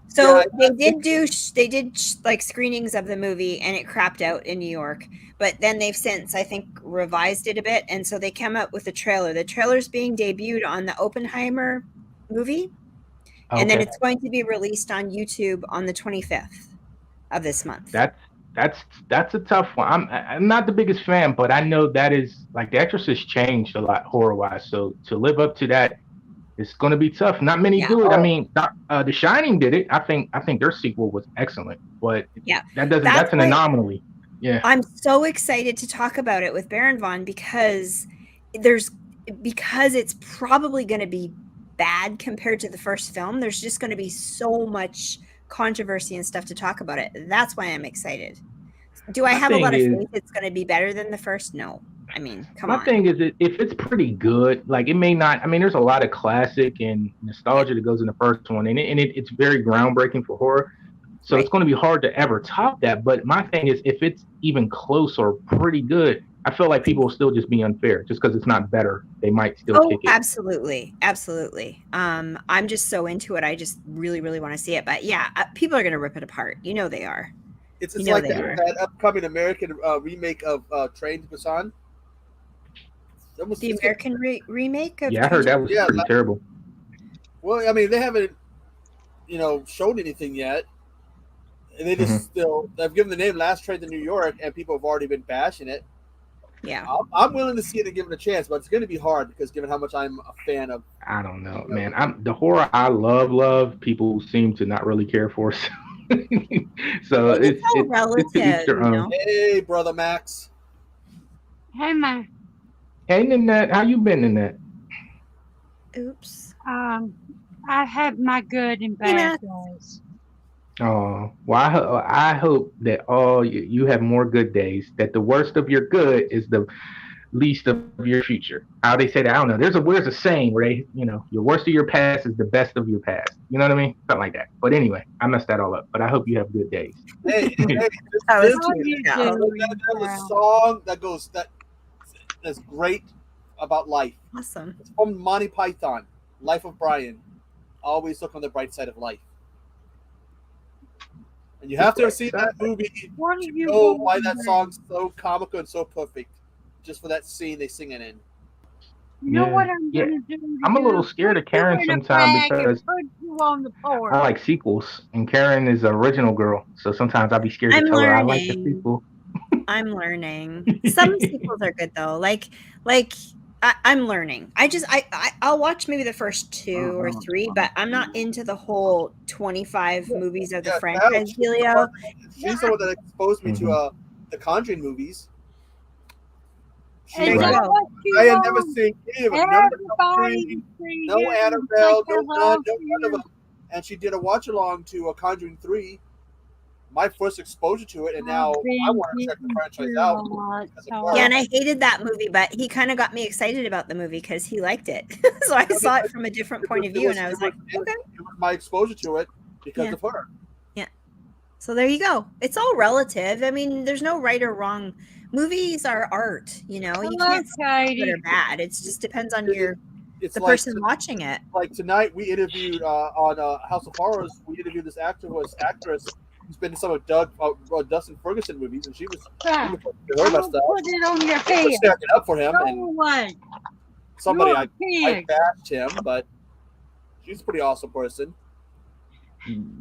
Speaker 2: So they did like screenings of the movie, and it crapped out in New York. But then they've since, I think, revised it a bit, and so they came out with a trailer. The trailer's being debuted on the Oppenheimer movie, and then it's going to be released on YouTube on the 25th of this month.
Speaker 5: That's a tough one. I'm not the biggest fan, but I know that is like The Exorcist changed a lot horror wise. So to live up to that, it's going to be tough. Not many do it. I mean, The Shining did it. I think their sequel was excellent, but that's an anomaly. Yeah,
Speaker 2: I'm so excited to talk about it with Baron Vaughn because it's probably going to be bad compared to the first film. There's just going to be so much controversy and stuff to talk about it. That's why I'm excited. Do I have a lot of faith it's going to be better than the first? No. I mean, come on.
Speaker 5: My thing is, if it's pretty good, like it may not. I mean, there's a lot of classic and nostalgia that goes in the first one, and it's very groundbreaking for horror. So it's going to be hard to ever top that. But my thing is, if it's even close or pretty good, I feel like people will still just be unfair just because it's not better. They might still kick it.
Speaker 2: Absolutely. I'm just so into it. I just really, really want to see it. But yeah, people are going to rip it apart. They are.
Speaker 4: It's like that upcoming American remake of Train to Busan.
Speaker 2: The American remake of
Speaker 5: I heard that was pretty terrible.
Speaker 4: Well, I mean, they haven't, shown anything yet. And they just they've given the name Last Train to New York, and people have already been bashing it.
Speaker 2: Yeah.
Speaker 4: I'm willing to see it and give it a chance, but it's going to be hard because given how much I'm a fan of.
Speaker 5: I don't know, man. The horror I love. People seem to not really care for. So
Speaker 2: It's all
Speaker 5: it's
Speaker 2: relative,
Speaker 5: to each their
Speaker 2: you
Speaker 5: own.
Speaker 2: know?
Speaker 4: Hey, brother Max.
Speaker 3: Hey, man.
Speaker 5: Hey, Nanette, how you been, Nanette?
Speaker 2: Oops.
Speaker 3: I have my good and
Speaker 2: Hey,
Speaker 3: bad
Speaker 2: Matt.
Speaker 3: days.
Speaker 5: Oh, well, I hope that you have more good days. That the worst of your good is the least of your future. How they say that, I don't know. There's a saying where they, your worst of your past is the best of your past. You know what I mean? Something like that. But anyway, I messed that all up. But I hope you have good days.
Speaker 4: Hey,
Speaker 2: That was
Speaker 3: How
Speaker 2: cute.
Speaker 3: you
Speaker 2: Yeah.
Speaker 3: doing,
Speaker 4: there's a
Speaker 3: pal?
Speaker 4: song that's great about life.
Speaker 2: Awesome.
Speaker 4: It's from Monty Python, Life of Brian. Always look on the bright side of life. And you have to have seen that movie
Speaker 3: What
Speaker 4: to
Speaker 3: are you
Speaker 4: know why that
Speaker 3: doing?
Speaker 4: song's so comical and so perfect. Just for that scene they sing it in.
Speaker 3: You know
Speaker 5: Yeah,
Speaker 3: what I'm
Speaker 5: yeah.
Speaker 3: gonna do? to
Speaker 5: I'm a little
Speaker 3: you?
Speaker 5: scared of
Speaker 3: Put you
Speaker 5: Karen
Speaker 3: in a
Speaker 5: sometimes
Speaker 3: bag and
Speaker 5: because
Speaker 3: put you on the porch.
Speaker 5: I like sequels, and Karen is an original girl. So sometimes I'll be scared to
Speaker 2: I'm
Speaker 5: tell her I like the
Speaker 2: learning.
Speaker 5: sequel.
Speaker 2: I'm learning. Some sequels are good though. Like I'm learning. I'll watch maybe the first 2 or 3, but I'm not into the whole 25 movies of the
Speaker 4: Yeah,
Speaker 2: franchise dealio.
Speaker 4: she's the one that exposed me
Speaker 5: Mhm.
Speaker 4: to the Conjuring movies.
Speaker 3: And
Speaker 2: There you
Speaker 3: you know
Speaker 2: go.
Speaker 3: what you
Speaker 4: I had
Speaker 3: want?
Speaker 4: never seen any of them. None of the
Speaker 3: Everybody
Speaker 4: Conjuring,
Speaker 3: to see
Speaker 4: no
Speaker 3: you and
Speaker 4: Annabelle,
Speaker 3: take
Speaker 4: no
Speaker 3: a
Speaker 4: none,
Speaker 3: love
Speaker 4: no
Speaker 3: for
Speaker 4: none of
Speaker 3: you.
Speaker 4: them. And she did a watch along to Conjuring 3. My first exposure to it, and now
Speaker 3: I've been
Speaker 4: I want to check the
Speaker 3: getting
Speaker 4: franchise
Speaker 3: through
Speaker 4: out
Speaker 3: a lot,
Speaker 4: because of
Speaker 3: so
Speaker 4: her.
Speaker 2: Yeah, and I hated that movie, but he kind of got me excited about the movie because he liked it. So I saw it from a different point of view, and I was like, okay.
Speaker 4: It was my exposure to it because
Speaker 2: Yeah.
Speaker 4: of her.
Speaker 2: So there you go. It's all relative. I mean, there's no right or wrong. Movies are art, you know. You
Speaker 3: hello,
Speaker 2: can't say good
Speaker 3: Katie.
Speaker 2: or bad. It just depends on
Speaker 4: It's
Speaker 2: the
Speaker 4: like
Speaker 2: person watching it.
Speaker 4: like tonight we interviewed on House of Horrors. We interviewed this actress who's been in some of Dustin Ferguson movies, and she was
Speaker 3: Yeah.
Speaker 4: we heard about
Speaker 3: Don't
Speaker 4: stuff.
Speaker 3: put it on your
Speaker 4: She was
Speaker 3: head.
Speaker 4: stacking up for him,
Speaker 3: Go
Speaker 4: and
Speaker 3: away.
Speaker 4: somebody
Speaker 3: You're
Speaker 4: I
Speaker 3: a pig.
Speaker 4: bashed him, but she's a pretty awesome person.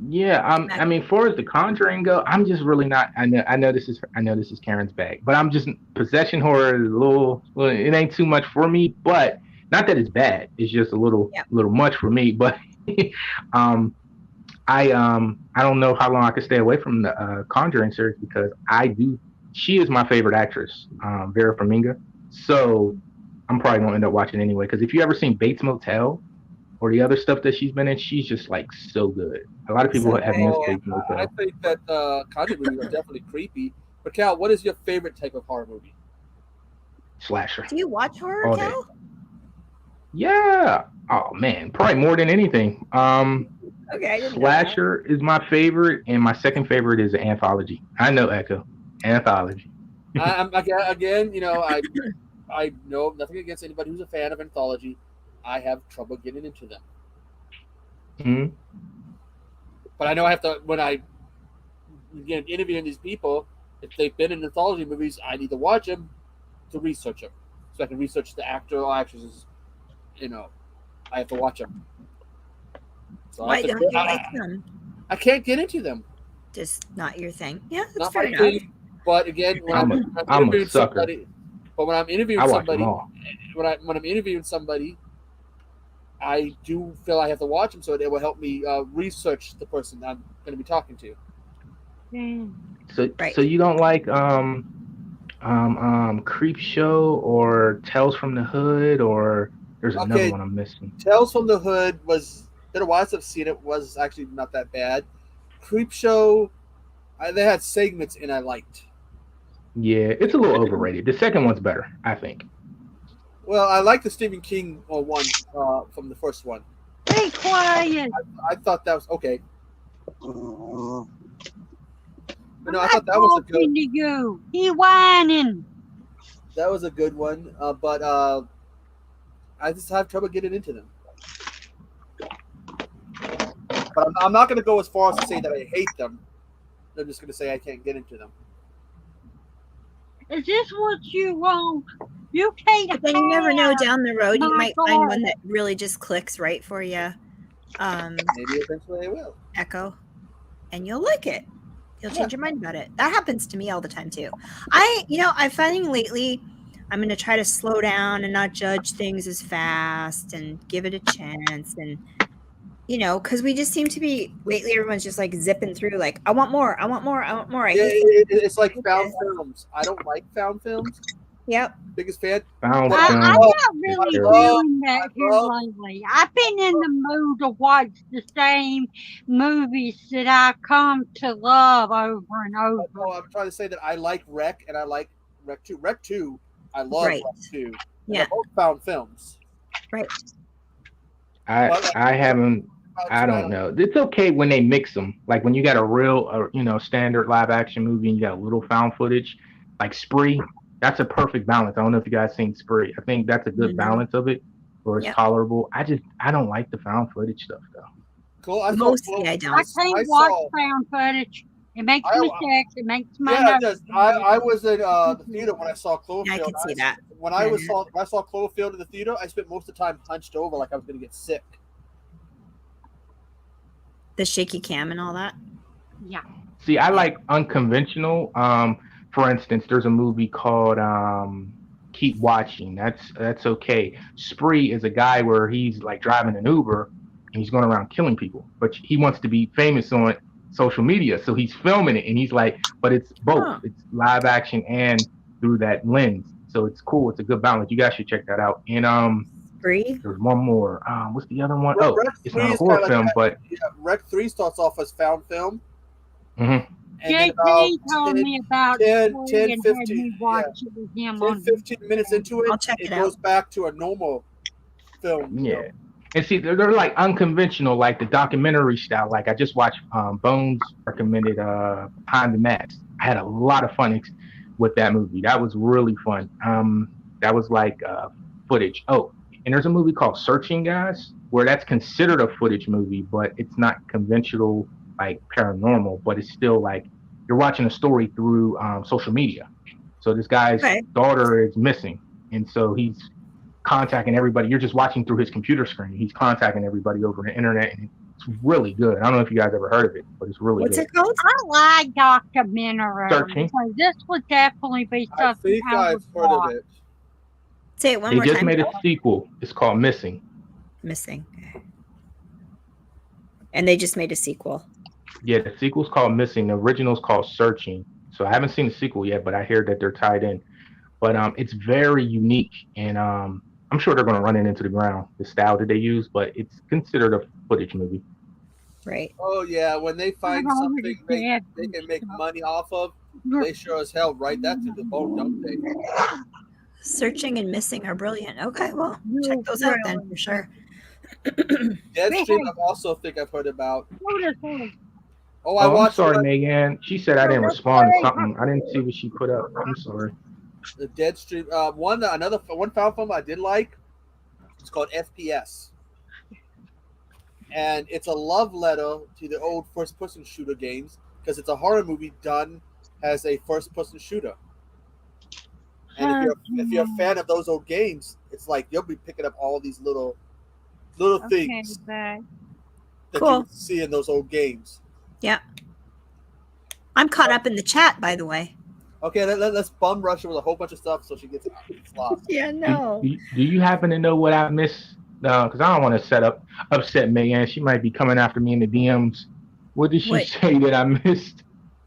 Speaker 5: Yeah, I mean, far as the Conjuring go, I'm just really not. I know this is Karen's bag, but I'm just possession horror is a little. It ain't too much for me, but not that it's bad. It's just a little much for me. But I don't know how long I could stay away from the Conjuring series because I do. She is my favorite actress, Vera Farmiga. So I'm probably gonna end up watching anyway. Because if you ever seen Bates Motel or the other stuff that she's been in, she's just like so good. A lot of people
Speaker 2: So
Speaker 5: have
Speaker 2: good,
Speaker 5: missed
Speaker 2: yeah.
Speaker 5: Bates Motel.
Speaker 4: I think that Conjuring movies are definitely creepy. But Cal, what is your favorite type of horror movie?
Speaker 5: Slasher.
Speaker 2: Do you watch horror,
Speaker 5: All day.
Speaker 2: Cal?
Speaker 5: Yeah. Oh man, probably more than anything.
Speaker 2: Okay, I didn't know that.
Speaker 5: Slasher is my favorite, and my second favorite is anthology. I know, Echo. Anthology.
Speaker 4: I'm again, I know nothing against anybody who's a fan of anthology. I have trouble getting into them.
Speaker 5: Hmm.
Speaker 4: But I know I have to when I interviewing these people. If they've been in anthology movies, I need to watch them to research them, so I can research the actor or actresses. I have to watch them. So
Speaker 2: Why don't you like them?
Speaker 4: I can't get into them.
Speaker 2: Just not your thing. Yeah, that's
Speaker 4: Not
Speaker 2: fair
Speaker 4: my
Speaker 2: enough.
Speaker 4: thing. But again, when I'm interviewing
Speaker 5: sucker.
Speaker 4: somebody, but when I'm interviewing
Speaker 5: I watch
Speaker 4: somebody,
Speaker 5: them all.
Speaker 4: when I'm interviewing somebody, I do feel I have to watch them so it will help me research the person I'm going to be talking to.
Speaker 2: Right.
Speaker 5: So you don't like Creep Show or Tales from the Hood, or there's another one I'm missing.
Speaker 4: Tales from the Hood was been a while since I've seen it. Was actually not that bad. Creep Show, they had segments and I liked.
Speaker 5: Yeah, it's a little overrated. The second one's better, I think.
Speaker 4: Well, I like the Stephen King one from the first one.
Speaker 3: Be quiet.
Speaker 4: I thought that was okay. But no, I
Speaker 3: I'm
Speaker 4: thought that was a good.
Speaker 3: talking to you. He whining.
Speaker 4: That was a good one, but I just have trouble getting into them. But I'm not going to go as far as to say that I hate them. I'm just going to say I can't get into them.
Speaker 3: Is this what you want? You can't.
Speaker 2: But then you never know, down the road you
Speaker 3: My
Speaker 2: might find
Speaker 3: God.
Speaker 2: one that really just clicks right for you.
Speaker 4: Maybe eventually I will.
Speaker 2: Echo, and you'll like it. You'll change your mind about it. That happens to me all the time too. I'm finding lately I'm going to try to slow down and not judge things as fast and give it a chance. And, you know, because we just seem to be lately, everyone's just like zipping through, like, I want more, I want more, I want more. I
Speaker 4: Yeah,
Speaker 2: hate
Speaker 4: it's like found films. I don't like found films.
Speaker 2: Yep.
Speaker 4: Biggest fan.
Speaker 5: Found
Speaker 4: But
Speaker 5: film.
Speaker 3: I'm not really
Speaker 5: Terrible.
Speaker 3: doing that here
Speaker 4: love-
Speaker 3: lately. I've been in the mood to watch the same movies that I come to love over and over.
Speaker 4: No, I'm trying to say that I like Rec and I like Rec 2. Rec 2, I love
Speaker 2: Right.
Speaker 4: Rec 2. And
Speaker 2: Yeah.
Speaker 4: they're both found films.
Speaker 2: Right.
Speaker 5: I haven't. I don't know. It's okay when they mix them. Like when you got a real, standard live action movie and you got a little found footage, like Spree. That's a perfect balance. I don't know if you guys seen Spree. I think that's a good
Speaker 2: Mhm.
Speaker 5: balance of it, where it's
Speaker 2: Yep.
Speaker 5: tolerable. I don't like the found footage stuff though.
Speaker 4: Cool. I
Speaker 2: Mostly I don't.
Speaker 3: I can't watch found footage. It makes me sick. It makes my
Speaker 4: Yeah, it
Speaker 3: nose
Speaker 4: does. I was in the theater when I saw Cloverfield.
Speaker 2: Yeah, I can see that.
Speaker 4: When I saw Cloverfield in the theater, I spent most of the time hunched over like I was going to get sick.
Speaker 2: The shaky cam and all that.
Speaker 3: Yeah.
Speaker 5: See, I like unconventional. For instance, there's a movie called Keep Watching. That's okay. Spree is a guy where he's like driving an Uber and he's going around killing people, but he wants to be famous on social media, so he's filming it and he's like, but it's both.
Speaker 2: Huh.
Speaker 5: It's live action and through that lens, so it's cool. It's a good balance. You guys should check that out. And
Speaker 2: Spree.
Speaker 5: there's one more. What's the other one?
Speaker 4: Rec
Speaker 5: Oh, it's
Speaker 4: 3
Speaker 5: not a
Speaker 4: is
Speaker 5: horror
Speaker 4: kinda
Speaker 5: film,
Speaker 4: like
Speaker 5: but
Speaker 4: Yeah, Rec 3 starts off as found film.
Speaker 5: Mhm.
Speaker 4: And then
Speaker 3: JT told me about
Speaker 4: 10,
Speaker 3: Spree
Speaker 4: 10,
Speaker 3: and
Speaker 4: 15,
Speaker 3: had me watch it with him
Speaker 4: 10,
Speaker 3: on
Speaker 4: 15 minutes into it,
Speaker 2: I'll check it
Speaker 4: goes back to a normal film.
Speaker 5: Yeah. And see, they're like unconventional, like the documentary style. Like I just watched Bones recommended Behind the Mask. I had a lot of fun with that movie. That was really fun. That was like footage. Oh, and there's a movie called Searching, guys, where that's considered a footage movie, but it's not conventional like paranormal, but it's still like you're watching a story through social media. So this guy's daughter is missing, and so he's contacting everybody. You're just watching through his computer screen. He's contacting everybody over the internet, and it's really good. I don't know if you guys ever heard of it, but it's really
Speaker 2: What's
Speaker 5: good.
Speaker 2: it called?
Speaker 3: I like documentaries.
Speaker 5: Searching.
Speaker 3: So this would definitely be
Speaker 4: I
Speaker 3: something
Speaker 4: think
Speaker 3: I
Speaker 4: I've
Speaker 3: would
Speaker 4: heard
Speaker 3: watch.
Speaker 4: of it.
Speaker 2: Say it one
Speaker 5: They
Speaker 2: more
Speaker 5: just
Speaker 2: time.
Speaker 5: made a sequel. It's called Missing.
Speaker 2: Missing. And they just made a sequel.
Speaker 5: Yeah, the sequel's called Missing. The original's called Searching. So I haven't seen the sequel yet, but I hear that they're tied in. But it's very unique, and I'm sure they're going to run it into the ground, the style that they use, but it's considered a footage movie.
Speaker 2: Right.
Speaker 4: Oh yeah, when they find
Speaker 3: I've
Speaker 4: something
Speaker 3: already said
Speaker 4: they can make
Speaker 3: stuff.
Speaker 4: money off of, they sure as hell write that to the bone, don't they?
Speaker 2: Searching and Missing are brilliant. Okay, well, check those out then for sure.
Speaker 4: Deadstream, I also think I've heard about.
Speaker 3: Beautiful.
Speaker 4: Oh, I
Speaker 5: I'm
Speaker 4: watched
Speaker 5: sorry,
Speaker 4: the
Speaker 5: Megan. She said I didn't respond to something. I didn't see what she put up. I'm sorry.
Speaker 4: Deadstream. One found film I did like. It's called FPS, and it's a love letter to the old first-person shooter games because it's a horror movie done as a first-person shooter. And if you're a fan of those old games, it's like you'll be picking up all these little things that
Speaker 2: Cool.
Speaker 4: you see in those old games.
Speaker 2: Yeah. I'm caught up in the chat, by the way.
Speaker 4: Okay, let's bum rush her with a whole bunch of stuff so she gets lost.
Speaker 2: Yeah, no.
Speaker 5: Do you happen to know what I missed? Because I don't want to upset Megan. She might be coming after me in the DMs. What did she say that I missed?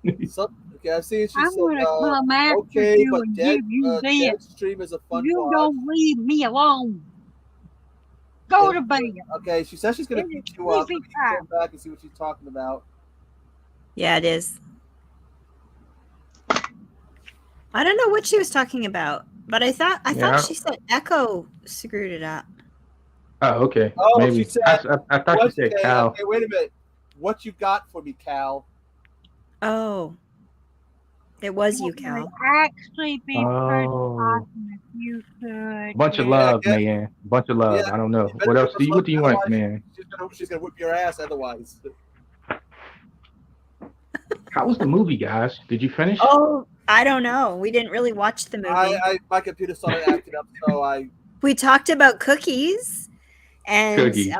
Speaker 4: Okay, I see. She
Speaker 3: I'm
Speaker 4: said,
Speaker 3: gonna come after
Speaker 4: okay,
Speaker 3: you
Speaker 4: but
Speaker 3: and give you this.
Speaker 4: Deadstream is a fun
Speaker 3: You
Speaker 4: watch.
Speaker 3: don't leave me alone. Go to bed.
Speaker 4: Okay, she says she's gonna pick you up. Let me go back and see what she's talking about.
Speaker 2: Yeah, it is. I don't know what she was talking about, but I thought she said Echo screwed it up.
Speaker 5: Oh, okay.
Speaker 4: Oh,
Speaker 5: maybe.
Speaker 4: she said.
Speaker 5: I thought she said Cal.
Speaker 4: Okay, wait a minute. What you got for me, Cal?
Speaker 2: Oh, it was you, Cal.
Speaker 3: Actually, be awesome if you could.
Speaker 5: Bunch of love, man. Bunch of love.
Speaker 4: Yeah.
Speaker 5: I don't know. What else? What do you want, man?
Speaker 4: She's gonna whip your ass otherwise.
Speaker 5: How was the movie, guys? Did you finish?
Speaker 2: Oh, I don't know. We didn't really watch the movie.
Speaker 4: My computer started acting up, so
Speaker 2: We talked about cookies, and
Speaker 5: Cookies.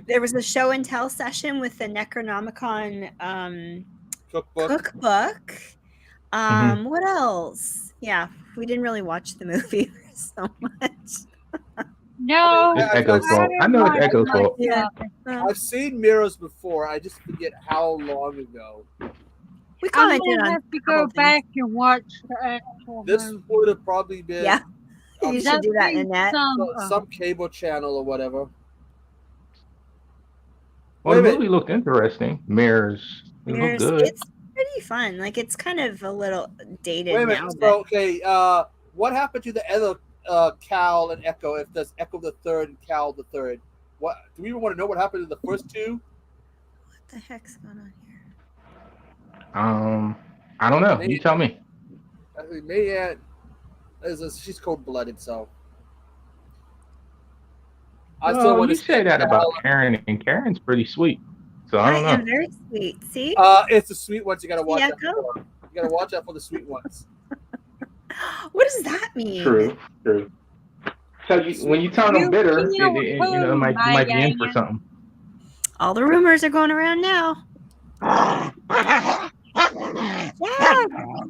Speaker 2: There was a show and tell session with the Necronomicon
Speaker 4: cookbook.
Speaker 2: What else? Yeah, We didn't really watch the movie so much.
Speaker 3: No,
Speaker 5: It's
Speaker 4: I-
Speaker 5: Echo's
Speaker 4: I've
Speaker 5: fault. I know it's Echo's fault.
Speaker 2: Yeah.
Speaker 4: I've seen Mirrors before. I just forget how long ago.
Speaker 2: We
Speaker 3: I'm
Speaker 2: commented
Speaker 3: gonna
Speaker 2: on
Speaker 3: have to
Speaker 2: a couple
Speaker 3: go back and watch the actual
Speaker 4: This
Speaker 3: movie.
Speaker 4: would have probably been
Speaker 2: Yeah.
Speaker 4: um,
Speaker 2: You
Speaker 4: some,
Speaker 2: should do that, Annette.
Speaker 4: some cable channel or whatever.
Speaker 5: Well,
Speaker 4: Wait a
Speaker 5: the
Speaker 4: minute.
Speaker 5: movie looked interesting. Mirrors. It looked
Speaker 2: There's,
Speaker 5: good.
Speaker 2: it's pretty fun. Like it's kind of a little dated
Speaker 4: Wait a
Speaker 2: now.
Speaker 4: minute.
Speaker 2: But
Speaker 4: So, okay, what happened to the other Cal and Echo? If there's Echo the Third and Cal the Third, what do we even want to know? What happened to the first two?
Speaker 2: what the heck's going on here?
Speaker 5: I don't know. You tell me.
Speaker 4: I mean, Mayanne she's cold-blooded, so. I still
Speaker 5: Well,
Speaker 4: want
Speaker 5: you
Speaker 4: to
Speaker 5: say that about Karen, and Karen's pretty sweet. So I don't
Speaker 2: am
Speaker 5: know.
Speaker 2: very sweet. See?
Speaker 4: It's the sweet ones you gotta watch out
Speaker 2: Echo?
Speaker 4: for. You gotta watch out for the sweet ones.
Speaker 2: What does that mean?
Speaker 5: True. So when you turn them bitter, it might be in for something.
Speaker 2: All the rumors are going around now. Yeah.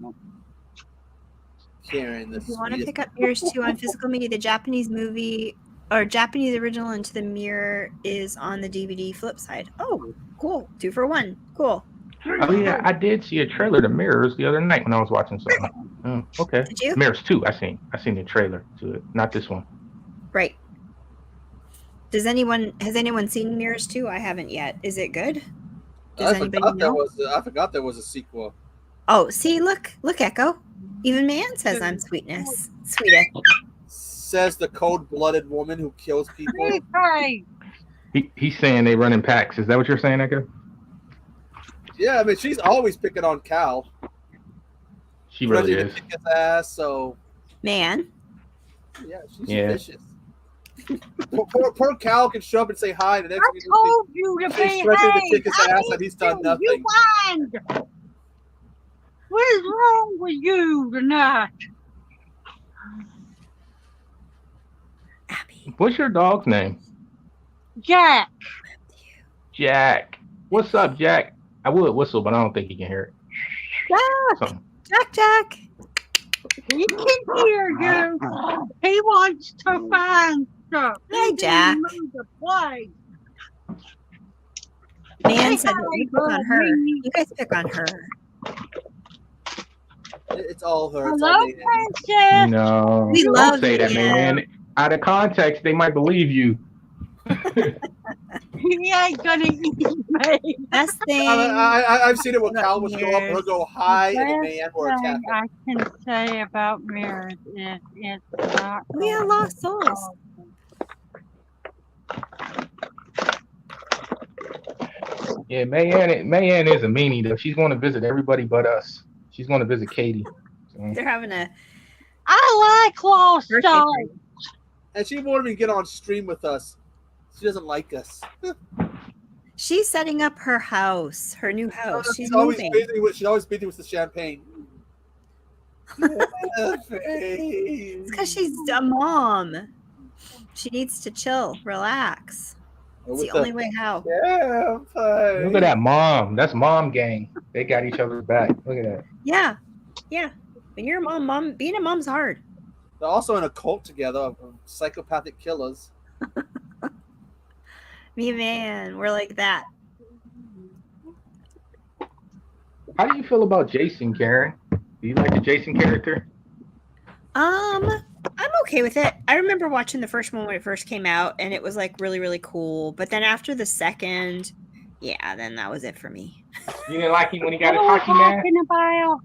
Speaker 4: Karen, the
Speaker 2: If you want to
Speaker 4: sweetest.
Speaker 2: pick up Mirrors 2 on physical media, the Japanese movie or Japanese original Into the Mirror is on the DVD flip side. Oh, cool. 2 for 1. Cool.
Speaker 5: Oh yeah, I did see a trailer to Mirrors the other night when I was watching something. Okay.
Speaker 2: Did you?
Speaker 5: Mirrors 2, I seen the trailer to it, not this one.
Speaker 2: Right. Has anyone seen Mirrors 2? I haven't yet. Is it good? Does anybody know?
Speaker 4: I forgot there was a sequel.
Speaker 2: Oh, see, look, Echo. Even man says I'm sweetness. Sweetest.
Speaker 4: Says the cold-blooded woman who kills people.
Speaker 3: Hey,
Speaker 5: He's saying they run in packs. Is that what you're saying, Echo?
Speaker 4: Yeah, I mean she's always picking on Cal.
Speaker 5: She really
Speaker 4: Ready to
Speaker 5: is.
Speaker 4: kick his ass. So
Speaker 2: Man.
Speaker 4: yeah, she's
Speaker 5: Yeah.
Speaker 4: vicious. Poor Cal can show up and say hi, and the next
Speaker 3: I
Speaker 4: thing
Speaker 3: told you to
Speaker 4: she's
Speaker 3: behave.
Speaker 4: ready to kick his
Speaker 3: I
Speaker 4: ass,
Speaker 3: need
Speaker 4: and he's done
Speaker 3: to.
Speaker 4: nothing.
Speaker 3: You whined. What is wrong with you tonight?
Speaker 2: Abby.
Speaker 5: What's your dog's name?
Speaker 3: Jack.
Speaker 5: Jack. What's up, Jack? I would whistle, but I don't think he can hear it. Something.
Speaker 2: Jack.
Speaker 3: He can hear you. He wants to find stuff.
Speaker 2: Hey,
Speaker 3: He
Speaker 2: Jack.
Speaker 3: didn't move the place.
Speaker 2: Man said that you pick on her. You guys pick on her.
Speaker 4: It's all her. It's
Speaker 3: Hello,
Speaker 4: all Mayanne.
Speaker 3: princess.
Speaker 5: No,
Speaker 2: We
Speaker 5: don't
Speaker 2: love
Speaker 5: say that,
Speaker 2: you.
Speaker 5: man. Out of context, they might believe you.
Speaker 3: He ain't gonna eat me.
Speaker 2: Best thing.
Speaker 4: I've seen it when
Speaker 2: About
Speaker 4: Cal would show up and he'll go hi, and then Mayanne will
Speaker 3: Best
Speaker 4: attack
Speaker 3: thing
Speaker 4: him.
Speaker 3: I can say about mirrors is it's not.
Speaker 2: We are
Speaker 3: going
Speaker 2: lost
Speaker 3: to
Speaker 2: souls.
Speaker 3: solve
Speaker 5: Yeah, Mayanne is a meanie though. She's going to visit everybody but us. She's going to visit Katie. So,
Speaker 2: They're having a
Speaker 3: I like lost
Speaker 2: birthday
Speaker 3: souls.
Speaker 2: party.
Speaker 4: And she wanted me to get on stream with us. She doesn't like us.
Speaker 2: She's setting up her house, her new house. She's
Speaker 4: always
Speaker 2: moving.
Speaker 4: busy with the champagne.
Speaker 2: It's because she's a mom. She needs to chill, relax. It's the only way how.
Speaker 5: look at that mom. That's mom gang. They got each other's back. Look at that.
Speaker 2: Yeah. When you're a mom, being a mom's hard.
Speaker 4: They're also in a cult together of psychopathic killers.
Speaker 2: Me, man, we're like that.
Speaker 5: How do you feel about Jason, Karen? Do you like the Jason character?
Speaker 2: I'm okay with it. I remember watching the first one when it first came out, and it was like really, really cool. But then after the second, yeah, then that was it for me.
Speaker 5: You didn't like him when he got his
Speaker 3: What are we
Speaker 5: hockey mask?
Speaker 3: talking about?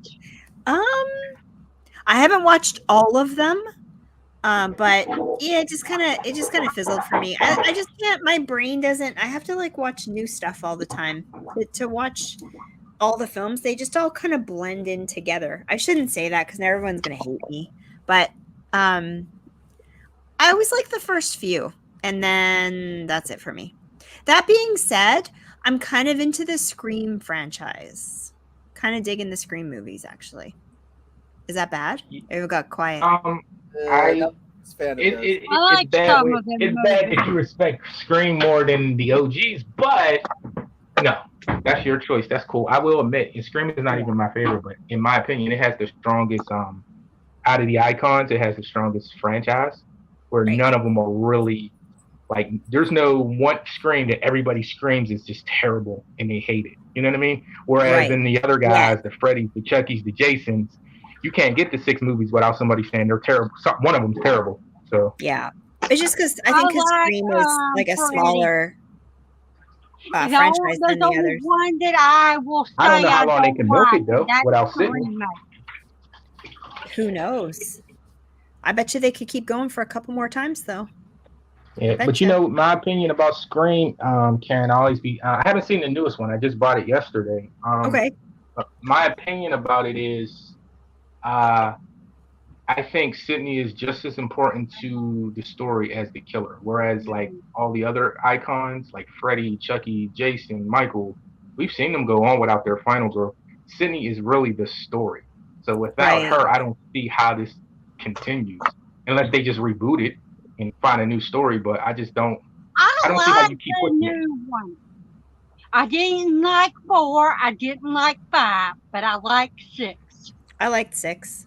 Speaker 2: I haven't watched all of them, but yeah, it just kind of fizzled for me. I just can't. My brain doesn't. I have to like watch new stuff all the time to watch all the films. They just all kind of blend in together. I shouldn't say that because everyone's gonna hate me, but I always like the first few, and then that's it for me. That being said, I'm kind of into the Scream franchise. Kind of digging the Scream movies, actually. Is that bad? It got quiet.
Speaker 4: It's fan of
Speaker 5: It,
Speaker 4: theirs.
Speaker 5: it,
Speaker 3: I like
Speaker 5: it's bad,
Speaker 3: some of them
Speaker 5: it's bad
Speaker 3: movies.
Speaker 5: that you respect Scream more than the OGs, but no, that's your choice. That's cool. I will admit, and Scream is not even my favorite, but in my opinion, it has the strongest out of the icons, it has the strongest franchise, where
Speaker 2: Right.
Speaker 5: none of them are really like. There's no one Scream that everybody screams is just terrible and they hate it. You know what I mean? Whereas
Speaker 2: Right.
Speaker 5: in the other
Speaker 2: Yeah.
Speaker 5: guys, the Freddys, the Chuckies, the Jasons, you can't get to 6 movies without somebody saying they're terrible. One of them's terrible. So
Speaker 2: Yeah. It's just because I
Speaker 3: I
Speaker 2: think 'cause
Speaker 3: like
Speaker 2: Scream is like a
Speaker 3: Freddy.
Speaker 2: smaller franchise than
Speaker 3: There's
Speaker 2: the
Speaker 3: only
Speaker 2: others.
Speaker 3: one that I will say
Speaker 5: I don't know how long they
Speaker 3: don't
Speaker 5: can milk
Speaker 3: like,
Speaker 5: it though
Speaker 3: and that's
Speaker 5: without sitting.
Speaker 3: Scream.
Speaker 2: Who knows? I bet you they could keep going for a couple more times though.
Speaker 5: Yeah, but
Speaker 2: Betcha.
Speaker 5: you know, my opinion about Scream, Karen, I always be. I haven't seen the newest one. I just bought it yesterday.
Speaker 2: Okay.
Speaker 5: My opinion about it is, I think Sydney is just as important to the story as the killer. Whereas, like all the other icons, like Freddy, Chucky, Jason, Michael, we've seen them go on without their final girl. Sydney is really the story. So without
Speaker 2: Right.
Speaker 5: her, I don't see how this continues unless they just reboot it and find a new story. But I just don't. I don't see how
Speaker 3: like
Speaker 5: you keep
Speaker 3: the
Speaker 5: pushing it.
Speaker 3: new one. I didn't like 4. I didn't like 5, but I like 6.
Speaker 2: I liked 6.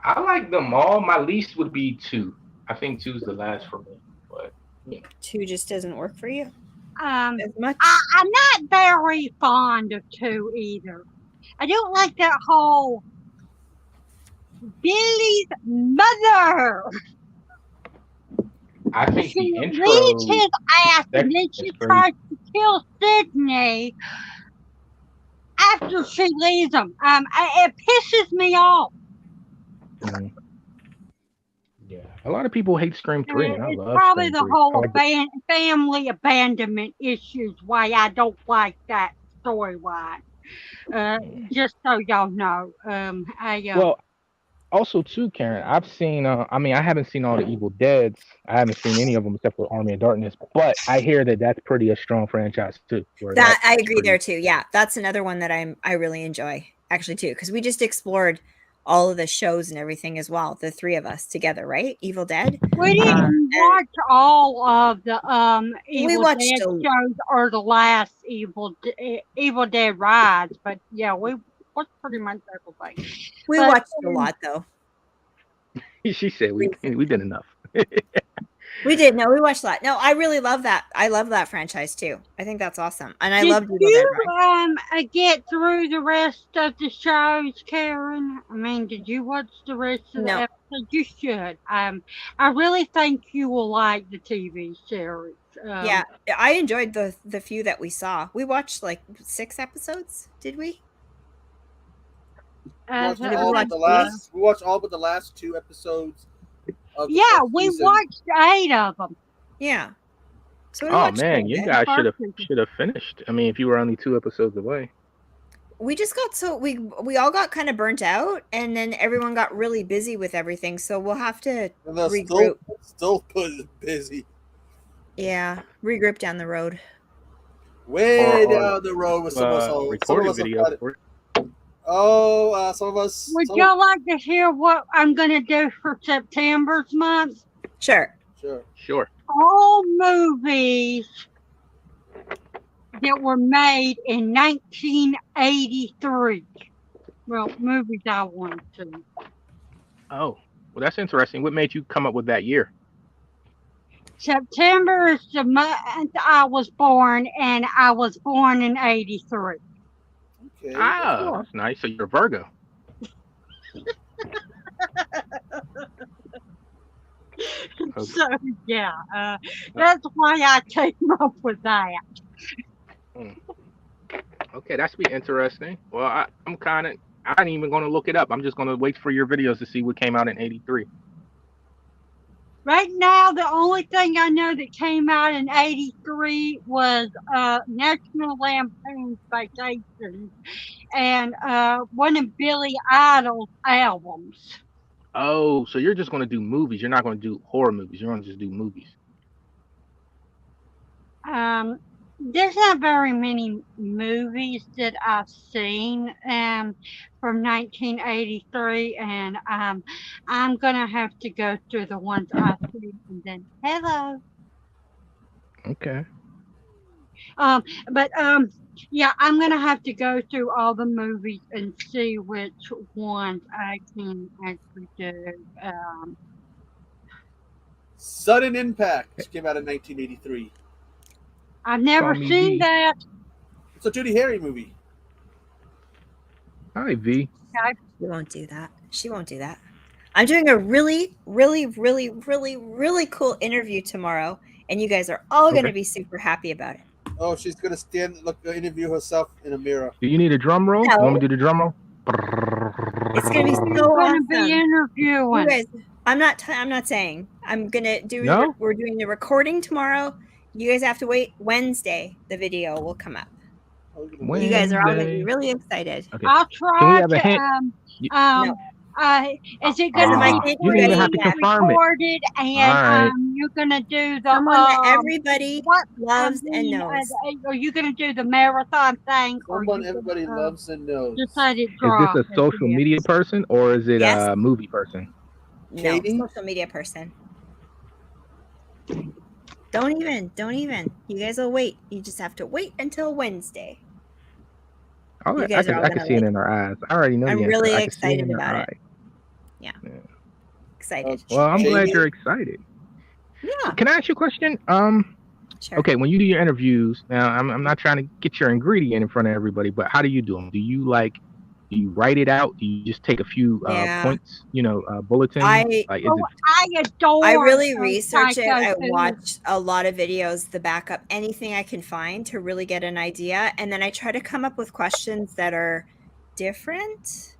Speaker 5: I like them all. My least would be 2. I think 2's the last for me. But
Speaker 2: 2 just doesn't work for you
Speaker 3: Um,
Speaker 2: as much.
Speaker 3: I'm not very fond of 2 either. I don't like that whole Billy's mother.
Speaker 5: I think
Speaker 3: She
Speaker 5: the intro.
Speaker 3: leaves his ass and then she
Speaker 5: That's crazy.
Speaker 3: tries to kill Sydney after she leaves him. It pisses me off.
Speaker 5: Mm. Yeah, a lot of people hate Scream 3, and I
Speaker 3: It's
Speaker 5: love
Speaker 3: probably
Speaker 5: Scream
Speaker 3: the
Speaker 5: 3.
Speaker 3: whole
Speaker 5: I like the-
Speaker 3: family abandonment issues why I don't like that storyline. Just so y'all know,
Speaker 5: Well, also too, Karen, I've seen. I mean, I haven't seen all the Evil Deads. I haven't seen any of them except for Army of Darkness. But I hear that that's pretty a strong franchise too. where
Speaker 2: That I
Speaker 5: that's
Speaker 2: agree
Speaker 5: pretty-
Speaker 2: there too. Yeah, that's another one that I really enjoy actually too, because we just explored all of the shows and everything as well. The 3 of us together, right? Evil Dead.
Speaker 3: we didn't watch all of the Evil
Speaker 2: watched
Speaker 3: Dead
Speaker 2: a-
Speaker 3: shows or the last Evil Dead Rise, but yeah, we watched pretty much everything.
Speaker 2: We
Speaker 3: But,
Speaker 2: watched a lot though.
Speaker 5: She said we did enough.
Speaker 2: We did. No, we watched a lot. No, I really love that. I love that franchise too. I think that's awesome. And I
Speaker 3: Did
Speaker 2: love Evil Dead.
Speaker 3: you
Speaker 2: Rise.
Speaker 3: get through the rest of the shows, Karen? I mean, did you watch the rest of the
Speaker 2: No.
Speaker 3: episodes? You should. I really think you will like the TV series.
Speaker 2: Yeah, I enjoyed the few that we saw. We watched like 6 episodes, did we?
Speaker 4: We watched
Speaker 2: Did we
Speaker 4: all
Speaker 2: watch
Speaker 4: but the last. We watched all but the last 2 episodes. Of the
Speaker 3: yeah,
Speaker 4: first
Speaker 3: we
Speaker 4: season.
Speaker 3: watched 8 of them.
Speaker 2: Yeah. So we
Speaker 5: Oh
Speaker 2: watched
Speaker 5: man,
Speaker 2: all
Speaker 5: you
Speaker 2: of it.
Speaker 5: guys
Speaker 3: Perfect.
Speaker 5: should have finished. I mean, if you were only 2 episodes away.
Speaker 2: We just got we all got kind of burnt out, and then everyone got really busy with everything. So we'll have to
Speaker 4: And they're
Speaker 2: regroup.
Speaker 4: still busy.
Speaker 2: Yeah, regroup down the road.
Speaker 4: Way
Speaker 5: Or
Speaker 4: down the road with some of us. Some
Speaker 5: recorded
Speaker 4: of us have
Speaker 5: video.
Speaker 4: got it.
Speaker 5: For it.
Speaker 4: Oh, some of us.
Speaker 3: Would
Speaker 4: some-
Speaker 3: y'all like to hear what I'm going to do for September's month?
Speaker 2: Sure.
Speaker 4: Sure.
Speaker 5: Sure.
Speaker 3: All movies that were made in 1983. Well, movies I wanted to.
Speaker 5: Oh, well, that's interesting. What made you come up with that year?
Speaker 3: September is the month I was born, and I was born in 83.
Speaker 4: Okay.
Speaker 5: Ah, that's nice. So you're a Virgo. Okay.
Speaker 3: So, yeah, that's why I came up with that.
Speaker 5: Okay, that should be interesting. Well, I ain't even going to look it up. I'm just going to wait for your videos to see what came out in '83.
Speaker 3: Right now, the only thing I know that came out in 83 was National Lampoon's Vacation and one of Billy Idol's albums.
Speaker 5: Oh, so you're just going to do movies. You're not going to do horror movies. You're going to just do movies.
Speaker 3: There's not very many movies that I've seen from 1983, and I'm going to have to go through the ones I've seen and then, hello.
Speaker 5: Okay.
Speaker 3: But yeah, I'm gonna have to go through all the movies and see which ones I can actually do. Um,
Speaker 4: Sudden Impact came out in 1983.
Speaker 3: I've never
Speaker 5: Call me
Speaker 3: seen
Speaker 5: V.
Speaker 3: that.
Speaker 4: It's a Judy Harry movie.
Speaker 5: Hi, V.
Speaker 2: She won't do that. She won't do that. I'm doing a really, really, really, really, really cool interview tomorrow, and you guys are all going to
Speaker 5: Okay.
Speaker 2: be super happy about it.
Speaker 4: Oh, she's gonna interview herself in a mirror.
Speaker 5: Do you need a drum roll?
Speaker 2: No.
Speaker 5: You want me to do the drum roll?
Speaker 2: It's going to be
Speaker 3: Who
Speaker 2: so
Speaker 3: you gonna
Speaker 2: awesome.
Speaker 3: be
Speaker 2: You
Speaker 3: interviewing?
Speaker 2: guys, I'm not saying. I'm going to do
Speaker 5: No?
Speaker 2: we're doing the recording tomorrow. You guys have to wait. Wednesday the video will come up. You guys are all going to be
Speaker 5: Wednesday.
Speaker 2: really excited.
Speaker 5: Okay.
Speaker 3: I'll
Speaker 5: Can we
Speaker 3: try
Speaker 5: have a hint?
Speaker 3: to.
Speaker 2: No.
Speaker 3: Is it gonna
Speaker 2: my
Speaker 3: be
Speaker 2: hint
Speaker 5: You didn't even have to
Speaker 2: already
Speaker 5: confirm it.
Speaker 3: recorded and
Speaker 5: Alright.
Speaker 3: you're gonna do the
Speaker 2: Someone that everybody
Speaker 3: what
Speaker 2: loves and knows.
Speaker 3: are you gonna do the marathon thing or
Speaker 4: Someone
Speaker 3: you
Speaker 4: everybody
Speaker 3: gonna,
Speaker 4: loves and knows.
Speaker 3: just let it
Speaker 5: Is
Speaker 3: drop
Speaker 5: this a
Speaker 3: at
Speaker 5: social
Speaker 3: the end?
Speaker 5: media person or is it
Speaker 2: Yes.
Speaker 5: a movie person?
Speaker 2: No,
Speaker 4: Katie?
Speaker 2: social media person. Don't even. You guys will wait. You just have to wait until Wednesday.
Speaker 5: I
Speaker 2: You guys are all
Speaker 5: can
Speaker 2: gonna
Speaker 5: see it
Speaker 2: like
Speaker 5: in her eyes. I already know
Speaker 2: I'm
Speaker 5: the answer.
Speaker 2: really
Speaker 5: I can see it
Speaker 2: excited
Speaker 5: in her
Speaker 2: about it.
Speaker 5: eye.
Speaker 2: Excited.
Speaker 5: Well, I'm glad
Speaker 4: Jamie?
Speaker 5: you're excited.
Speaker 2: Yeah.
Speaker 5: Can I ask you a question?
Speaker 2: Sure.
Speaker 5: Okay, when you do your interviews, now I'm not trying to get your ingredient in front of everybody, but how do you do them? Do you write it out? Do you just take a few
Speaker 2: Yeah.
Speaker 5: points, bulletins?
Speaker 2: I
Speaker 3: I adore
Speaker 2: I really
Speaker 3: those
Speaker 2: research it. I
Speaker 3: psycho foods.
Speaker 2: watch a lot of videos, the backup, anything I can find to really get an idea. And then I try to come up with questions that are different.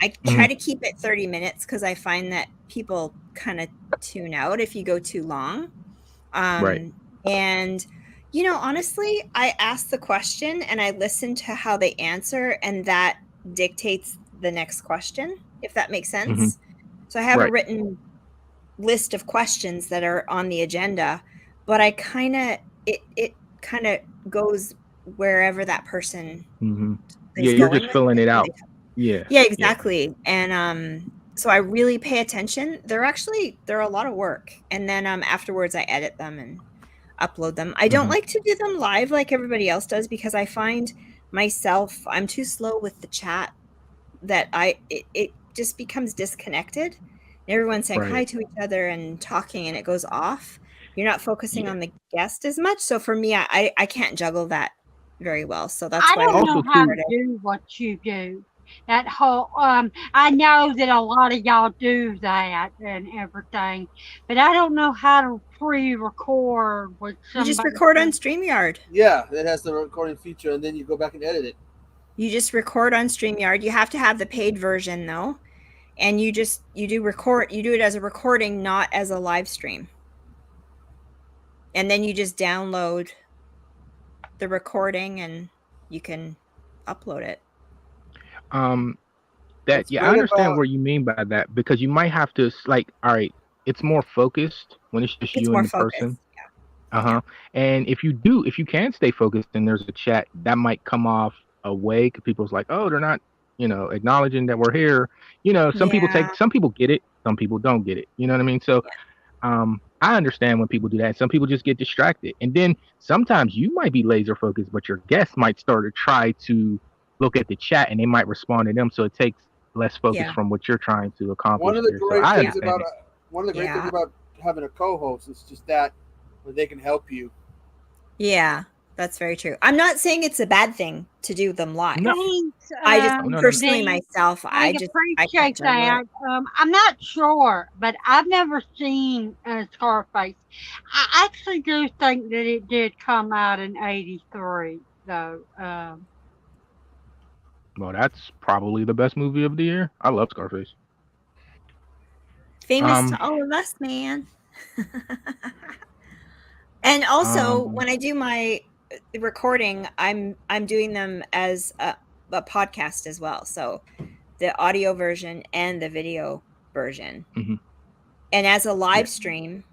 Speaker 2: I try to keep it 30 minutes because I find that people kind of tune out if you go too long.
Speaker 5: Right.
Speaker 2: And, honestly, I ask the question and I listen to how they answer, and that dictates the next question, if that makes sense. So I have a
Speaker 5: Right.
Speaker 2: written list of questions that are on the agenda, but I kind of it kind of goes wherever that person
Speaker 5: hmm
Speaker 2: is
Speaker 5: Yeah, you're
Speaker 2: going
Speaker 5: just
Speaker 2: with
Speaker 5: filling
Speaker 2: it.
Speaker 5: it out. Yeah.
Speaker 2: Yeah, exactly. And so I really pay attention. They're a lot of work. And then afterwards I edit them and upload them. I don't like to do them live like everybody else does because I find myself I'm too slow with the chat that it just becomes disconnected. Everyone's saying hi
Speaker 5: Right.
Speaker 2: to each other and talking and it goes off. You're not focusing
Speaker 5: Yeah.
Speaker 2: on the guest as much. So for me, I can't juggle that very well. So that's
Speaker 3: I
Speaker 2: why
Speaker 3: don't
Speaker 5: Also,
Speaker 3: know how
Speaker 5: too-
Speaker 3: to do what you do. That whole I know that a lot of y'all do that and everything, but I don't know how to pre-record with
Speaker 2: you
Speaker 3: somebody.
Speaker 2: just record on StreamYard.
Speaker 4: Yeah, it has the recording feature, and then you go back and edit it.
Speaker 2: You just record on StreamYard. You have to have the paid version though. And you do it as a recording, not as a live stream. And then you just download the recording and you can upload it.
Speaker 4: What's
Speaker 5: I
Speaker 4: great
Speaker 5: understand
Speaker 4: about-
Speaker 5: what you mean by that because you might have to all right, it's more focused when it's just
Speaker 2: It's
Speaker 5: you
Speaker 2: more
Speaker 5: and the
Speaker 2: focused.
Speaker 5: person. And if you can stay focused and there's a chat, that might come off away because people's like, oh, they're not, acknowledging that we're here. Some people get it, some people don't get it. You know what I mean? So I understand when people do that. Some people just get distracted. And then sometimes you might be laser focused, but your guest might start to try to look at the chat and they might respond to them. So it takes less focus
Speaker 2: Yeah.
Speaker 5: from what you're trying to accomplish.
Speaker 4: One of the
Speaker 5: here. So
Speaker 4: great
Speaker 5: I
Speaker 4: things
Speaker 5: understand
Speaker 4: about
Speaker 5: it.
Speaker 4: one of the great
Speaker 2: Yeah.
Speaker 4: things about having a co-host is just that where they can help you.
Speaker 2: Yeah, that's very true. I'm not saying it's a bad thing to do them live.
Speaker 5: No.
Speaker 3: Thanks,
Speaker 2: I just
Speaker 5: no, no.
Speaker 2: personally
Speaker 3: Dee.
Speaker 2: myself,
Speaker 3: I
Speaker 2: I can't
Speaker 3: appreciate
Speaker 2: juggle
Speaker 3: that.
Speaker 2: it.
Speaker 3: I'm not sure, but I've never seen Scarface. I actually do think that it did come out in '83, though.
Speaker 5: Well, that's probably the best movie of the year. I love Scarface.
Speaker 2: Famous to all of us, man. And also, when I do my recording, I'm doing them as a podcast as well. So the audio version and the video version.
Speaker 5: Mhm.
Speaker 2: And as a live stream,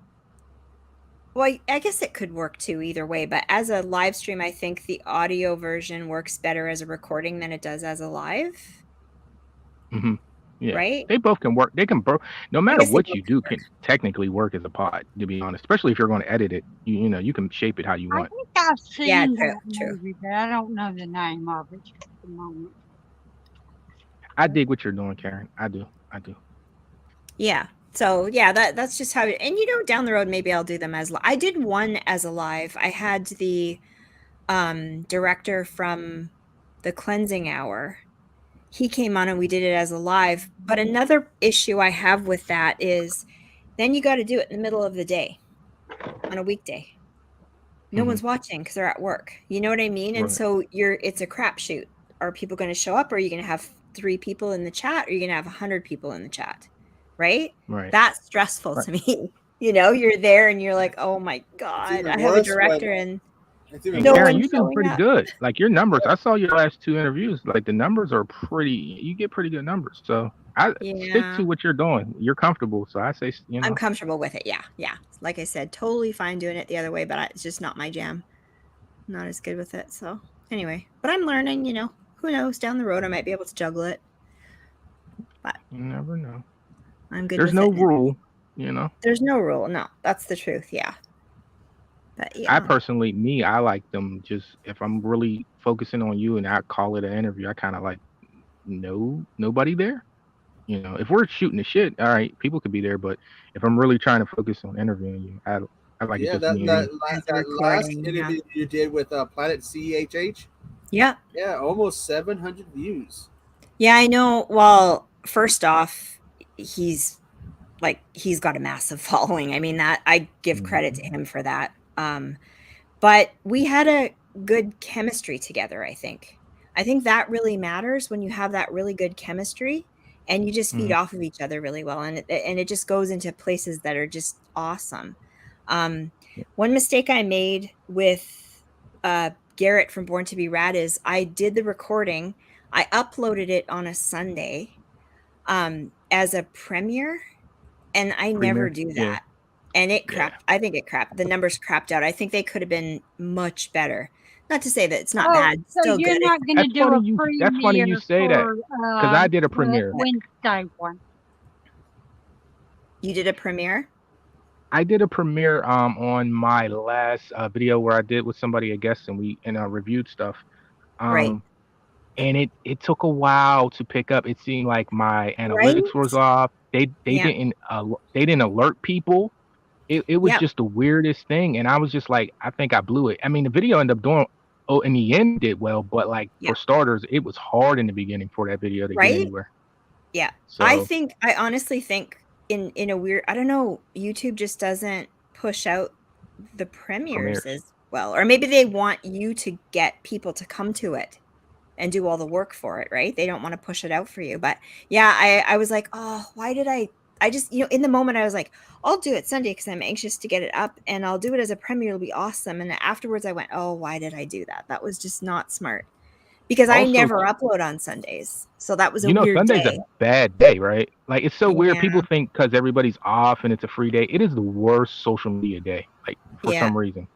Speaker 2: well, I guess it could work too either way. But as a live stream, I think the audio version works better as a recording than it does as a live.
Speaker 5: Mhm. Yeah,
Speaker 2: right?
Speaker 5: they both can work. They can both, no
Speaker 2: I
Speaker 5: matter
Speaker 2: guess they
Speaker 5: what
Speaker 2: both
Speaker 5: you
Speaker 2: can
Speaker 5: do,
Speaker 2: work.
Speaker 5: can technically work as a pod. To be honest, especially if you're going to edit it, you know, you can shape it how you
Speaker 3: I
Speaker 5: want.
Speaker 3: think I've
Speaker 2: Yeah,
Speaker 3: seen
Speaker 2: true,
Speaker 3: that
Speaker 2: true.
Speaker 3: movie, but I don't know the name of it at the moment.
Speaker 5: I dig what you're doing, Karen. I do. I do.
Speaker 2: Yeah. So yeah, that's just how it, and you know, down the road maybe I'll do them as I did one as a live. I had the director from the cleansing hour. He came on and we did it as a live. But another issue I have with that is then you got to do it in the middle of the day on a weekday. No
Speaker 5: Hmm.
Speaker 2: one's watching because they're at work. You know what I mean? And
Speaker 5: Right.
Speaker 2: so it's a crapshoot. Are people going to show up? Or are you going to have 3 people in the chat? Or are you going to have 100 people in the chat? Right?
Speaker 5: Right.
Speaker 2: That's stressful
Speaker 5: Right.
Speaker 2: to me. You know, you're there and you're like, oh my
Speaker 4: It's
Speaker 2: God,
Speaker 4: even
Speaker 2: I have a
Speaker 4: worse when
Speaker 2: director and
Speaker 4: it's even
Speaker 5: And
Speaker 2: no
Speaker 4: worse.
Speaker 5: Karen,
Speaker 2: one's
Speaker 5: you do
Speaker 2: showing
Speaker 5: pretty
Speaker 2: up.
Speaker 5: good. Like your numbers, I saw your last 2 interviews. Like the numbers are pretty. You get pretty good numbers. So I stick
Speaker 2: Yeah.
Speaker 5: to what you're doing. You're comfortable. So I say, you
Speaker 2: I'm
Speaker 5: know,
Speaker 2: comfortable with it. Yeah. Yeah. Like I said, totally fine doing it the other way, but it's just not my jam. Not as good with it. So anyway, but I'm learning, you know, who knows, down the road, I might be able to juggle it, but
Speaker 5: you never know.
Speaker 2: I'm good
Speaker 5: There's
Speaker 2: with
Speaker 5: no
Speaker 2: it now.
Speaker 5: rule. You know,
Speaker 2: There's no rule. No, that's the truth. Yeah. But
Speaker 5: I
Speaker 2: yeah.
Speaker 5: personally, me, I like them. Just if I'm really focusing on you and I call it an interview, I kind of like nobody there. You know, if we're shooting the shit, all right, people could be there. But if I'm really trying to focus on interviewing you, I like it
Speaker 4: Yeah,
Speaker 5: just me and you.
Speaker 2: As a
Speaker 4: that last
Speaker 2: recording. Yeah.
Speaker 4: interview you did with Planet CHH,
Speaker 2: Yeah.
Speaker 4: yeah, almost 700 views.
Speaker 2: Yeah, I know. Well, first off, he's he's got a massive following. I mean, that I give credit to him for that. But we had a good chemistry together, I think. I think that really matters when you have that really good chemistry and you just feed
Speaker 5: Mhm.
Speaker 2: off of each other really well, and it just goes into places that are just awesome. Um, one mistake I made with Garrett from Born to Be Rad is I did the recording, I uploaded it on a Sunday as a premiere, and I never
Speaker 5: Premier,
Speaker 2: do
Speaker 5: yeah,
Speaker 2: that. And it
Speaker 5: yeah.
Speaker 2: crapped. I think it crapped. The numbers crapped out. I think they could have been much better. Not to say that it's not
Speaker 3: Oh,
Speaker 2: bad.
Speaker 3: so
Speaker 2: Still
Speaker 3: you're
Speaker 2: good.
Speaker 3: not going to
Speaker 5: That's
Speaker 3: do
Speaker 5: funny
Speaker 3: a
Speaker 5: you. That's funny you
Speaker 3: premiere
Speaker 5: say that
Speaker 3: for
Speaker 5: because I did a
Speaker 3: the
Speaker 5: premiere.
Speaker 3: Wednesday one?
Speaker 2: You did a premiere?
Speaker 5: I did a premiere on my last video where I did with somebody a guest and we reviewed stuff.
Speaker 2: Right.
Speaker 5: Um, and it took a while to pick up. It seemed like my
Speaker 2: Right?
Speaker 5: analytics was off.
Speaker 2: Yeah.
Speaker 5: They didn't alert people. It was
Speaker 2: Yep.
Speaker 5: just the weirdest thing, and I was just like, I think I blew it. I mean, the video ended up doing in the end did well, but like
Speaker 2: Yeah.
Speaker 5: for starters, it was hard in the beginning for that video to get
Speaker 2: Right?
Speaker 5: anywhere.
Speaker 2: Yeah.
Speaker 5: So
Speaker 2: I honestly think in a weird, I don't know, YouTube just doesn't push out the premieres
Speaker 5: premieres.
Speaker 2: as well. Or maybe they want you to get people to come to it and do all the work for it, right? They don't want to push it out for you. But yeah, I was like, oh, why did I just, you know, in the moment I was like, I'll do it Sunday because I'm anxious to get it up and I'll do it as a premiere. It'll be awesome. And afterwards I went, oh, why did I do that? That was just not smart because I
Speaker 5: Also,
Speaker 2: never upload on Sundays. So that was a
Speaker 5: you know,
Speaker 2: weird
Speaker 5: Sunday's a
Speaker 2: day.
Speaker 5: bad day, right? Like it's so weird.
Speaker 2: Yeah.
Speaker 5: People think because everybody's off and it's a free day, it is the worst social media day. Like for
Speaker 2: Yeah.
Speaker 5: some reason.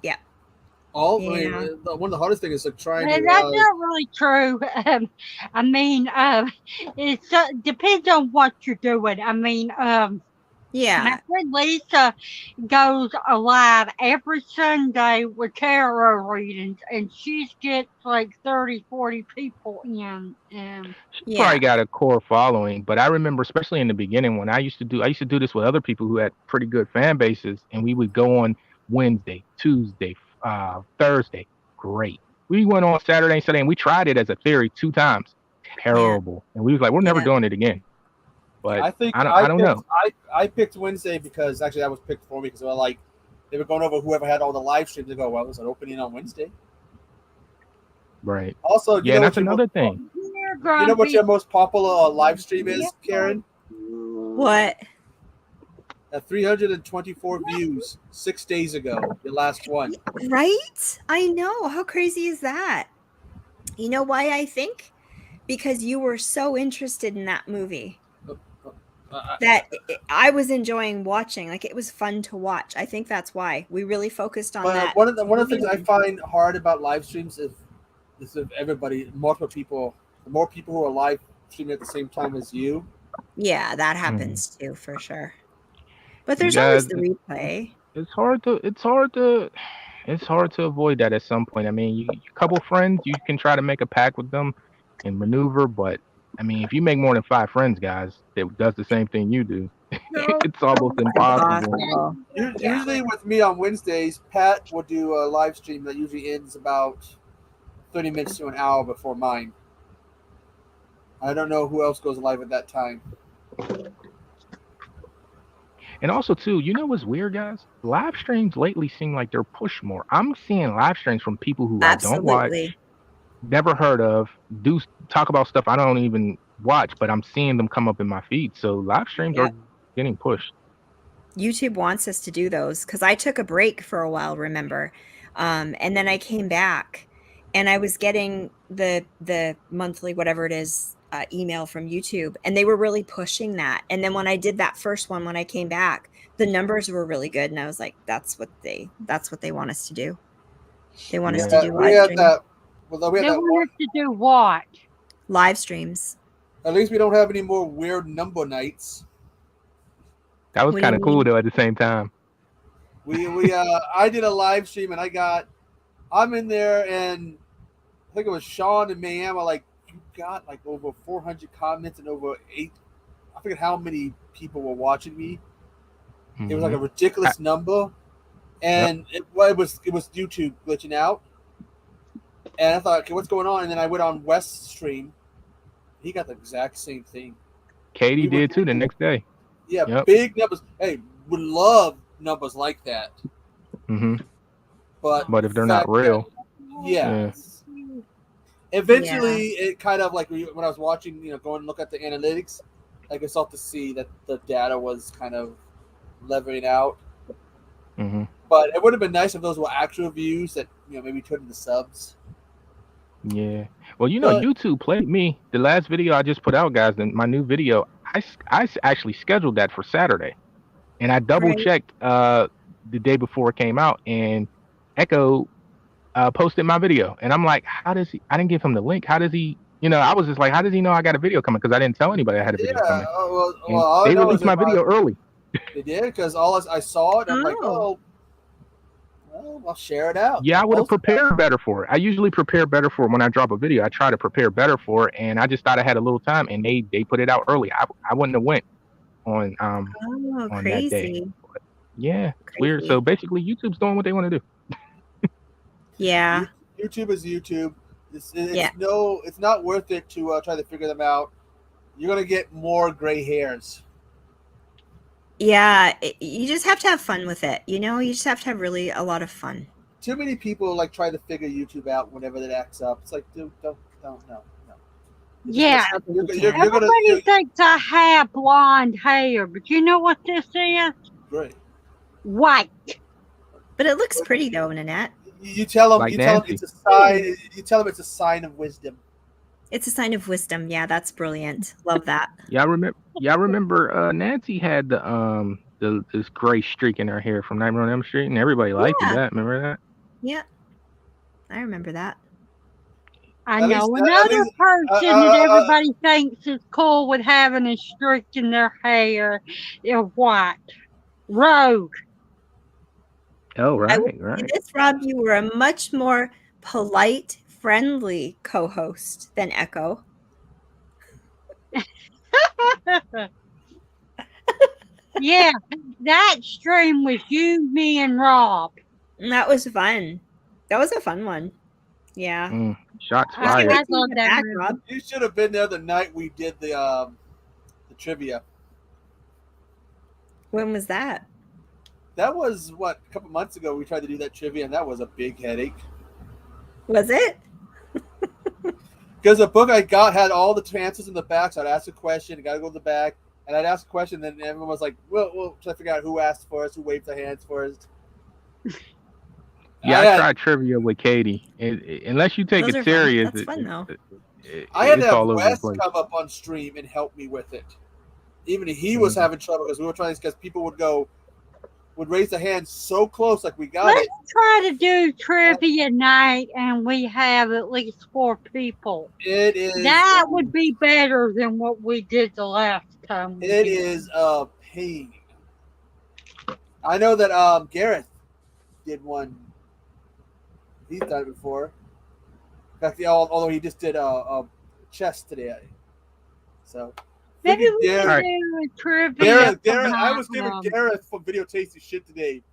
Speaker 2: Yeah.
Speaker 4: I
Speaker 2: Yeah.
Speaker 4: mean, one of the hardest things is like trying
Speaker 3: And
Speaker 4: to.
Speaker 3: that's not really true. I mean, it depends on what you're doing. I mean,
Speaker 2: Yeah.
Speaker 3: my friend Lisa goes live every Sunday with tarot readings, and she gets like 30, 40 people in.
Speaker 5: She
Speaker 2: Yeah.
Speaker 5: probably got a core following, but I remember especially in the beginning when I used to do this with other people who had pretty good fan bases, and we would go on Wednesday, Tuesday, Thursday. Great. We went on Saturday and Sunday, and we tried it as a theory 2 times. Terrible. And we was like, we're never
Speaker 2: Yeah.
Speaker 5: doing it again. But
Speaker 4: I think
Speaker 5: I don't know.
Speaker 4: I picked Wednesday because actually that was picked for me because they were going over whoever had all the live streams. They go, well, there's an opening on Wednesday.
Speaker 5: Right.
Speaker 4: Also, you
Speaker 5: Yeah,
Speaker 4: know
Speaker 5: that's
Speaker 4: what your
Speaker 5: another
Speaker 4: most-
Speaker 5: thing.
Speaker 4: You know what your most popular live stream is, Karen?
Speaker 2: What?
Speaker 4: At 324 views 6 days ago, your last one.
Speaker 2: Right? I know. How crazy is that? You know why I think? Because you were so interested in that movie that I was enjoying watching. Like it was fun to watch. I think that's why we really focused on that.
Speaker 4: One of the things I find hard about live streams is if everybody, multiple people, the more people who are live streaming at the same time as you.
Speaker 2: Yeah, that happens too for sure. But
Speaker 5: You
Speaker 2: there's always
Speaker 5: guys,
Speaker 2: the replay.
Speaker 5: it's hard to avoid that at some point. I mean, you couple friends, you can try to make a pact with them and maneuver, but I mean, if you make more than 5 friends, guys, that does the same thing you do,
Speaker 4: No.
Speaker 5: it's almost impossible.
Speaker 2: Impossible. Yeah.
Speaker 4: Usually with me on Wednesdays, Pat will do a live stream that usually ends about 30 minutes to an hour before mine. I don't know who else goes live at that time.
Speaker 5: And also, too, you know what's weird, guys? Live streams lately seem like they're pushed more. I'm seeing live streams from people who I don't watch,
Speaker 2: Absolutely.
Speaker 5: never heard of, do talk about stuff I don't even watch, but I'm seeing them come up in my feed. So live streams
Speaker 2: Yep.
Speaker 5: are getting pushed.
Speaker 2: YouTube wants us to do those because I took a break for a while, remember? And then I came back and I was getting the monthly, whatever it is, email from YouTube, and they were really pushing that. And then when I did that first one, when I came back, the numbers were really good, and I was like, that's what they want us to do. They want us to do
Speaker 4: We
Speaker 2: live
Speaker 4: had
Speaker 2: streams.
Speaker 4: that. Well, we had
Speaker 3: They
Speaker 4: that one.
Speaker 3: want us to do what?
Speaker 2: Live streams.
Speaker 4: At least we don't have any more weird number nights.
Speaker 5: That was
Speaker 2: What do
Speaker 5: kind
Speaker 2: you
Speaker 5: of cool,
Speaker 2: mean?
Speaker 5: though, at the same time.
Speaker 4: I did a live stream and I'm in there and I think it was Sean and Mayam are like, you got like over 400 comments and over 8. I forget how many people were watching me. It was like a ridiculous number, and it was YouTube glitching out. And I thought, okay, what's going on? And then I went on West's stream. He got the exact same thing.
Speaker 5: Katie did too the next day.
Speaker 4: Yeah,
Speaker 5: Yep.
Speaker 4: big numbers. Hey, would love numbers like that.
Speaker 5: Hmm.
Speaker 4: But
Speaker 5: if they're not real,
Speaker 4: yeah. Eventually, it kind of like when I was watching, going and look at the analytics, I could start to see that the data was kind of leveling out.
Speaker 5: hmm
Speaker 4: But it would have been nice if those were actual views that maybe turned into subs.
Speaker 5: yeah. Well,
Speaker 4: But-
Speaker 5: YouTube played me. The last video I just put out, guys, my new video, I actually scheduled that for Saturday, and I double checked the day before it came out, and Echo posted my video, and I'm like, how does he? I didn't give him the link. How does he? I was just like, how does he know I got a video coming? Because I didn't tell anybody I had a video coming. And
Speaker 4: all I
Speaker 5: they
Speaker 4: know
Speaker 5: released
Speaker 4: is
Speaker 5: my
Speaker 4: if
Speaker 5: video early.
Speaker 4: They did because I saw it. And I'm like,
Speaker 2: Oh.
Speaker 4: well, I'll share it out.
Speaker 5: Yeah, I would have
Speaker 4: Post it out.
Speaker 5: prepared better for it. I usually prepare better for it when I drop a video. I try to prepare better for it, and I just thought I had a little time, and they put it out early. I wouldn't have went on
Speaker 2: Oh,
Speaker 5: on that day.
Speaker 2: crazy.
Speaker 5: Yeah, it's weird.
Speaker 2: Crazy.
Speaker 5: So basically, YouTube's doing what they want to do.
Speaker 2: Yeah.
Speaker 4: YouTube is YouTube. It's
Speaker 2: Yeah.
Speaker 4: it's not worth it to try to figure them out. You're gonna get more gray hairs.
Speaker 2: Yeah. You just have to have fun with it. You just have to have really a lot of fun.
Speaker 4: Too many people try to figure YouTube out whenever it acts up. It's like, dude, don't, no.
Speaker 3: Yeah.
Speaker 4: You're
Speaker 3: Everybody thinks I have blonde hair, but you know what this is?
Speaker 4: great.
Speaker 3: White.
Speaker 2: But it looks pretty though, Nanette.
Speaker 4: You tell them.
Speaker 5: Like
Speaker 4: You tell them
Speaker 5: Nancy.
Speaker 4: it's a sign. You tell them it's a sign of wisdom.
Speaker 2: It's a sign of wisdom. Yeah, that's brilliant. Love that.
Speaker 5: Yeah, I remember. Nancy had this gray streak in her hair from Nightmare on Elm Street, and everybody liked
Speaker 2: Yeah.
Speaker 5: that. Remember that?
Speaker 2: Yeah. I remember that.
Speaker 3: I
Speaker 4: At
Speaker 3: know
Speaker 4: least- at
Speaker 3: another
Speaker 4: least-
Speaker 3: person
Speaker 4: uh,
Speaker 3: that everybody thinks is cool with having a streak in their hair is white. Rogue.
Speaker 5: Oh,
Speaker 2: I
Speaker 5: right,
Speaker 2: will say
Speaker 5: right.
Speaker 2: this, Rob, you were a much more polite, friendly co-host than Echo.
Speaker 3: Yeah, that stream was you, me, and Rob.
Speaker 2: And that was fun. That was a fun one. Yeah.
Speaker 5: Shots
Speaker 3: I
Speaker 5: fired.
Speaker 3: love
Speaker 2: Come
Speaker 3: that
Speaker 2: back,
Speaker 3: movie.
Speaker 2: Rob.
Speaker 4: You should have been there the night we did the trivia.
Speaker 2: When was that?
Speaker 4: That was a couple months ago. We tried to do that trivia, and that was a big headache.
Speaker 2: Was it?
Speaker 4: Because the book I got had all the answers in the back, so I'd ask a question, got to go to the back, and I'd ask a question, and then everyone was like, well, try to figure out who asked first, who waved their hands first.
Speaker 5: Yeah,
Speaker 4: I
Speaker 5: I
Speaker 4: had-
Speaker 5: tried trivia with Katie. Unless you take
Speaker 2: Those are
Speaker 5: it
Speaker 2: fun.
Speaker 5: serious,
Speaker 2: That's fun, though.
Speaker 4: I had
Speaker 5: it's
Speaker 4: to have
Speaker 5: all over the
Speaker 4: Wes
Speaker 5: place.
Speaker 4: come up on stream and help me with it. Even he was having trouble because we were trying, because people would go, would raise a hand so close, like we got
Speaker 3: Let's
Speaker 4: it.
Speaker 3: try to do trivia night, and we have at least 4 people.
Speaker 4: It is.
Speaker 3: That would be better than what we did the last time.
Speaker 4: It is a pain. I know that Gareth did one. He's done it before. In fact, although he just did a chess today. So
Speaker 3: Maybe we
Speaker 4: Gareth,
Speaker 3: can do a trivia.
Speaker 4: Gareth, I was giving Gareth for video tasty shit today.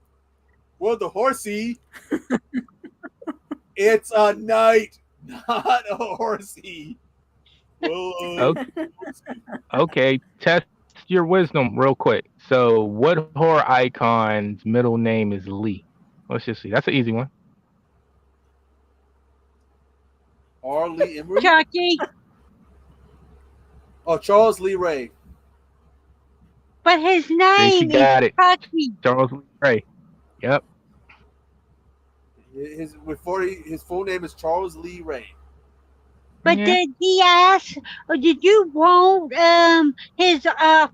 Speaker 4: Well, the horsey. It's a knight, not a horsey. Whoa.
Speaker 5: Okay, test your wisdom real quick. So, what horror icon's middle name is Lee? Let's just see. That's an easy one.
Speaker 4: R. Lee Emery?
Speaker 3: Chucky.
Speaker 4: Oh, Charles Lee Ray.
Speaker 3: But his
Speaker 5: She
Speaker 3: name
Speaker 5: got
Speaker 3: is
Speaker 5: it.
Speaker 3: Chucky.
Speaker 5: Charles Lee Ray. Yep.
Speaker 4: His full name is Charles Lee Ray.
Speaker 3: But
Speaker 5: Yeah.
Speaker 3: did he ask, or did you want his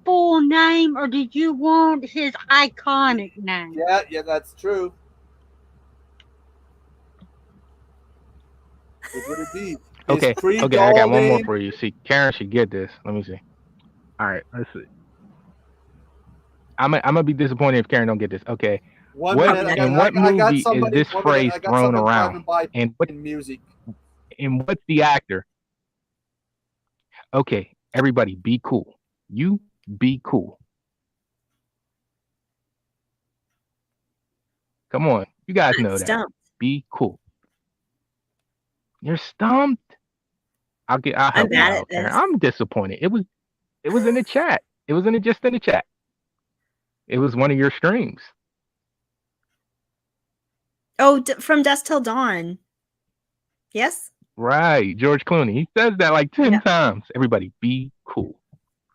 Speaker 3: full name, or did you want his iconic name?
Speaker 4: Yeah, that's true. It would indeed.
Speaker 5: Okay,
Speaker 4: His pre-doll
Speaker 5: okay, I got one more
Speaker 4: name-
Speaker 5: for you. See, Karen should get this. Let me see. All right, let's see. I'm gonna be disappointed if Karen don't get this. Okay,
Speaker 4: One
Speaker 5: What-
Speaker 4: minute,
Speaker 5: in what
Speaker 4: I got
Speaker 5: movie is
Speaker 4: somebody-
Speaker 5: this
Speaker 4: one
Speaker 5: phrase
Speaker 4: minute, I got
Speaker 5: thrown
Speaker 4: something
Speaker 5: around?
Speaker 4: driving by
Speaker 5: and what
Speaker 4: in music.
Speaker 5: and what's the actor? Okay, everybody, be cool. You be cool. Come on, you guys know that.
Speaker 2: Stumped.
Speaker 5: Be cool. You're stumped. I'll help you
Speaker 2: bad at
Speaker 5: out, Karen.
Speaker 2: this.
Speaker 5: I'm disappointed. It was in the chat. It was just in the chat. It was one of your streams.
Speaker 2: Oh, from Dusk Till Dawn. Yes?
Speaker 5: Right, George Clooney. He says that like 10
Speaker 2: Yeah.
Speaker 5: times. Everybody, be cool.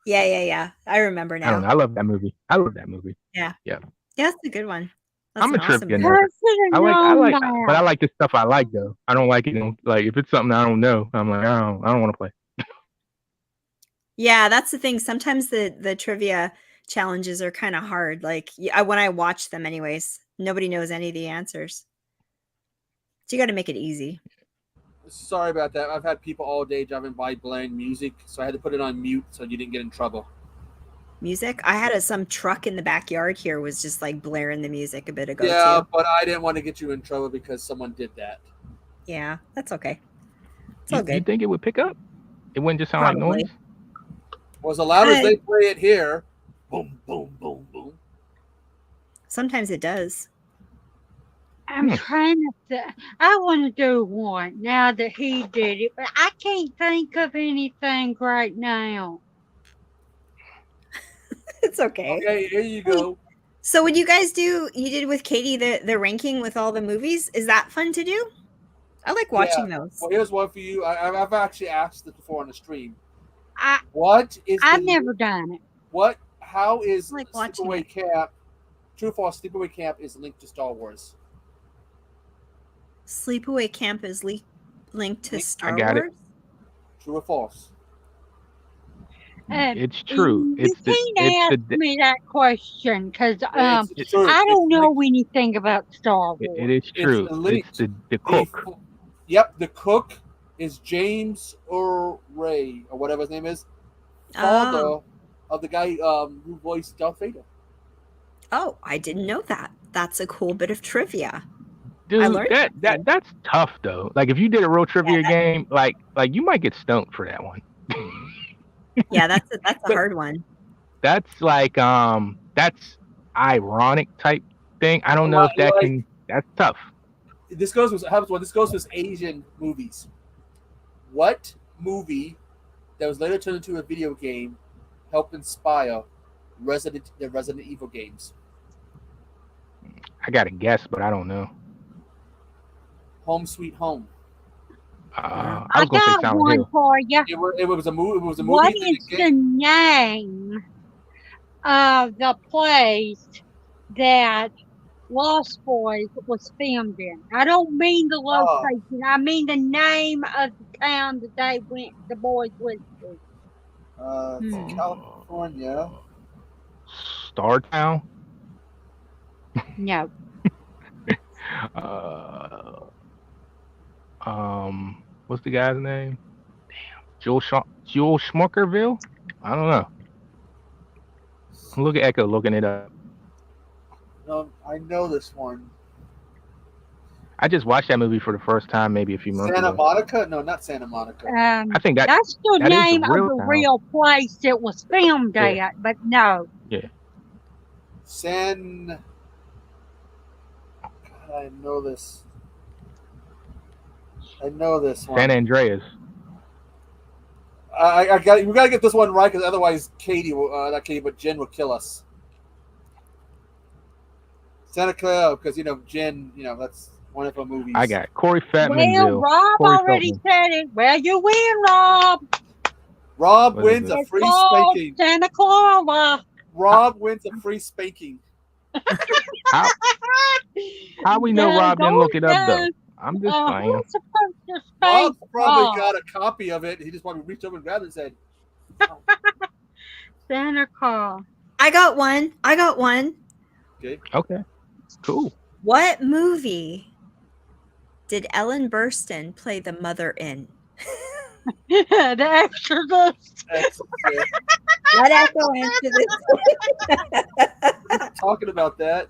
Speaker 2: Yeah. I remember
Speaker 5: I don't know.
Speaker 2: now.
Speaker 5: I love that movie.
Speaker 2: Yeah, it's a good one. That's
Speaker 5: I'm
Speaker 2: an
Speaker 5: a
Speaker 2: awesome
Speaker 5: trivia
Speaker 2: movie.
Speaker 5: nerd.
Speaker 3: I
Speaker 5: But I like the stuff I like though. I don't like it. Like if it's something I don't know, I'm like, I don't want to play.
Speaker 2: Yeah, that's the thing. Sometimes the trivia challenges are kind of hard. Like when I watch them anyways, nobody knows any of the answers. So you got to make it easy.
Speaker 4: Sorry about that. I've had people all day driving by playing music, so I had to put it on mute so you didn't get in trouble.
Speaker 2: Music. I had some truck in the backyard here was just like blaring the music a bit ago
Speaker 4: Yeah,
Speaker 2: too.
Speaker 4: but I didn't want to get you in trouble because someone did that.
Speaker 2: Yeah, that's okay. It's all
Speaker 5: You
Speaker 2: good.
Speaker 5: think it would pick up? It wouldn't just sound like
Speaker 2: Probably.
Speaker 5: noise?
Speaker 4: Well, as loud as
Speaker 2: I-
Speaker 4: they play it here, boom, boom, boom, boom.
Speaker 2: Sometimes it does.
Speaker 3: I'm trying to. I want to do one now that he did it, but I can't think of anything right now.
Speaker 2: It's okay.
Speaker 4: Okay, here you go.
Speaker 2: So when you guys you did with Katie the ranking with all the movies, is that fun to do? I like watching those.
Speaker 4: Well, here's one for you. I've actually asked this before on the stream.
Speaker 3: I
Speaker 4: What is
Speaker 3: I've
Speaker 4: the-
Speaker 3: never done it.
Speaker 4: What? How is
Speaker 2: I like watching
Speaker 4: Sleepaway
Speaker 2: it.
Speaker 4: Camp? True or false? Sleepaway Camp is linked to Star Wars.
Speaker 2: Sleepaway Camp is linked to Star
Speaker 5: got it.
Speaker 2: Wars.
Speaker 4: True or false?
Speaker 5: It's true.
Speaker 3: You can't ask me that question because
Speaker 4: It's true.
Speaker 3: I don't
Speaker 4: It's
Speaker 3: know
Speaker 4: linked-
Speaker 3: anything about Star Wars.
Speaker 5: It is true.
Speaker 4: linked.
Speaker 5: It's the
Speaker 4: the
Speaker 5: cook.
Speaker 4: f- Yep, the cook is James Earl Ray or whatever his name is, father
Speaker 2: Oh.
Speaker 4: of the guy who voiced Darth Vader.
Speaker 2: Oh, I didn't know that. That's a cool bit of trivia.
Speaker 5: Dude,
Speaker 2: learned
Speaker 5: that's tough though. Like if you did a real trivia game, like you might get stoned for that one.
Speaker 2: Yeah, that's a hard one.
Speaker 5: That's like that's ironic type thing. I don't know if that can. That's tough.
Speaker 4: This goes with Asian movies. What movie that was later turned into a video game helped inspire the Resident Evil games?
Speaker 5: I got to guess, but I don't know.
Speaker 4: Home Sweet Home.
Speaker 5: I
Speaker 3: I
Speaker 5: was gonna say
Speaker 3: got
Speaker 5: Silent
Speaker 3: one
Speaker 5: Hill.
Speaker 3: for you.
Speaker 4: It was a movie. It was a movie.
Speaker 3: What
Speaker 4: that
Speaker 3: is the name of the place that Lost Boys was filmed in? I don't mean the location. I mean the name of the town that the boys went to.
Speaker 4: It's California.
Speaker 5: Star Town.
Speaker 3: No.
Speaker 5: What's the guy's name? Joel Schmuckerville? I don't know. Look at Echo looking it up.
Speaker 4: No, I know this one.
Speaker 5: I just watched that movie for the first time maybe a few months
Speaker 4: Santa
Speaker 5: ago.
Speaker 4: Monica? No, not Santa Monica.
Speaker 5: I think
Speaker 3: That's the
Speaker 5: that is the
Speaker 3: name of
Speaker 5: real
Speaker 3: the
Speaker 5: town.
Speaker 3: real place it was filmed
Speaker 5: Yeah.
Speaker 3: at, but no.
Speaker 5: Yeah.
Speaker 4: God, I know this. I know this one.
Speaker 5: San Andreas.
Speaker 4: We gotta get this one right, because otherwise Katie will, not Katie, but Jen will kill us. Santa Clara, because Jen, that's one of her movies.
Speaker 5: I got Corey
Speaker 3: Well,
Speaker 5: Feldmanville.
Speaker 3: Rob
Speaker 5: Corey
Speaker 3: already
Speaker 5: Feldman.
Speaker 3: said it. Well, you win, Rob.
Speaker 4: Rob
Speaker 5: What
Speaker 4: wins
Speaker 5: is
Speaker 4: a
Speaker 3: It's
Speaker 4: free
Speaker 3: called
Speaker 4: spanking.
Speaker 3: Santa Claus.
Speaker 4: Rob wins a free spanking.
Speaker 5: How we know Rob didn't look it up though?
Speaker 3: Yes.
Speaker 5: I'm just playing.
Speaker 3: Who's supposed to
Speaker 4: Rob
Speaker 3: spank
Speaker 4: probably
Speaker 3: Rob?
Speaker 4: got a copy of it. He just probably reached over and grabbed it and said,
Speaker 3: Santa Claus.
Speaker 2: I got one.
Speaker 5: Okay. Cool.
Speaker 2: What movie did Ellen Burstyn play the mother in?
Speaker 3: The Exorcist.
Speaker 4: "Excellent."
Speaker 2: Let Echo answer this.
Speaker 4: Talking about that.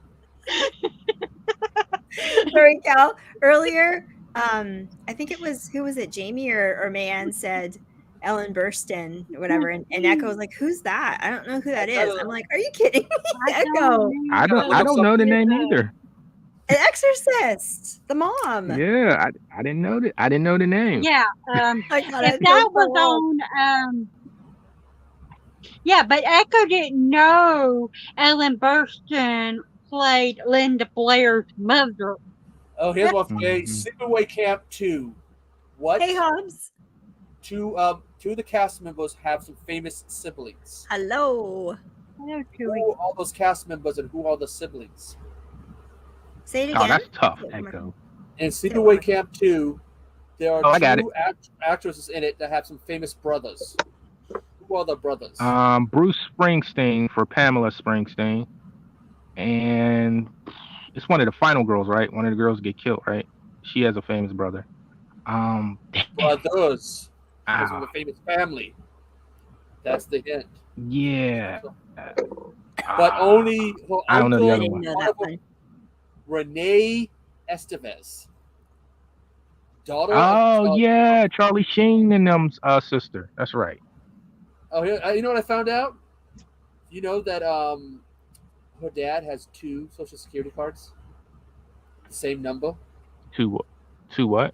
Speaker 2: Sorry, Cal. Earlier, I think it was, who was it? Jamie or Man said Ellen Burstyn, or whatever, and Echo was like, "Who's that? I don't know who that is." I'm like, "Are you kidding me, Echo?
Speaker 5: I don't know the name either.
Speaker 2: An Exorcist, the mom."
Speaker 5: Yeah, I didn't know that. I didn't know the name.
Speaker 3: Yeah.
Speaker 2: I got
Speaker 3: If
Speaker 2: it.
Speaker 3: that was on, yeah, but Echo didn't know Ellen Burstyn played Linda Blair's mother.
Speaker 4: Oh, here's one for you.
Speaker 5: Mhm.
Speaker 4: Sleepaway Camp 2. What?
Speaker 2: Hey, Hobbs.
Speaker 4: Two of the cast members have some famous siblings.
Speaker 2: Hello.
Speaker 3: Hello,
Speaker 4: Who
Speaker 3: Chewie.
Speaker 4: are all those cast members and who are the siblings?
Speaker 2: Say it
Speaker 5: Oh,
Speaker 2: again.
Speaker 5: that's tough, Echo.
Speaker 4: In Sleepaway Camp 2, there are
Speaker 5: I got
Speaker 4: two actresses in it that have some famous brothers. Who are the brothers?
Speaker 5: Bruce Springsteen for Pamela Springsteen, and it's one of the final girls, right? One of the girls get killed, right? She has a famous brother.
Speaker 4: Brothers. Because from a famous family. That's the hint.
Speaker 5: Yeah.
Speaker 4: But only her
Speaker 5: I don't know the
Speaker 2: I
Speaker 5: other
Speaker 2: didn't
Speaker 5: one.
Speaker 2: know that one.
Speaker 4: Renee Estevez. Daughter
Speaker 5: Oh
Speaker 4: of,
Speaker 5: yeah, Charlie Sheen and sister. That's right.
Speaker 4: Oh, you know what I found out? You know that her dad has 2 social security cards? The same number?
Speaker 5: Two what?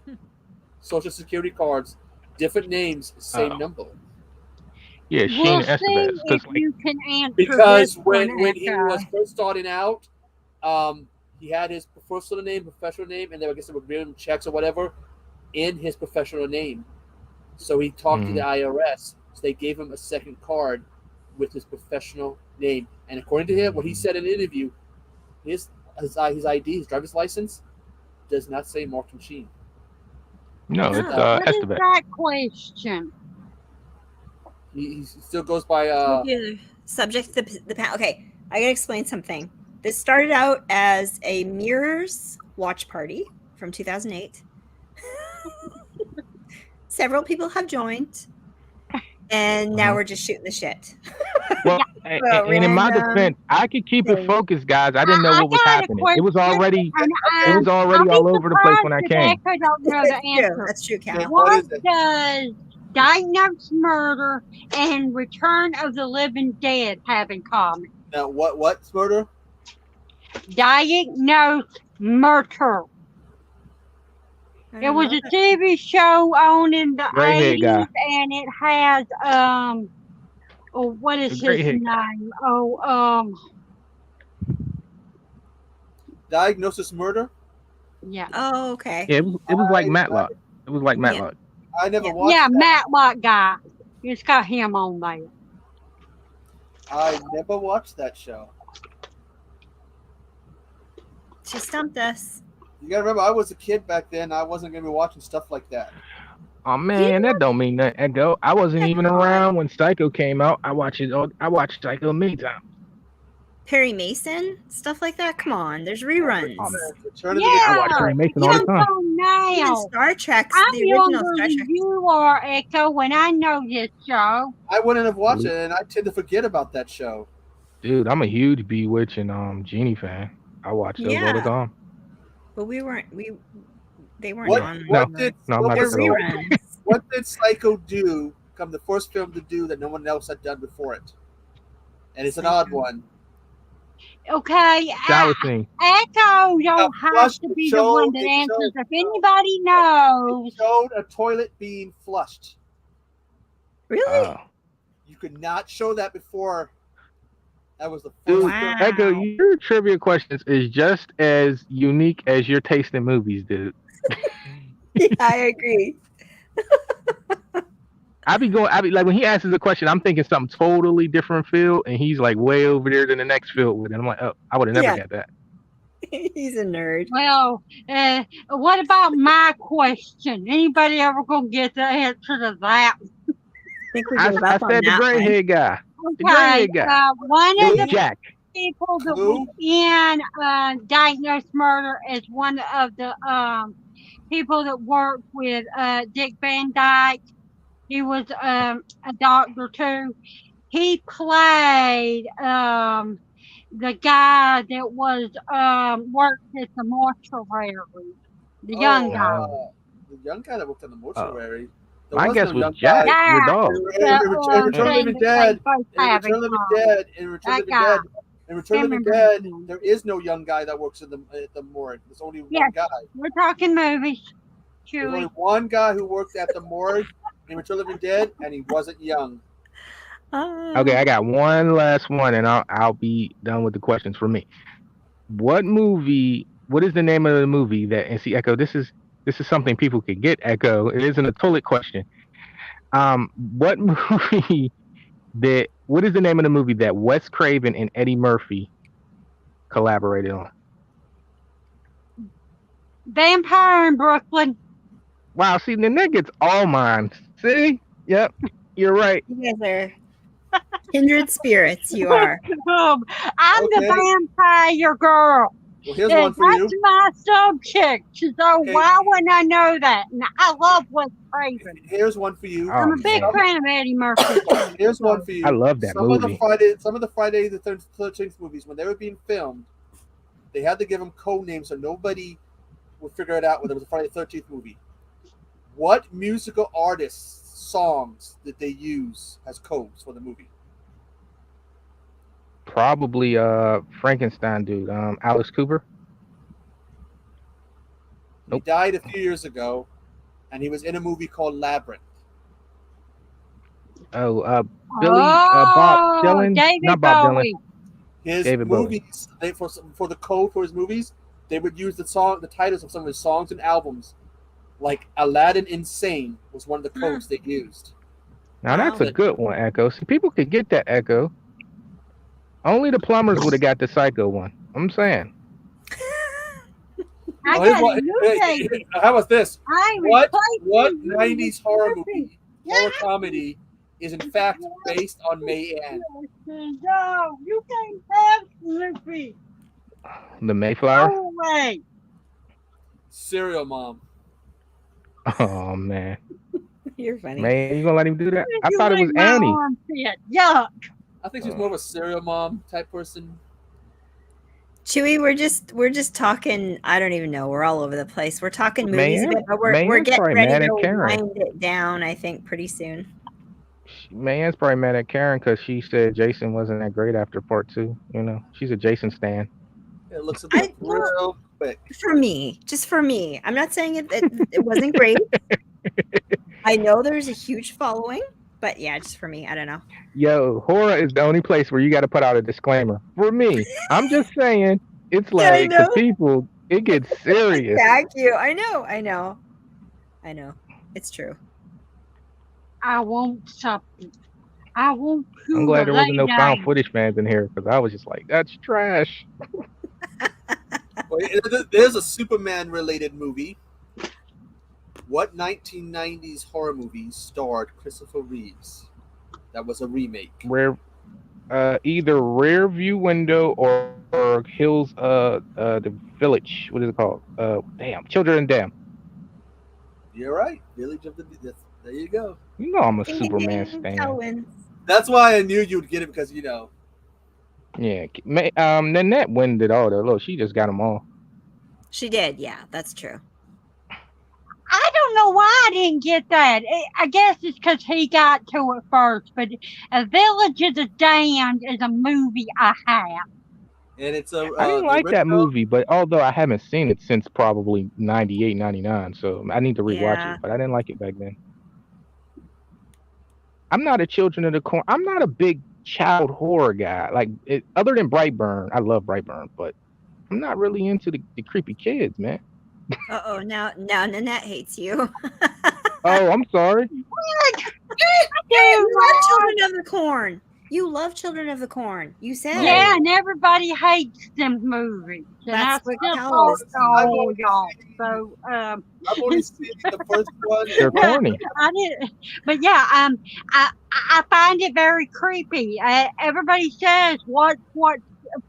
Speaker 4: Social security cards, different names, same
Speaker 5: Oh.
Speaker 4: number.
Speaker 5: Yeah, Sheen
Speaker 3: We'll
Speaker 5: and
Speaker 3: see
Speaker 5: Estevez.
Speaker 3: if
Speaker 5: 'Cause, like,
Speaker 3: you can answer
Speaker 4: Because
Speaker 3: this
Speaker 4: when
Speaker 3: one,
Speaker 4: he
Speaker 3: Echo.
Speaker 4: was first starting out, he had his personal name, professional name, and then I guess they were giving him checks or whatever in his professional name. So he talked to the IRS, so they gave him a second card with his professional name. And according to him, what he said in an interview, his ID, his driver's license, does not say Martin Sheen.
Speaker 5: no, it's
Speaker 3: What is
Speaker 5: Estevez.
Speaker 3: that question?
Speaker 4: He still goes by
Speaker 2: Subject to the panel. Okay, I gotta explain something. This started out as a mirrors watch party from 2008. Several people have joined, and now we're just shooting the shit.
Speaker 5: Well, and in my defense, I could keep it
Speaker 2: thing.
Speaker 5: focused, guys. I didn't know
Speaker 3: I
Speaker 5: what was
Speaker 3: got a
Speaker 5: happening. It was
Speaker 3: question,
Speaker 5: already
Speaker 3: and
Speaker 5: all
Speaker 3: I'll be
Speaker 5: over the place when I
Speaker 3: surprised if
Speaker 5: came.
Speaker 3: Echo don't know the answer.
Speaker 2: That's true, Cal.
Speaker 4: What
Speaker 3: What
Speaker 4: is it?
Speaker 3: does Diagnosed Murder and Return of the Living Dead have in common?
Speaker 4: now what's murder?
Speaker 3: Diagnosed Murder. It was a TV show on in the
Speaker 5: Gray head
Speaker 3: 80s,
Speaker 5: guy.
Speaker 3: and it has what is
Speaker 5: The gray
Speaker 3: his
Speaker 5: head
Speaker 3: name?
Speaker 4: Diagnosis murder?
Speaker 3: Yeah.
Speaker 2: Oh, okay.
Speaker 5: Yeah, it was like Matlock. It was like Matlock.
Speaker 4: I never
Speaker 2: Yeah.
Speaker 4: watched
Speaker 3: Yeah,
Speaker 4: that.
Speaker 3: Matlock guy. It's got him on there.
Speaker 4: I never watched that show.
Speaker 2: She stumped us.
Speaker 4: You gotta remember, I was a kid back then. I wasn't gonna be watching stuff like that.
Speaker 5: Oh man, that don't mean nothing. Echo. I wasn't even around when Psycho came out. I watched Psycho many times.
Speaker 2: Perry Mason, stuff like that. Come on, there's reruns.
Speaker 4: Return of the
Speaker 3: Yeah.
Speaker 5: I watch Perry Mason all the
Speaker 3: Young
Speaker 5: time.
Speaker 3: on
Speaker 2: Even
Speaker 3: now.
Speaker 2: Star Trek's
Speaker 3: I'm
Speaker 2: the original
Speaker 3: younger
Speaker 2: Star
Speaker 3: than
Speaker 2: Trek.
Speaker 3: you are, Echo, when I know this show.
Speaker 4: I wouldn't have watched it, and I tend to forget about that show.
Speaker 5: Dude, I'm a huge Bewitch and Genie fan. I watch those all the
Speaker 2: Yeah.
Speaker 5: time.
Speaker 2: But they weren't
Speaker 4: What,
Speaker 2: on.
Speaker 4: what
Speaker 5: No.
Speaker 4: did
Speaker 5: No, I'm
Speaker 4: what
Speaker 5: not
Speaker 2: They're
Speaker 4: was-
Speaker 5: that old.
Speaker 2: reruns.
Speaker 4: what did Psycho do? Come the first film to do that no one else had done before it, and it's an odd one.
Speaker 3: Okay,
Speaker 5: Shower scene.
Speaker 3: Echo don't have
Speaker 4: flush
Speaker 3: to
Speaker 4: the
Speaker 3: be the
Speaker 4: show,
Speaker 3: one that
Speaker 4: it
Speaker 3: answers.
Speaker 4: showed-
Speaker 3: If anybody knows,
Speaker 4: Showed a toilet being flushed.
Speaker 2: Really?
Speaker 5: Oh.
Speaker 4: You could not show that before. That was the first
Speaker 5: Dude,
Speaker 4: film.
Speaker 2: Wow.
Speaker 5: Echo, your trivia questions is just as unique as your taste in movies, dude.
Speaker 2: Yeah, I agree.
Speaker 5: I be like when he answers a question, I'm thinking something totally different field, and he's like way over there than the next field with it. I'm like, oh, I would have never
Speaker 2: Yeah.
Speaker 5: got that.
Speaker 2: He's a nerd.
Speaker 3: well, what about my question? Anybody ever gonna get the answer to that?
Speaker 2: I think we
Speaker 5: I
Speaker 2: gave up on
Speaker 5: said the
Speaker 2: that
Speaker 5: gray
Speaker 2: one.
Speaker 5: head guy. The gray
Speaker 3: Okay,
Speaker 5: head guy.
Speaker 3: one
Speaker 5: It
Speaker 3: of
Speaker 5: was
Speaker 3: the
Speaker 5: Jack.
Speaker 3: people that
Speaker 4: Who?
Speaker 3: was in diagnosed murder is one of the people that worked with Dick Van Dyke. He was a doctor too. He played the guy that was worked at the mortuary, the young guy.
Speaker 4: The young guy that worked in the mortuary. There
Speaker 5: My
Speaker 4: was
Speaker 5: guess
Speaker 4: no
Speaker 5: was
Speaker 4: young
Speaker 5: Jack,
Speaker 4: guy.
Speaker 5: your
Speaker 3: Yeah.
Speaker 5: dog.
Speaker 4: In Return of the
Speaker 3: thing
Speaker 4: Living
Speaker 3: that
Speaker 4: Dead.
Speaker 3: they both
Speaker 4: In
Speaker 3: have
Speaker 4: Return
Speaker 3: in
Speaker 4: of the
Speaker 3: common.
Speaker 4: Dead. In Return of
Speaker 3: That
Speaker 4: the
Speaker 3: guy.
Speaker 4: Dead. In Return of the
Speaker 3: Remember
Speaker 4: Dead,
Speaker 3: him.
Speaker 4: there is no young guy that works at the morgue. There's only one
Speaker 3: Yes.
Speaker 4: guy.
Speaker 3: We're talking movies,
Speaker 4: There's only
Speaker 3: Chewy.
Speaker 4: one guy who worked at the morgue in Return of the Living Dead, and he wasn't young.
Speaker 5: Okay, I got one last one, and I'll be done with the questions for me. What movie? What is the name of the movie that? And see, Echo, this is something people could get. Echo, it isn't a toilet question. What movie that? What is the name of the movie that Wes Craven and Eddie Murphy collaborated on?
Speaker 3: Vampire in Brooklyn.
Speaker 5: Wow, see, then that gets all mine. See, yep, you're right.
Speaker 2: You guys are kindred spirits. You are.
Speaker 3: I'm
Speaker 4: Okay.
Speaker 3: the vampire girl.
Speaker 4: Well, here's
Speaker 3: And
Speaker 4: one for you.
Speaker 3: that's my subject. So
Speaker 4: Okay.
Speaker 3: why wouldn't I know that? And I love Wes Craven.
Speaker 4: Here's one for you.
Speaker 5: Oh,
Speaker 3: I'm a big
Speaker 5: man.
Speaker 3: fan of Eddie Murphy.
Speaker 4: Here's one for you.
Speaker 5: I love that
Speaker 4: some
Speaker 5: movie.
Speaker 4: Some of the Friday the 13th movies, when they were being filmed, they had to give them code names so nobody would figure it out whether it was a Friday the 13th movie. What musical artists' songs did they use as codes for the movie?
Speaker 5: Probably Frankenstein dude, Alice Cooper. Nope.
Speaker 4: He died a few years ago, and he was in a movie called Labyrinth.
Speaker 5: Oh, Billy, Bob Dylan,
Speaker 3: David
Speaker 5: not Bob
Speaker 3: Bowie.
Speaker 4: His
Speaker 5: David Bowie.
Speaker 4: movies, for the code for his movies, they would use the titles of some of his songs and albums. Like Aladdin Insane was one of the codes they used.
Speaker 5: Now that's a
Speaker 4: Wow.
Speaker 5: good one, Echo. See, people could get that, Echo. Only the plumbers would have got the Psycho one. I'm saying.
Speaker 3: I
Speaker 4: Oh, here's
Speaker 3: got
Speaker 4: one-
Speaker 3: a new David.
Speaker 4: How about this?
Speaker 3: I
Speaker 4: What
Speaker 3: replaced him with
Speaker 4: 90s horror
Speaker 3: Murphy.
Speaker 4: movie, horror comedy, is in fact based on May Ann?
Speaker 3: No, you can't have Snoopy.
Speaker 5: The Mayflower.
Speaker 3: No way.
Speaker 4: Serial Mom.
Speaker 5: Oh man,
Speaker 2: You're funny.
Speaker 5: man, you gonna let him do that? I
Speaker 3: You
Speaker 5: thought it was
Speaker 3: make my
Speaker 5: Annie.
Speaker 3: armpit. Yuck.
Speaker 4: I think she's more of a serial mom type person.
Speaker 2: Chewy, we're just talking. I don't even know. We're all over the place. We're talking movies a
Speaker 5: Man,
Speaker 2: bit, but we're
Speaker 5: man's
Speaker 2: getting
Speaker 5: probably
Speaker 2: ready
Speaker 5: mad
Speaker 2: to
Speaker 5: at Karen.
Speaker 2: wind it down. I think pretty soon.
Speaker 5: Man's probably mad at Karen because she said Jason wasn't that great after part 2. You know, she's a Jason stan.
Speaker 4: It looks a
Speaker 2: I
Speaker 4: bit
Speaker 2: don't-
Speaker 4: real quick.
Speaker 2: For me, just for me. I'm not saying it wasn't great. I know there's a huge following, but yeah, just for me. I don't know.
Speaker 5: Yo, horror is the only place where you got to put out a disclaimer. For me, I'm just saying, it's
Speaker 2: Yeah, I
Speaker 5: like
Speaker 2: know.
Speaker 5: the people, it gets serious.
Speaker 2: Thank you. I know. It's true.
Speaker 3: I want something. I want to.
Speaker 5: I'm glad there wasn't no
Speaker 3: lay
Speaker 5: found
Speaker 3: down.
Speaker 5: footage fans in here because I was just like, that's trash.
Speaker 4: Well, there's a Superman related movie. What 1990s horror movie starred Christopher Reeves? That was a remake.
Speaker 5: Either rear view window or Hills the village. What is it called? Damn, Children and Damn.
Speaker 4: You're right. Village of the. There you go.
Speaker 5: You know I'm a
Speaker 2: Ding, ding,
Speaker 5: Superman
Speaker 2: ding,
Speaker 5: stan.
Speaker 2: Cal wins.
Speaker 4: That's why I knew you'd get it because you know.
Speaker 5: Yeah. Nanette win it all though. Look, she just got them all.
Speaker 2: She did, yeah, that's true.
Speaker 3: I don't know why I didn't get that. I guess it's because he got to it first. But A Village of the Damned is a movie I have.
Speaker 4: And it's a.
Speaker 5: I didn't like that
Speaker 4: original-
Speaker 5: movie, but although I haven't seen it since probably 98, 99, so I need to rewatch
Speaker 2: Yeah.
Speaker 5: it. But I didn't like it back then. I'm not a Children of the Corn. I'm not a big child horror guy. Like other than Brightburn, I love Brightburn, but I'm not really into the creepy kids, man.
Speaker 2: Uh-oh, now Nanette hates you.
Speaker 5: Oh, I'm sorry.
Speaker 2: You love Children of the Corn. You love Children of the Corn. You said.
Speaker 3: Yeah, and everybody hates them movies. And
Speaker 2: That's
Speaker 3: I
Speaker 2: what
Speaker 3: still
Speaker 2: Cal
Speaker 3: thought
Speaker 2: was
Speaker 3: so, y'all. So,
Speaker 4: I've only seen the first one.
Speaker 5: They're corny.
Speaker 3: I did, but yeah, I find it very creepy. Everybody says what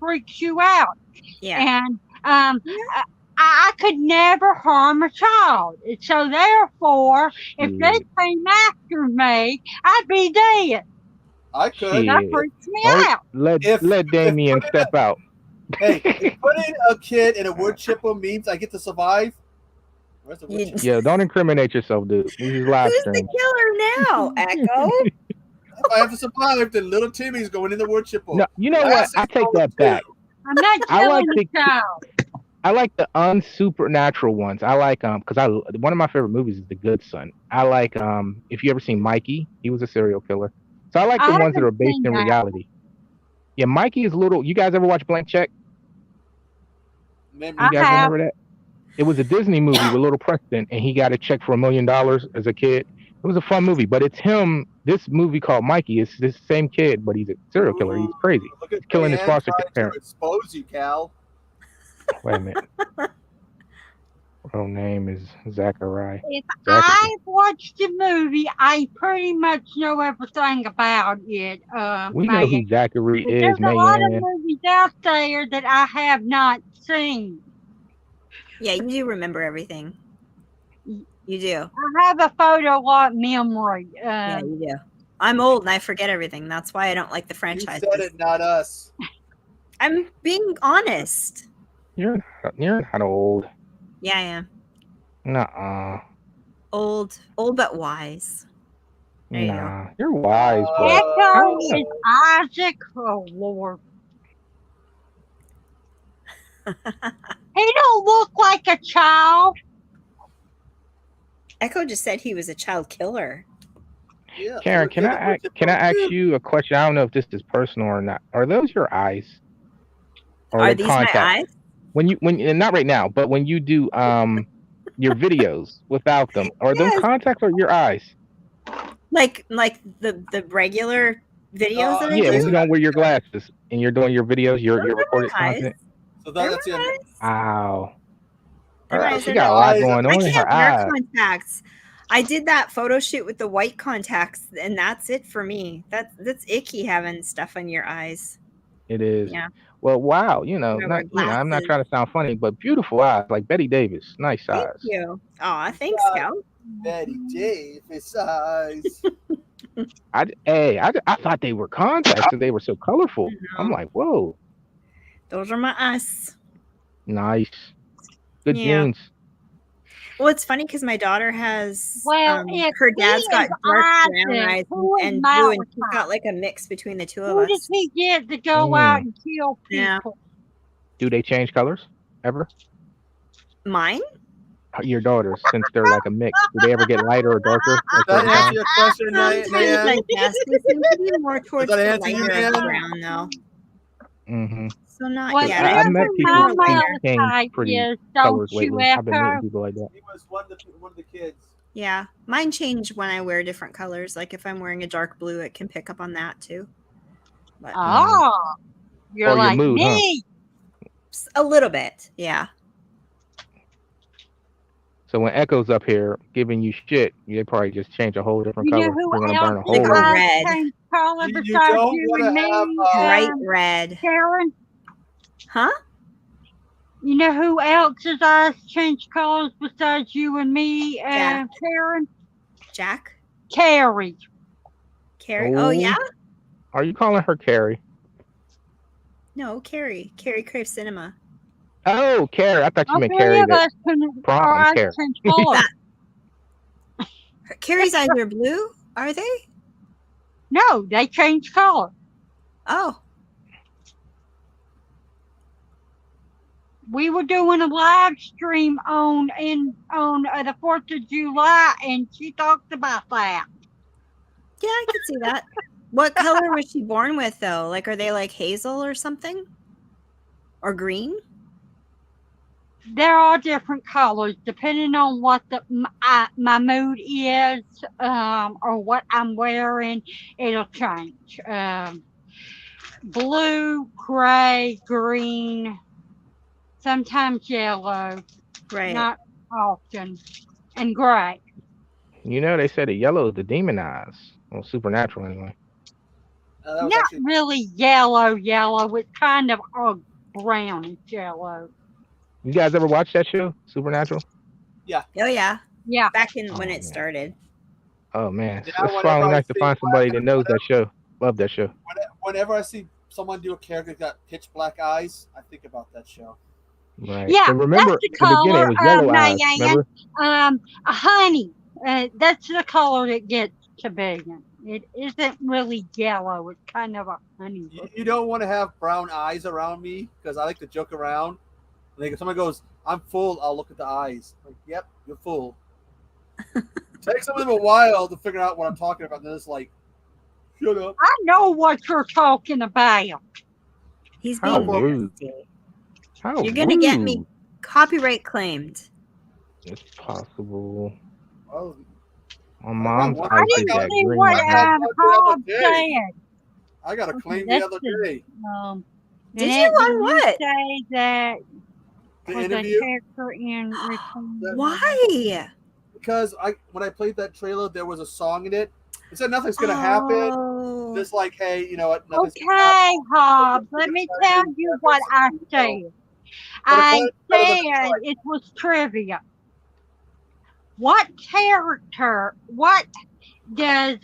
Speaker 3: freaks you out,
Speaker 2: Yeah.
Speaker 3: and I could never harm a child. So therefore, if they
Speaker 5: Shit.
Speaker 3: came after me, I'd be dead.
Speaker 4: I could.
Speaker 3: That
Speaker 5: Shit.
Speaker 3: freaks me
Speaker 5: Oh,
Speaker 3: out.
Speaker 5: let Damien step out.
Speaker 4: Hey, if putting a kid in a wood chipper means I get to survive. Where's the wood
Speaker 2: You-
Speaker 4: chipper?
Speaker 5: Yeah, don't incriminate yourself, dude. This is live
Speaker 2: Who's
Speaker 5: stream.
Speaker 2: the killer now, Echo?
Speaker 4: If I have to survive, then little Timmy's going in the wood chipper.
Speaker 5: No, you know what?
Speaker 4: That's
Speaker 5: I take that
Speaker 4: too.
Speaker 5: back.
Speaker 3: I'm not
Speaker 5: I like
Speaker 3: killing the child.
Speaker 5: I like the unsupernatural ones. I like because one of my favorite movies is The Good Son. I like if you ever seen Mikey, he was a serial killer. So I like
Speaker 3: I
Speaker 5: the ones that
Speaker 3: haven't
Speaker 5: are based
Speaker 3: seen
Speaker 5: in
Speaker 3: that.
Speaker 5: reality. Yeah, Mikey is a little. You guys ever watch Blank Check?
Speaker 4: Maybe
Speaker 5: You guys
Speaker 3: have.
Speaker 5: remember that? It was a Disney movie with Little Preston, and he got a check for $1 million as a kid. It was a fun movie, but it's him. This movie called Mikey is this same kid, but he's a serial killer. He's crazy.
Speaker 4: Look at
Speaker 5: killing his
Speaker 4: Dan
Speaker 5: foster
Speaker 4: trying
Speaker 5: parent.
Speaker 4: to expose you, Cal.
Speaker 5: Wait a minute. Real name is Zachariah.
Speaker 3: If
Speaker 5: Zachary.
Speaker 3: I watched the movie, I pretty much know everything about it.
Speaker 5: We know who
Speaker 3: man.
Speaker 5: Zachary
Speaker 3: But
Speaker 5: is,
Speaker 3: there's a lot of
Speaker 5: man.
Speaker 3: movies out there that I have not seen.
Speaker 2: Yeah, you do remember everything. You do.
Speaker 3: I have a photo lot memory.
Speaker 2: Yeah, you do. I'm old and I forget everything. That's why I don't like the
Speaker 4: You
Speaker 2: franchise.
Speaker 4: said it, not us.
Speaker 2: I'm being honest.
Speaker 5: You're not old.
Speaker 2: Yeah, I am.
Speaker 5: Nuh-uh.
Speaker 2: Old but wise. There you go.
Speaker 5: Nah, you're wise, but
Speaker 3: Echo is Isaac. Oh Lord. He don't look like a child.
Speaker 2: Echo just said he was a child killer.
Speaker 4: Yeah.
Speaker 5: Karen, can I ask you a question? I don't know if this is personal or not. Are those your eyes? Or
Speaker 2: Are
Speaker 5: the
Speaker 2: these
Speaker 5: contacts?
Speaker 2: my eyes?
Speaker 5: When and not right now, but when you do your videos without them, are those
Speaker 2: Yes.
Speaker 5: contacts or your eyes?
Speaker 2: Like the regular videos that I
Speaker 5: Yeah, when
Speaker 2: do?
Speaker 5: you don't wear your glasses and you're doing your videos, your
Speaker 2: Those are
Speaker 5: recorded
Speaker 2: my eyes.
Speaker 5: content.
Speaker 4: So
Speaker 2: They're
Speaker 4: that's
Speaker 2: my
Speaker 4: the
Speaker 2: eyes.
Speaker 5: Wow.
Speaker 2: They're my eyes.
Speaker 5: She
Speaker 2: They're
Speaker 5: got a
Speaker 2: not-
Speaker 5: lot
Speaker 4: eyes.
Speaker 5: going
Speaker 2: I
Speaker 5: on in
Speaker 2: can't
Speaker 5: her
Speaker 2: wear
Speaker 5: eyes.
Speaker 2: contacts. I did that photo shoot with the white contacts, and that's it for me. That's icky having stuff on your eyes.
Speaker 5: It is.
Speaker 2: Yeah.
Speaker 5: Well, wow.
Speaker 2: I wear
Speaker 5: I'm not
Speaker 2: glasses.
Speaker 5: trying to sound funny, but beautiful eyes, like Betty Davis. Nice
Speaker 2: Thank
Speaker 5: eyes.
Speaker 2: you. Aw, thanks,
Speaker 4: Yeah.
Speaker 2: Scout.
Speaker 4: Betty Davis eyes.
Speaker 5: I thought they were contacts because they were so colorful. I'm like, whoa,
Speaker 2: Those are my eyes.
Speaker 5: nice, good
Speaker 2: Yeah.
Speaker 5: genes.
Speaker 2: Well, it's funny because my daughter has
Speaker 3: Well, if
Speaker 2: her dad's
Speaker 3: he
Speaker 2: got
Speaker 3: is
Speaker 2: dark
Speaker 3: Isaac,
Speaker 2: brown eyes
Speaker 3: who is
Speaker 2: and blue, and she's
Speaker 3: Malachi?
Speaker 2: got like a mix between the two of
Speaker 3: Who does
Speaker 2: us.
Speaker 3: he get to go out and kill
Speaker 2: Yeah.
Speaker 3: people?
Speaker 5: Do they change colors ever?
Speaker 2: Mine?
Speaker 5: Your daughters, since they're like a mix, do they ever get lighter or darker? at
Speaker 4: Does
Speaker 5: certain
Speaker 4: that answer
Speaker 5: times?
Speaker 4: your question,
Speaker 2: Sometimes
Speaker 4: Nan?
Speaker 2: I guess they seem to be more towards
Speaker 4: that
Speaker 2: the
Speaker 4: answer you,
Speaker 2: lighter of the
Speaker 4: Nan?
Speaker 2: brown, though.
Speaker 5: Mm-hmm.
Speaker 2: So not
Speaker 3: Well,
Speaker 2: yet.
Speaker 5: I
Speaker 2: I
Speaker 5: met
Speaker 2: think
Speaker 5: people
Speaker 2: more
Speaker 5: who
Speaker 2: lighter.
Speaker 5: change
Speaker 3: Malachi
Speaker 5: pretty
Speaker 3: is,
Speaker 5: colors
Speaker 3: don't you,
Speaker 5: lately. I've been meeting
Speaker 3: Echo?
Speaker 5: people like that.
Speaker 4: He was one of the kids.
Speaker 2: Yeah, mine change when I wear different colors. Like if I'm wearing a dark blue, it can pick up on that too. But
Speaker 3: Oh, you're
Speaker 5: Or your
Speaker 3: like
Speaker 5: mood, huh?
Speaker 3: me.
Speaker 2: a little bit, yeah.
Speaker 5: So when Echo's up here giving you shit, they probably just change a whole different
Speaker 3: You know
Speaker 5: color.
Speaker 3: who
Speaker 5: You're gonna
Speaker 3: else
Speaker 5: burn a
Speaker 3: is
Speaker 5: hole.
Speaker 2: They go
Speaker 5: in it.
Speaker 2: red.
Speaker 3: changed color
Speaker 4: You
Speaker 3: besides
Speaker 4: don't
Speaker 3: you
Speaker 4: wanna
Speaker 3: and me?
Speaker 4: have,
Speaker 2: Bright red.
Speaker 3: Karen,
Speaker 2: Huh?
Speaker 3: you know who else's eyes changed colors besides you and me?
Speaker 2: Jack.
Speaker 3: Karen,
Speaker 2: Jack?
Speaker 3: Carrie.
Speaker 2: Carrie? Oh, yeah?
Speaker 5: Are you calling her Carrie?
Speaker 2: No, Carrie. Carrie Crave Cinema.
Speaker 5: Oh, Carrie. I thought you
Speaker 3: All
Speaker 5: meant
Speaker 3: three
Speaker 5: Carrie.
Speaker 3: of
Speaker 5: That
Speaker 3: us can
Speaker 5: prom
Speaker 3: our eyes
Speaker 5: Carrie.
Speaker 3: change color.
Speaker 2: Carrie's eyes are blue? Are they?
Speaker 3: No, they change color.
Speaker 2: Oh.
Speaker 3: We were doing a live stream on the 4th of July, and she talked about that.
Speaker 2: Yeah, I could see that. What color was she born with, though? Like, are they like hazel or something? Or green?
Speaker 3: They're all different colors depending on what my mood is, or what I'm wearing. It'll change. Blue, gray, green, sometimes yellow,
Speaker 2: Right.
Speaker 3: not often, and gray.
Speaker 5: You know, they said the yellow is the demon eyes. Well, supernatural anyway.
Speaker 4: That was
Speaker 3: Not
Speaker 4: actually
Speaker 3: really yellow. It's kind of a brownish yellow.
Speaker 5: You guys ever watch that show, Supernatural?
Speaker 2: Oh, yeah.
Speaker 3: Yeah.
Speaker 2: Back in when
Speaker 5: Oh,
Speaker 2: it
Speaker 5: man.
Speaker 2: started.
Speaker 5: Oh man, it's
Speaker 4: whenever
Speaker 5: finally
Speaker 4: I
Speaker 5: nice to
Speaker 4: see
Speaker 5: find somebody that knows that show. Love that show.
Speaker 4: whenever I see someone do a character that got pitch black eyes, I think about that show.
Speaker 5: Right.
Speaker 3: Yeah,
Speaker 5: And remember,
Speaker 3: that's the
Speaker 5: in the beginning,
Speaker 3: color
Speaker 5: it was yellow
Speaker 3: of
Speaker 5: eyes.
Speaker 3: Mayan.
Speaker 5: Remember?
Speaker 3: Honey. That's the color it gets to be. It isn't really yellow. It's kind of a honey.
Speaker 4: You don't want to have brown eyes around me because I like to joke around. Like if someone goes, "I'm full," I'll look at the eyes. Like, yep, you're full. Takes some of them a while to figure out what I'm talking about. And then it's like, shut up.
Speaker 3: I know what you're talking about.
Speaker 2: He's
Speaker 5: How
Speaker 2: being
Speaker 5: rude.
Speaker 2: nasty.
Speaker 5: How
Speaker 2: You're gonna get me
Speaker 5: rude.
Speaker 2: copyright claimed.
Speaker 5: It's possible.
Speaker 4: Oh,
Speaker 5: On mom's
Speaker 4: I
Speaker 5: eyes,
Speaker 3: didn't
Speaker 5: they got
Speaker 3: see
Speaker 5: green
Speaker 3: what
Speaker 5: eyes.
Speaker 3: Hob
Speaker 4: day.
Speaker 3: said.
Speaker 4: I got a claim
Speaker 3: Okay,
Speaker 4: the other
Speaker 3: that's
Speaker 4: day.
Speaker 2: Did
Speaker 3: Annette,
Speaker 2: you on
Speaker 3: did
Speaker 2: what?
Speaker 3: say that
Speaker 4: The
Speaker 3: was
Speaker 4: interview.
Speaker 3: a character in Return?
Speaker 2: Why?
Speaker 4: Because when I played that trailer, there was a song in it. It said nothing's gonna happen.
Speaker 2: Oh.
Speaker 4: Just like, hey, you know what? Nothing's gonna
Speaker 3: Okay, Hob, let me tell you what I said. I said it was trivia. What does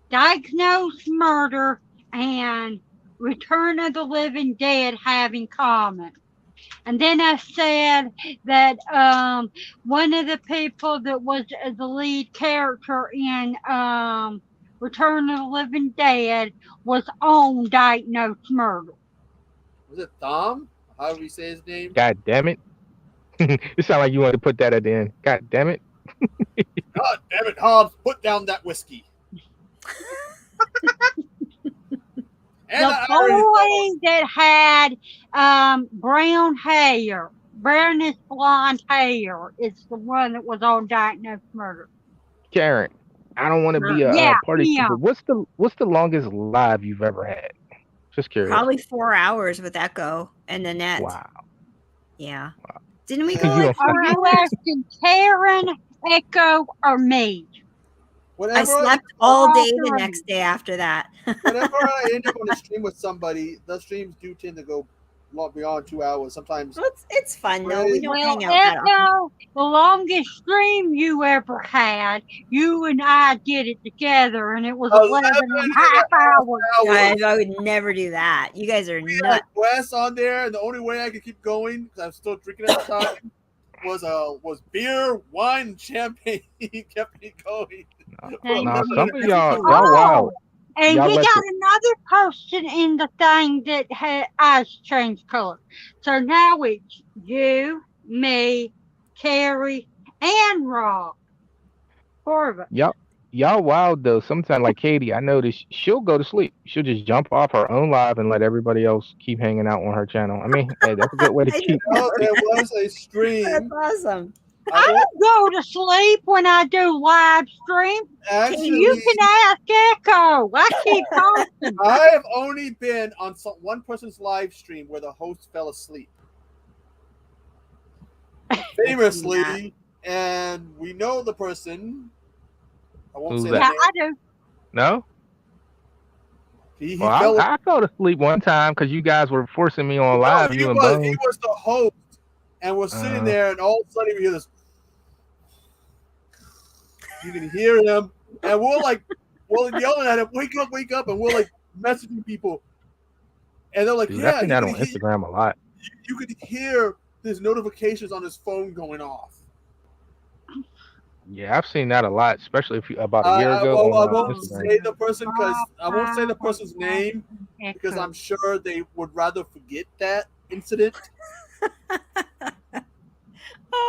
Speaker 3: Diagnosed Murder and Return of the Living Dead have in common? And then I said that one of the people that was the lead character in Return of the Living Dead was on Diagnosed Murder.
Speaker 4: Was it Thom? How do we say his name?
Speaker 5: God damn it. It sounded like you wanted to put that at the end. God damn it.
Speaker 4: God damn it, Hobbs! Put down that whiskey. And
Speaker 3: The boy that had brown hair, brownish blonde hair, is the one that was on Diagnosed Murder.
Speaker 5: Karen, I don't want to be a
Speaker 3: Yeah,
Speaker 5: party
Speaker 3: yeah.
Speaker 5: pooper. What's the longest live you've ever had? Just curious.
Speaker 2: Probably 4 hours with Echo and Nanette.
Speaker 5: Wow.
Speaker 2: Yeah. Didn't we
Speaker 5: Did
Speaker 2: go
Speaker 5: you
Speaker 2: like
Speaker 5: don't
Speaker 2: 4
Speaker 3: Are you
Speaker 2: hours?
Speaker 3: asking Karen, Echo, or me?
Speaker 2: I slept all day the next day after that.
Speaker 4: Whenever I end up on a stream with somebody, the streams do tend to go beyond 2 hours. Sometimes
Speaker 2: Well, it's fun though. We don't
Speaker 3: Well,
Speaker 2: hang out that often.
Speaker 3: Echo, the longest stream you ever had, you and I did it together, and it was 11 and a half hours.
Speaker 2: Guys, I would never do that. You guys are
Speaker 4: We had
Speaker 2: nuts.
Speaker 4: Wes on there, and the only way I could keep going because I was still drinking at the time was beer, wine, and champagne. Kept me going.
Speaker 5: Nah, some of y'all
Speaker 3: Oh,
Speaker 5: wild.
Speaker 3: And
Speaker 5: Y'all
Speaker 3: we
Speaker 5: let
Speaker 3: got another person in the thing that had eyes change color. So now it's you, me, Carrie, and Rob. 4 of us.
Speaker 5: Y'all wild though. Sometimes like Katie, I notice she'll go to sleep. She'll just jump off her own live and let everybody else keep hanging out on her channel. I mean, hey, that's a good way to
Speaker 2: I
Speaker 5: keep.
Speaker 4: No, there was a stream.
Speaker 2: That's awesome.
Speaker 3: I don't go to sleep when I do live stream.
Speaker 4: Actually,
Speaker 3: You can ask Echo. I keep posting.
Speaker 4: I have only been on one person's live stream where the host fell asleep. famously, and we know the person. I won't
Speaker 5: Who's
Speaker 4: say
Speaker 5: that?
Speaker 3: Yeah,
Speaker 4: that
Speaker 3: I do.
Speaker 5: No?
Speaker 4: He
Speaker 5: Well,
Speaker 4: fell.
Speaker 5: I fell asleep one time because you guys were forcing me on
Speaker 4: No,
Speaker 5: live.
Speaker 4: he
Speaker 5: You and
Speaker 4: was
Speaker 5: Bones.
Speaker 4: the host, and was sitting there, and all of a sudden we hear this. You can hear him, and we're yelling at him, wake up, and we're like messaging people, and they're like,
Speaker 5: Dude,
Speaker 4: yeah,
Speaker 5: I see that on Instagram a lot.
Speaker 4: you could hear his notifications on his phone going off.
Speaker 5: Yeah, I've seen that a lot, especially about a year
Speaker 4: I
Speaker 5: ago
Speaker 4: won't
Speaker 5: on Instagram.
Speaker 4: say the person because I won't say the person's name because I'm sure they would rather forget that incident.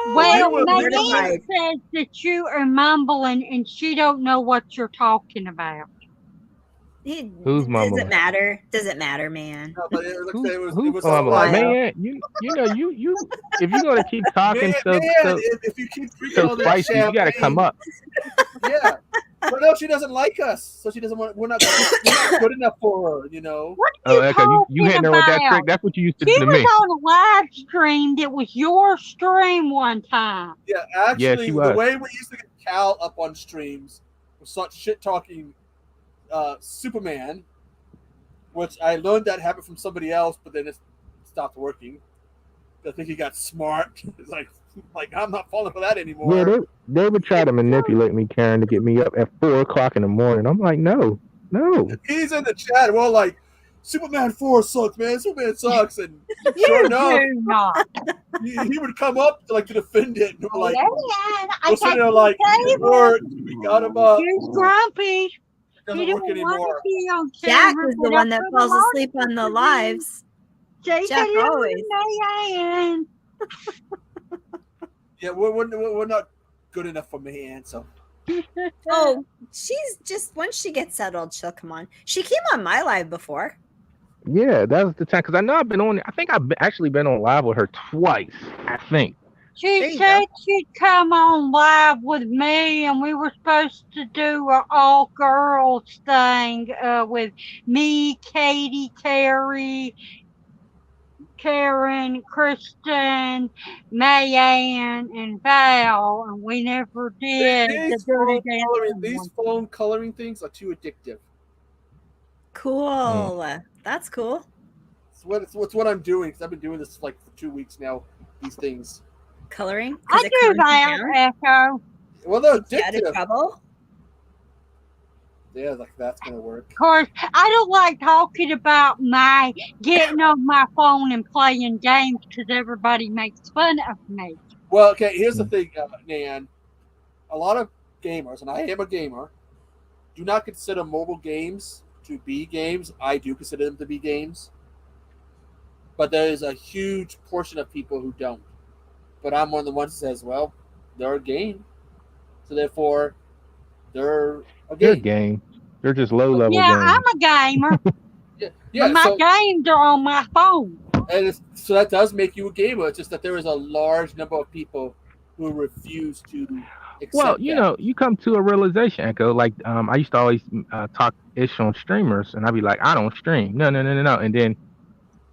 Speaker 3: Well,
Speaker 4: we were
Speaker 3: Nadine says that you are mumbling and she don't know what you're talking about.
Speaker 5: Who's
Speaker 2: Does
Speaker 5: mumbling?
Speaker 2: it matter? Does it matter, man?
Speaker 4: No, but it
Speaker 5: Who's
Speaker 4: was
Speaker 5: mumbling?
Speaker 2: like-
Speaker 5: Man, you know you if you're gonna keep talking
Speaker 4: if you keep drinking all that
Speaker 5: spicy, you gotta come up.
Speaker 4: Yeah. But no, she doesn't like us, so she doesn't want. We're not good enough for her, you know.
Speaker 3: What are you talking
Speaker 5: you hitting her with that
Speaker 3: about?
Speaker 5: trick? That's what you used to
Speaker 3: She
Speaker 5: do to
Speaker 3: was
Speaker 5: me.
Speaker 3: on a live stream that was your stream one time.
Speaker 4: Yeah, actually,
Speaker 5: she
Speaker 4: the
Speaker 5: was.
Speaker 4: way we used to get Cal up on streams was such shit talking Superman, which I learned that happened from somebody else, but then it stopped working. I think he got smart. It's like I'm not falling for that anymore.
Speaker 5: Yeah, they would try to manipulate me, Karen, to get me up at 4 o'clock in the morning. I'm like, no.
Speaker 4: He's in the chat. Well, like Superman 4 sucks, man. Superman sucks, and sure enough,
Speaker 3: Do not.
Speaker 4: he would come up to defend it. And we're like,
Speaker 3: I
Speaker 4: we're sitting there like, it worked. We got him up. It
Speaker 3: He's grumpy.
Speaker 4: doesn't work anymore.
Speaker 2: Jack is the one that falls asleep on the lives. Jack always.
Speaker 4: Yeah, we're not good enough for Mayan, so.
Speaker 2: Oh, she's just once she gets settled, she'll come on. She came on my live before.
Speaker 5: Yeah, that was the time because I know I've been on. I think I've actually been on live with her twice. I think.
Speaker 3: She said she'd come on live with me, and we were supposed to do an all girls thing with me, Katie, Terry, Karen, Kristen, Mayanne, and Val, and we never did.
Speaker 4: These phone coloring things are too addictive.
Speaker 2: Cool. That's cool.
Speaker 4: It's what I'm doing because I've been doing this for 2 weeks now. These things.
Speaker 2: Coloring.
Speaker 3: I do that, Echo.
Speaker 4: Well, they're
Speaker 2: Get out of
Speaker 4: addictive.
Speaker 2: trouble.
Speaker 4: Yeah, that's gonna work.
Speaker 3: Of course, I don't like talking about my getting on my phone and playing games because everybody makes fun of me.
Speaker 4: Well, okay. Here's the thing, Nan. A lot of gamers, and I am a gamer, do not consider mobile games to be games. I do consider them to be games, but there is a huge portion of people who don't. But I'm one of the ones that says, well, they're a game, so therefore they're a
Speaker 5: They're
Speaker 4: game.
Speaker 5: They're just low level
Speaker 3: Yeah,
Speaker 5: games.
Speaker 3: I'm a gamer.
Speaker 4: Yeah,
Speaker 3: but my games are on my phone.
Speaker 4: And so that does make you a gamer. It's just that there is a large number of people who refuse to accept
Speaker 5: Well, you
Speaker 4: that.
Speaker 5: know, you come to a realization, Echo. Like, I used to always talk ish on streamers, and I'd be like, I don't stream. No. And then,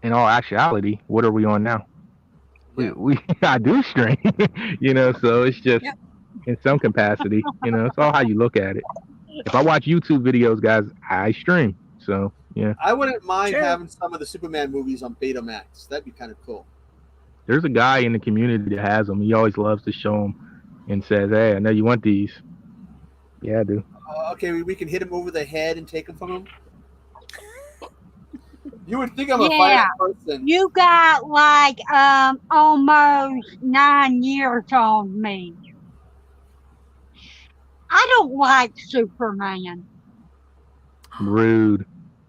Speaker 5: in all actuality, what are we on now? I do stream. You know, so it's just in some capacity. You know, it's all how you look at it. If I watch YouTube videos, guys, I stream. So yeah.
Speaker 4: I wouldn't mind having some of the Superman movies on Betamax. That'd be kind of cool.
Speaker 5: There's a guy in the community that has them. He always loves to show them and says, "Hey, I know you want these." Yeah, I do.
Speaker 4: Okay, we can hit him over the head and take them from him. You would think I'm a violent person.
Speaker 3: You got almost 9 years on me. I don't like Superman.
Speaker 5: Rude.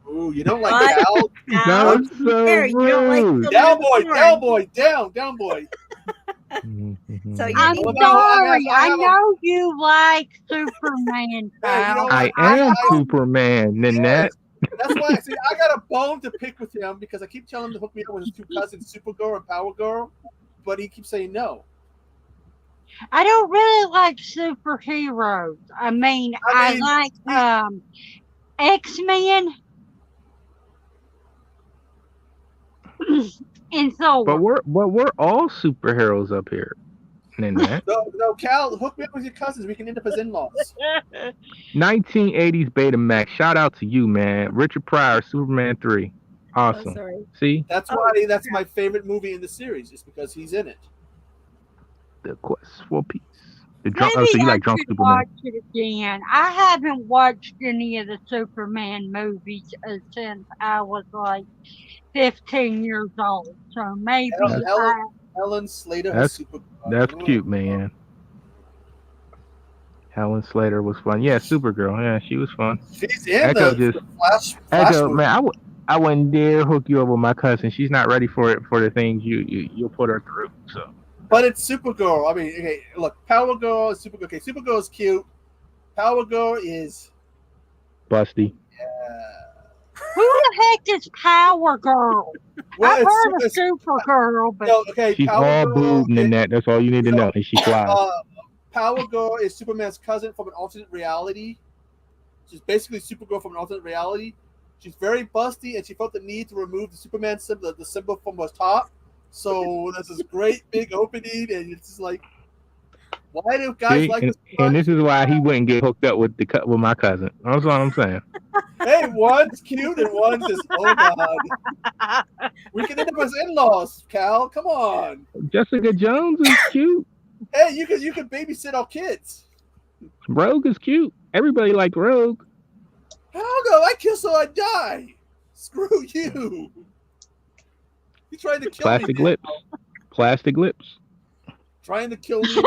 Speaker 4: Ooh, you don't like Cal?
Speaker 5: That's so rude.
Speaker 4: Down, boy. Down, boy.
Speaker 2: So
Speaker 3: I'm sorry. I know you like Superman, Cal.
Speaker 5: I am Superman, Nanette.
Speaker 4: That's why I got a bone to pick with him because I keep telling him to hook me up with his two cousins, Supergirl and Power Girl, but he keeps saying no.
Speaker 3: I don't really like superheroes. I mean I like X-Men and so.
Speaker 5: But we're all superheroes up here. than that.
Speaker 4: No, Cal, hook me up with your cousins. We can end up as in-laws.
Speaker 5: 1980s Betamax. Shout out to you, man. Richard Pryor, Superman 3. Awesome.
Speaker 2: sorry.
Speaker 5: See?
Speaker 4: That's why that's my favorite movie in the series, is because he's in it.
Speaker 5: The Quest for Peace. The drunk.
Speaker 3: Maybe
Speaker 5: So you
Speaker 3: I
Speaker 5: like drunk
Speaker 3: should
Speaker 5: Superman?
Speaker 3: watch it again. I haven't watched any of the Superman movies since I was like 15 years old. So maybe
Speaker 4: Helen Slater
Speaker 5: That's-
Speaker 4: was super.
Speaker 5: That's cute, man. Helen Slater was fun. Yeah, Supergirl. Yeah, she was fun.
Speaker 4: She's in
Speaker 5: Echo
Speaker 4: the
Speaker 5: just-
Speaker 4: Flash
Speaker 5: Echo,
Speaker 4: movie.
Speaker 5: man, I wouldn't dare hook you up with my cousin. She's not ready for it, for the things you'll put her through. So
Speaker 4: But it's Supergirl. I mean, okay, look, Power Girl is Supergirl. Okay, Supergirl is cute. Power Girl is.
Speaker 5: busty.
Speaker 3: who the heck is Power Girl?
Speaker 4: Well,
Speaker 3: I've heard of
Speaker 4: it's
Speaker 3: Supergirl, but
Speaker 4: no, okay.
Speaker 5: She's
Speaker 4: Power
Speaker 5: all
Speaker 4: Girl
Speaker 5: boob and
Speaker 4: is-
Speaker 5: that. That's all you need to know. And she flies.
Speaker 4: Power Girl is Superman's cousin from an alternate reality. She's basically Supergirl from an alternate reality. She's very busty, and she felt the need to remove the Superman symbol, the symbol from her top. So there's this great big opening, and it's just like, why do guys
Speaker 5: See?
Speaker 4: like
Speaker 5: and,
Speaker 4: this? so
Speaker 5: and
Speaker 4: much?
Speaker 5: this is why he wouldn't get hooked up with with my cousin. That's what I'm saying.
Speaker 4: Hey, one's cute and one's just, oh god. We can end up as in-laws, Cal. Come on.
Speaker 5: Jessica Jones is cute.
Speaker 4: Hey, you can babysit our kids.
Speaker 5: Rogue is cute. Everybody liked Rogue.
Speaker 4: Hell no, I kill so I die. Screw you. You trying to kill
Speaker 5: Plastic
Speaker 4: me?
Speaker 5: lips. Plastic lips.
Speaker 4: Trying to kill me.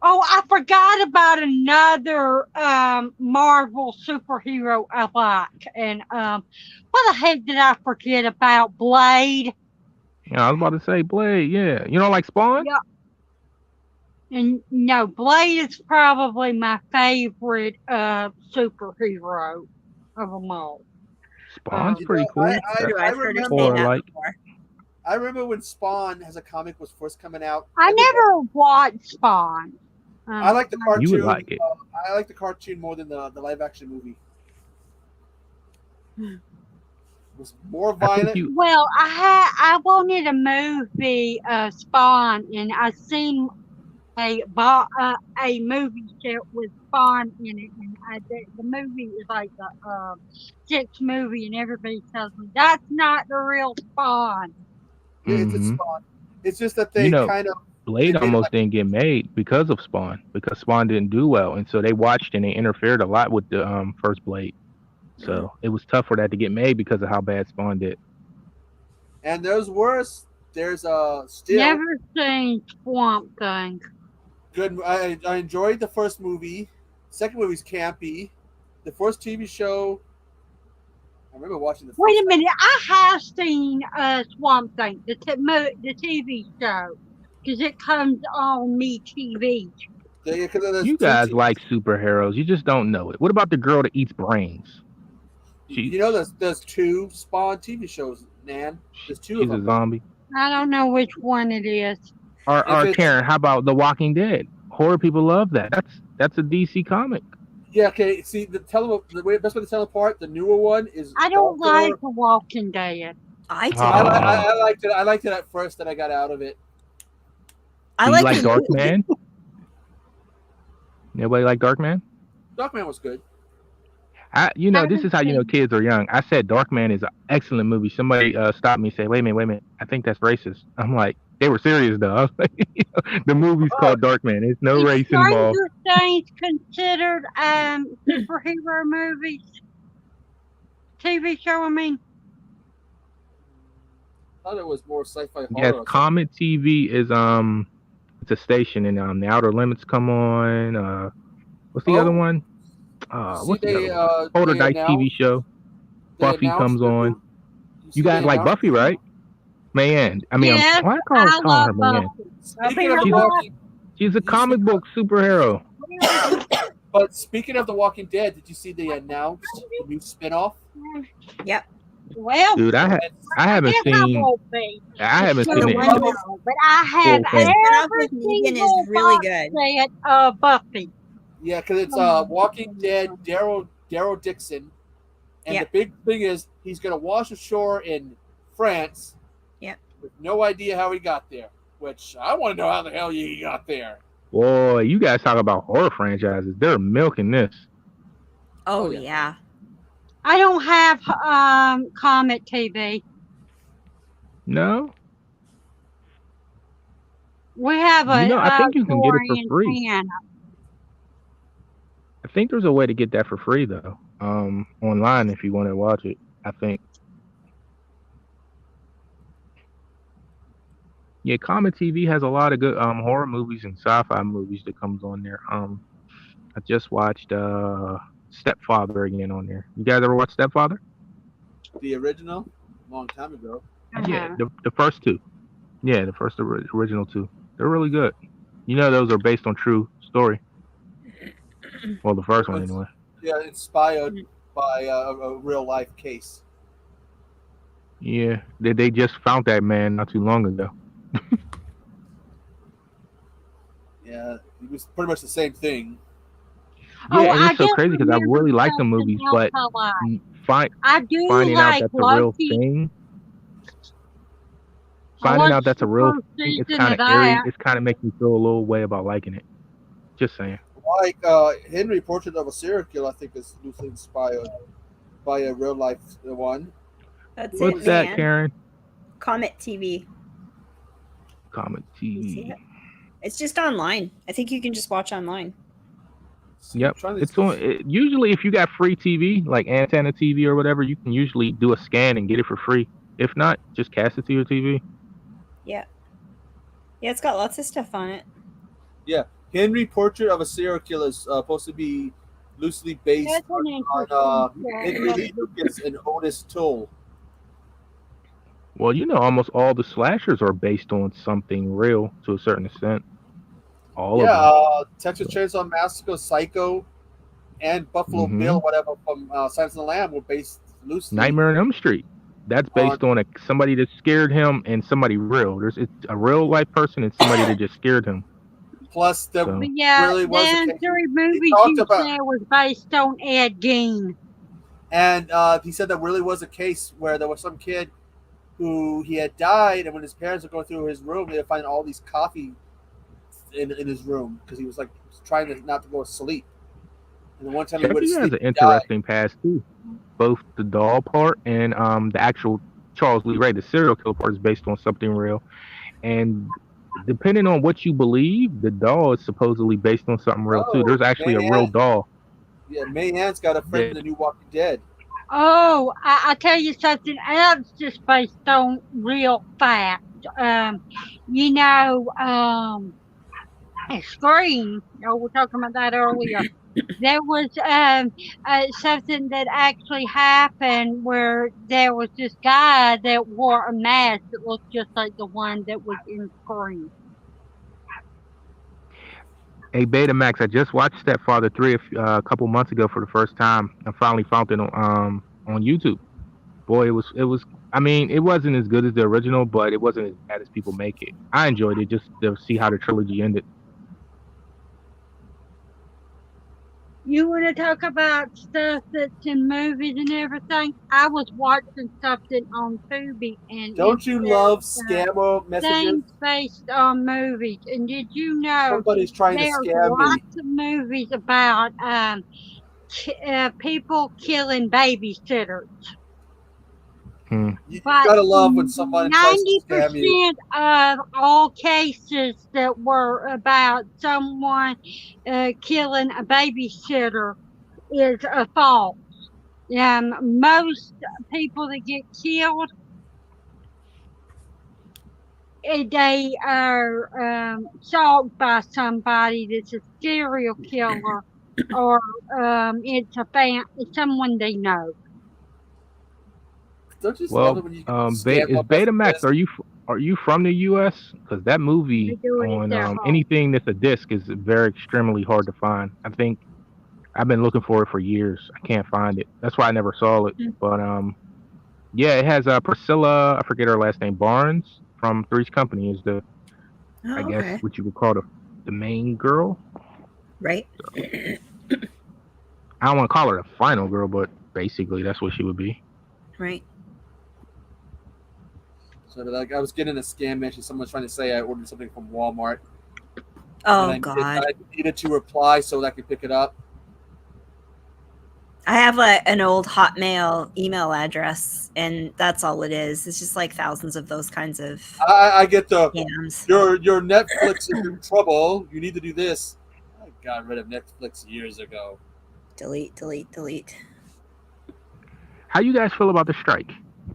Speaker 3: oh, I forgot about another Marvel superhero I like. And what the heck did I forget about? Blade.
Speaker 5: Yeah, I was about to say Blade. Yeah, you don't like Spawn?
Speaker 3: Yeah. And no, Blade is probably my favorite superhero of them all.
Speaker 5: Spawn's
Speaker 4: You
Speaker 5: pretty
Speaker 4: know,
Speaker 5: cool.
Speaker 4: I
Speaker 2: I've heard her
Speaker 4: remember-
Speaker 2: say
Speaker 5: Or
Speaker 2: that
Speaker 5: like-
Speaker 2: before.
Speaker 4: I remember when Spawn as a comic was first coming out.
Speaker 3: I never watched Spawn.
Speaker 4: I like the cartoon.
Speaker 5: You would like it.
Speaker 4: I like the cartoon more than the live action movie. It was more
Speaker 5: I think
Speaker 4: violent.
Speaker 5: you.
Speaker 3: Well, I wanted a movie Spawn, and I seen a movie set with Spawn in it, and the movie is like the sixth movie, and everybody tells me that's not the real Spawn.
Speaker 4: It's
Speaker 5: Mhm.
Speaker 4: Spawn. It's just that they
Speaker 5: You know,
Speaker 4: kind of
Speaker 5: Blade
Speaker 4: They made
Speaker 5: almost
Speaker 4: like-
Speaker 5: didn't get made because of Spawn, because Spawn didn't do well, and so they watched and they interfered a lot with the first Blade. So it was tough for that to get made because of how bad Spawn did.
Speaker 4: and there's worse. There's still
Speaker 3: Never seen Swamp Thing.
Speaker 4: good. I enjoyed the first movie. Second movie's campy. The first TV show. I remember watching the.
Speaker 3: Wait a
Speaker 4: first-
Speaker 3: minute, I have seen Swamp Thing, the TV show, because it comes on MeTV.
Speaker 4: Yeah, 'cause there's
Speaker 5: You
Speaker 4: two
Speaker 5: guys
Speaker 4: t-
Speaker 5: like superheroes, you just don't know it. What about the girl that eats brains?
Speaker 4: You know, there's two Spawn TV shows, Nan. There's two of
Speaker 5: She's a
Speaker 4: them.
Speaker 5: zombie.
Speaker 3: I don't know which one it is.
Speaker 5: Or
Speaker 4: it's-
Speaker 5: Karen, how about The Walking Dead? Horror people love that. That's a DC comic.
Speaker 4: Yeah, okay. See, the best way to tell them apart, the newer one is.
Speaker 3: I don't
Speaker 4: darker.
Speaker 3: like The Walking Dead.
Speaker 2: I do.
Speaker 4: I liked it. I liked it at first, and I got out of it.
Speaker 2: I
Speaker 5: Do you
Speaker 2: like
Speaker 5: like
Speaker 2: the
Speaker 5: Dark
Speaker 2: movie.
Speaker 5: Man? Nobody like Dark Man?
Speaker 4: Darkman was good.
Speaker 5: This is how you know kids are young. I said Dark Man is an excellent movie. Somebody stopped me and said, wait a minute. I think that's racist. I'm like, they were serious though. I was like, the movie's called Dark Man. There's no race involved.
Speaker 3: Stranger Things considered superhero movies? TV show, I mean.
Speaker 4: I thought it was more sci-fi horror.
Speaker 5: Yes,
Speaker 4: or
Speaker 5: Comet TV is it's a station and the Outer Limits come on. What's the
Speaker 4: Oh.
Speaker 5: other one?
Speaker 4: something.
Speaker 5: What's
Speaker 4: See,
Speaker 5: the other one? Older
Speaker 4: they
Speaker 5: Dice TV
Speaker 4: announced-
Speaker 5: show.
Speaker 4: they
Speaker 5: Buffy
Speaker 4: announced
Speaker 5: comes
Speaker 4: the
Speaker 5: on.
Speaker 4: new- see,
Speaker 5: You guys
Speaker 4: they
Speaker 5: like
Speaker 4: announced-
Speaker 5: Buffy, right? Man, I mean,
Speaker 3: Yes,
Speaker 5: why
Speaker 3: I
Speaker 5: calling her
Speaker 3: love
Speaker 5: man?
Speaker 3: Buffy.
Speaker 4: Speaking of,
Speaker 3: Buffy
Speaker 4: the
Speaker 3: was-
Speaker 4: Walking,
Speaker 5: She's a comic book superhero.
Speaker 4: but speaking of The Walking Dead, did you see they announced the new spinoff?
Speaker 3: Well,
Speaker 5: Dude, I haven't
Speaker 3: guess I
Speaker 5: seen
Speaker 3: won't be.
Speaker 5: I haven't
Speaker 2: So
Speaker 5: seen
Speaker 2: the
Speaker 5: it.
Speaker 2: one
Speaker 3: No, but I have
Speaker 5: Full thing.
Speaker 2: Spin-off
Speaker 3: every
Speaker 2: with Negan is
Speaker 3: single
Speaker 2: really
Speaker 3: box
Speaker 2: good.
Speaker 3: set of Buffy.
Speaker 4: Yeah, because it's Walking Dead, Daryl Dixon, and
Speaker 2: Yeah.
Speaker 4: the big thing is he's going to wash ashore in France,
Speaker 2: Yeah.
Speaker 4: with no idea how he got there. Which I want to know how the hell he got there.
Speaker 5: Boy, you guys talk about horror franchises. They're milking this.
Speaker 2: Oh,
Speaker 4: Oh, yeah.
Speaker 2: yeah.
Speaker 3: I don't have Comet TV.
Speaker 5: No?
Speaker 3: We have
Speaker 5: You know, I think you can get it for
Speaker 3: Florian
Speaker 5: free.
Speaker 3: Antenna.
Speaker 5: I think there's a way to get that for free, though. Online if you want to watch it, I think. Yeah, Comet TV has a lot of good horror movies and sci-fi movies that comes on there. I just watched Stepfather again on there. You guys ever watch Stepfather?
Speaker 4: The original, a long time ago.
Speaker 5: Yeah, the first two. Yeah, the first original two. They're really good. You know, those are based on true story. Well, the first one anyway.
Speaker 4: Yeah, inspired by a real life case.
Speaker 5: Yeah, they just found that man not too long ago.
Speaker 4: Yeah, it was pretty much the same thing.
Speaker 5: Yeah,
Speaker 3: Oh,
Speaker 5: and
Speaker 3: I
Speaker 5: it's so
Speaker 3: just
Speaker 5: crazy because I
Speaker 3: remembered
Speaker 5: really like the
Speaker 3: something
Speaker 5: movies,
Speaker 3: else
Speaker 5: but
Speaker 3: I like. I do
Speaker 5: finding out
Speaker 3: like
Speaker 5: that's a real
Speaker 3: Loki.
Speaker 5: thing,
Speaker 3: I
Speaker 5: finding out
Speaker 3: watched
Speaker 5: that's a
Speaker 3: the
Speaker 5: real
Speaker 3: first
Speaker 5: thing, it's
Speaker 3: season
Speaker 5: kind
Speaker 3: of
Speaker 5: of eerie.
Speaker 3: that.
Speaker 5: It's kind of making me feel a little way about liking it. Just saying.
Speaker 4: Like Henry Portrait of a Serial Killer, I think is loosely inspired by a real life one.
Speaker 2: That's
Speaker 5: What's
Speaker 2: it,
Speaker 5: that,
Speaker 2: man.
Speaker 5: Karen?
Speaker 2: Comet TV.
Speaker 5: Comet
Speaker 2: You see
Speaker 5: TV.
Speaker 2: it? It's just online. I think you can just watch online.
Speaker 5: Yep, it's on. Usually, if you got free TV, like antenna TV or whatever, you can usually do a scan and get it for free. If not, just cast it to your TV.
Speaker 2: Yeah. Yeah, it's got lots of stuff on it.
Speaker 4: Yeah, Henry Portrait of a Serial Killer is supposed to be loosely based
Speaker 3: That's an
Speaker 4: on
Speaker 3: interesting
Speaker 4: Henry Lee Lucas and Otis Toole.
Speaker 5: Well, you know, almost all the slashers are based on something real to a certain extent. All of them.
Speaker 4: Texas Chainsaw Massacre, Psycho, and Buffalo Bill, whatever, from Silence of the Lamb were based loosely.
Speaker 5: Nightmare on Elm Street. That's based on somebody that scared him and somebody real. It's a real life person and somebody that just scared him.
Speaker 4: Plus, there
Speaker 3: But yeah,
Speaker 4: really was
Speaker 3: then
Speaker 4: a case.
Speaker 3: three movies
Speaker 4: talked
Speaker 3: you
Speaker 4: about-
Speaker 3: said was based on Ed Gein.
Speaker 4: And he said there really was a case where there was some kid who he had died, and when his parents were going through his room, they would find all these coffee in his room because he was like trying not to go to sleep. And the one time he
Speaker 5: Jeffrey
Speaker 4: would
Speaker 5: has
Speaker 4: sleep,
Speaker 5: an
Speaker 4: he died.
Speaker 5: interesting past too. Both the doll part and the actual Charles Lee Ray, the serial killer part, is based on something real. And depending on what you believe, the doll is supposedly based on something real too. There's actually a real doll.
Speaker 4: Yeah, May Ann's got a friend in the new Walking Dead.
Speaker 3: Oh, I tell you something else just based on real fact. You know, Scream. Oh, we were talking about that earlier. There was something that actually happened where there was this guy that wore a mask that looked just like the one that was in Scream.
Speaker 5: Hey, Betamax, I just watched Stepfather 3 a couple months ago for the first time. I finally found it on YouTube. Boy, it was. I mean, it wasn't as good as the original, but it wasn't as bad as people make it. I enjoyed it just to see how the trilogy ended.
Speaker 3: You want to talk about stuff that's in movies and everything? I was watching something on Tubi, and
Speaker 4: Don't you love scammer messages?
Speaker 3: things based on movies. And did you know
Speaker 4: Somebody's trying to
Speaker 3: there's
Speaker 4: scam me.
Speaker 3: lots of movies about people killing babysitters?
Speaker 4: You
Speaker 3: But
Speaker 4: gotta love when somebody tries to scam you.
Speaker 3: 90% of all cases that were about someone killing a babysitter is false. Most people that get killed, they are stalked by somebody that's a serial killer, or it's someone they know.
Speaker 4: Don't you just love it
Speaker 5: Well,
Speaker 4: when you
Speaker 5: is
Speaker 4: scam up
Speaker 5: Betamax?
Speaker 4: messages?
Speaker 5: Are you from the U.S.? Because that movie
Speaker 3: They do it at
Speaker 5: on
Speaker 3: their home.
Speaker 5: anything that's a disc is very extremely hard to find. I think I've been looking for it for years. I can't find it. That's why I never saw it. But yeah, it has Priscilla. I forget her last name. Barnes from Three's Company is the
Speaker 2: Oh,
Speaker 5: I
Speaker 2: okay.
Speaker 5: guess what you would call the main girl.
Speaker 2: Right.
Speaker 5: I don't want to call her the final girl, but basically that's what she would be.
Speaker 2: Right.
Speaker 4: So like I was getting a scam message. Someone was trying to say I ordered something from Walmart.
Speaker 2: Oh
Speaker 4: and
Speaker 2: God.
Speaker 4: I needed to reply so that I could pick it up.
Speaker 2: I have an old Hotmail email address, and that's all it is. It's just like thousands of those kinds of
Speaker 4: I get the
Speaker 2: scams.
Speaker 4: your Netflix is in trouble. You need to do this. I got rid of Netflix years ago.
Speaker 2: Delete, delete, delete.
Speaker 5: How you guys feel about the strike?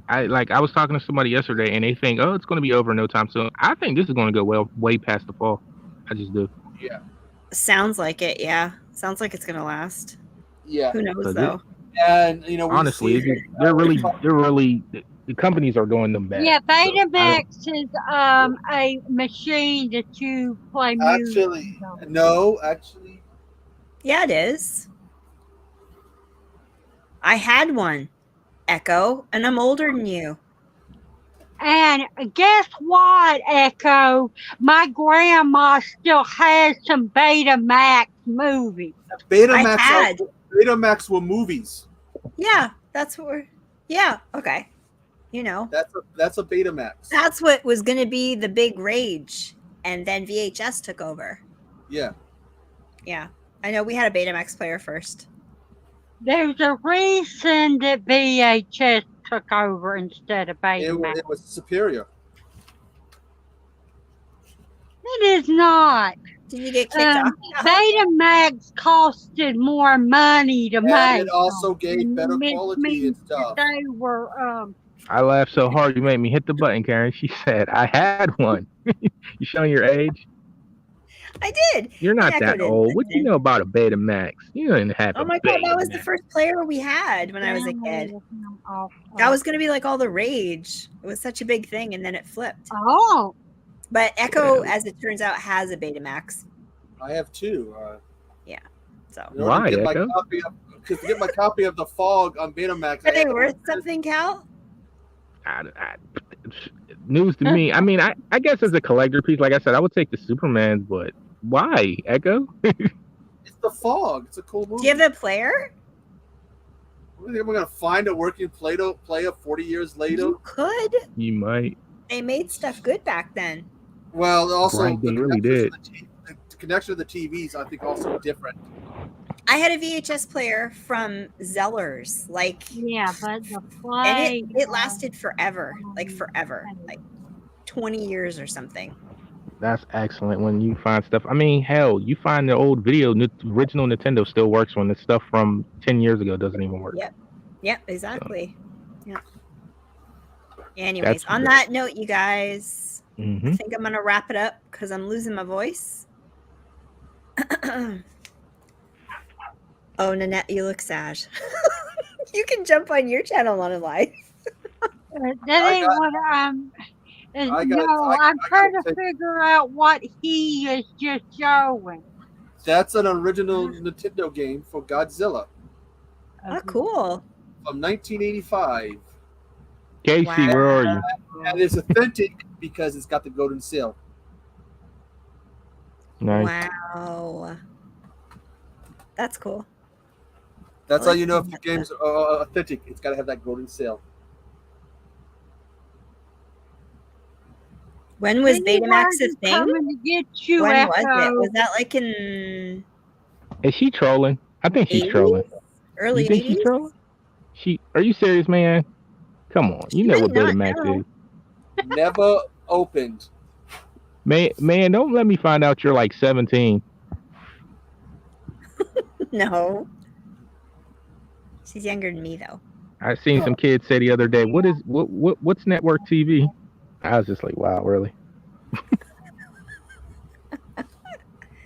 Speaker 5: I was talking to somebody yesterday, and they think, oh, it's going to be over no time soon. I think this is going to go way past the fall. I just do.
Speaker 4: Yeah.
Speaker 2: Sounds like it. Yeah. Sounds like it's gonna last.
Speaker 4: Yeah.
Speaker 2: Who knows
Speaker 5: Does
Speaker 2: though?
Speaker 4: And you know,
Speaker 5: Honestly, they're really the companies are doing them bad.
Speaker 3: Yeah,
Speaker 5: So,
Speaker 3: Betamax is a machine that you play music.
Speaker 4: actually, no, actually,
Speaker 2: Yeah, it is. I had one, Echo, and I'm older than you.
Speaker 3: And guess what, Echo? My grandma still has some Betamax movies.
Speaker 4: Betamax were movies.
Speaker 2: Yeah, that's what we're. Yeah, okay. You know,
Speaker 4: That's a Betamax.
Speaker 2: that's what was going to be the big rage, and then VHS took over.
Speaker 4: Yeah.
Speaker 2: Yeah, I know we had a Betamax player first.
Speaker 3: There's a reason that VHS took over instead of Betamax.
Speaker 4: It was superior.
Speaker 3: It is not.
Speaker 2: Did you get kicked off?
Speaker 3: Betamax costed more money to
Speaker 4: And
Speaker 3: make.
Speaker 4: it also gave better
Speaker 3: Which
Speaker 4: quality and
Speaker 3: means
Speaker 4: stuff.
Speaker 3: that they were
Speaker 5: I laughed so hard you made me hit the button, Karen. She said, I had one. You showing your age?
Speaker 2: I did.
Speaker 5: You're not
Speaker 2: Yeah, I
Speaker 5: that
Speaker 2: could've
Speaker 5: old. What do you
Speaker 2: listened.
Speaker 5: know about a Betamax? You didn't have
Speaker 2: Oh
Speaker 5: a
Speaker 2: my god, that was the
Speaker 5: Betamax.
Speaker 2: first player we had when I was a kid. That was going to be like all the rage. It was such a big thing, and then it flipped.
Speaker 3: Oh,
Speaker 2: But Echo, as it turns out, has a Betamax.
Speaker 4: I have two.
Speaker 2: So,
Speaker 4: In order
Speaker 5: Why,
Speaker 4: to get
Speaker 5: Echo?
Speaker 4: to get my copy of The Fog on Betamax.
Speaker 2: are
Speaker 4: I
Speaker 2: they
Speaker 4: had to-
Speaker 2: worth something, Cal?
Speaker 5: News to me. I mean, I guess as a collector piece, like I said, I would take the Supermans, but why, Echo?
Speaker 4: It's The Fog. It's a cool movie.
Speaker 2: Do you have the player?
Speaker 4: What do you think we're gonna find a working player 40 years later?
Speaker 2: You could.
Speaker 5: You might.
Speaker 2: They made stuff good back then.
Speaker 4: Well, also
Speaker 5: Right, they really did.
Speaker 4: The connection of the TVs, I think, also different.
Speaker 2: I had a VHS player from Zellers, like,
Speaker 3: yeah, but the
Speaker 2: and
Speaker 3: play.
Speaker 2: it lasted forever, like 20 years or something.
Speaker 5: That's excellent when you find stuff. I mean, hell, you find the old original Nintendo still works when the stuff from 10 years ago doesn't even work.
Speaker 2: Yep, exactly. Yeah. Anyways,
Speaker 5: That's
Speaker 2: on
Speaker 5: good.
Speaker 2: that note, you guys,
Speaker 5: Mm-hmm.
Speaker 2: I think I'm gonna wrap it up because I'm losing my voice. Oh, Nanette, you look sad. You can jump on your channel on a live.
Speaker 3: That ain't what I'm. I'm trying to figure out what he is just showing.
Speaker 4: That's an original Nintendo game for Godzilla
Speaker 2: Oh, cool.
Speaker 4: from 1985.
Speaker 5: Casey,
Speaker 2: Wow.
Speaker 5: where are you?
Speaker 4: And it's authentic because it's got the golden seal.
Speaker 5: Nice.
Speaker 2: Wow. That's cool.
Speaker 4: That's
Speaker 2: I
Speaker 4: how
Speaker 2: like
Speaker 4: you know if
Speaker 2: that.
Speaker 4: your game's authentic. It's got to have that golden seal.
Speaker 2: When was Betamax a thing?
Speaker 3: Coming to get you,
Speaker 2: When
Speaker 3: Echo.
Speaker 2: was it? Was that like in
Speaker 5: Is she trolling? I think she's
Speaker 2: 80s?
Speaker 5: trolling.
Speaker 2: Early
Speaker 5: You think
Speaker 2: 80s?
Speaker 5: she's trolling? Are you serious, man? Come on. You
Speaker 2: She
Speaker 5: know what
Speaker 2: might not
Speaker 5: Betamax
Speaker 2: know.
Speaker 5: is.
Speaker 4: Never opened.
Speaker 5: Man, don't let me find out you're like 17.
Speaker 2: No. She's younger than me, though.
Speaker 5: I seen some kids say the other day, what's network TV? I was just like, wow, really?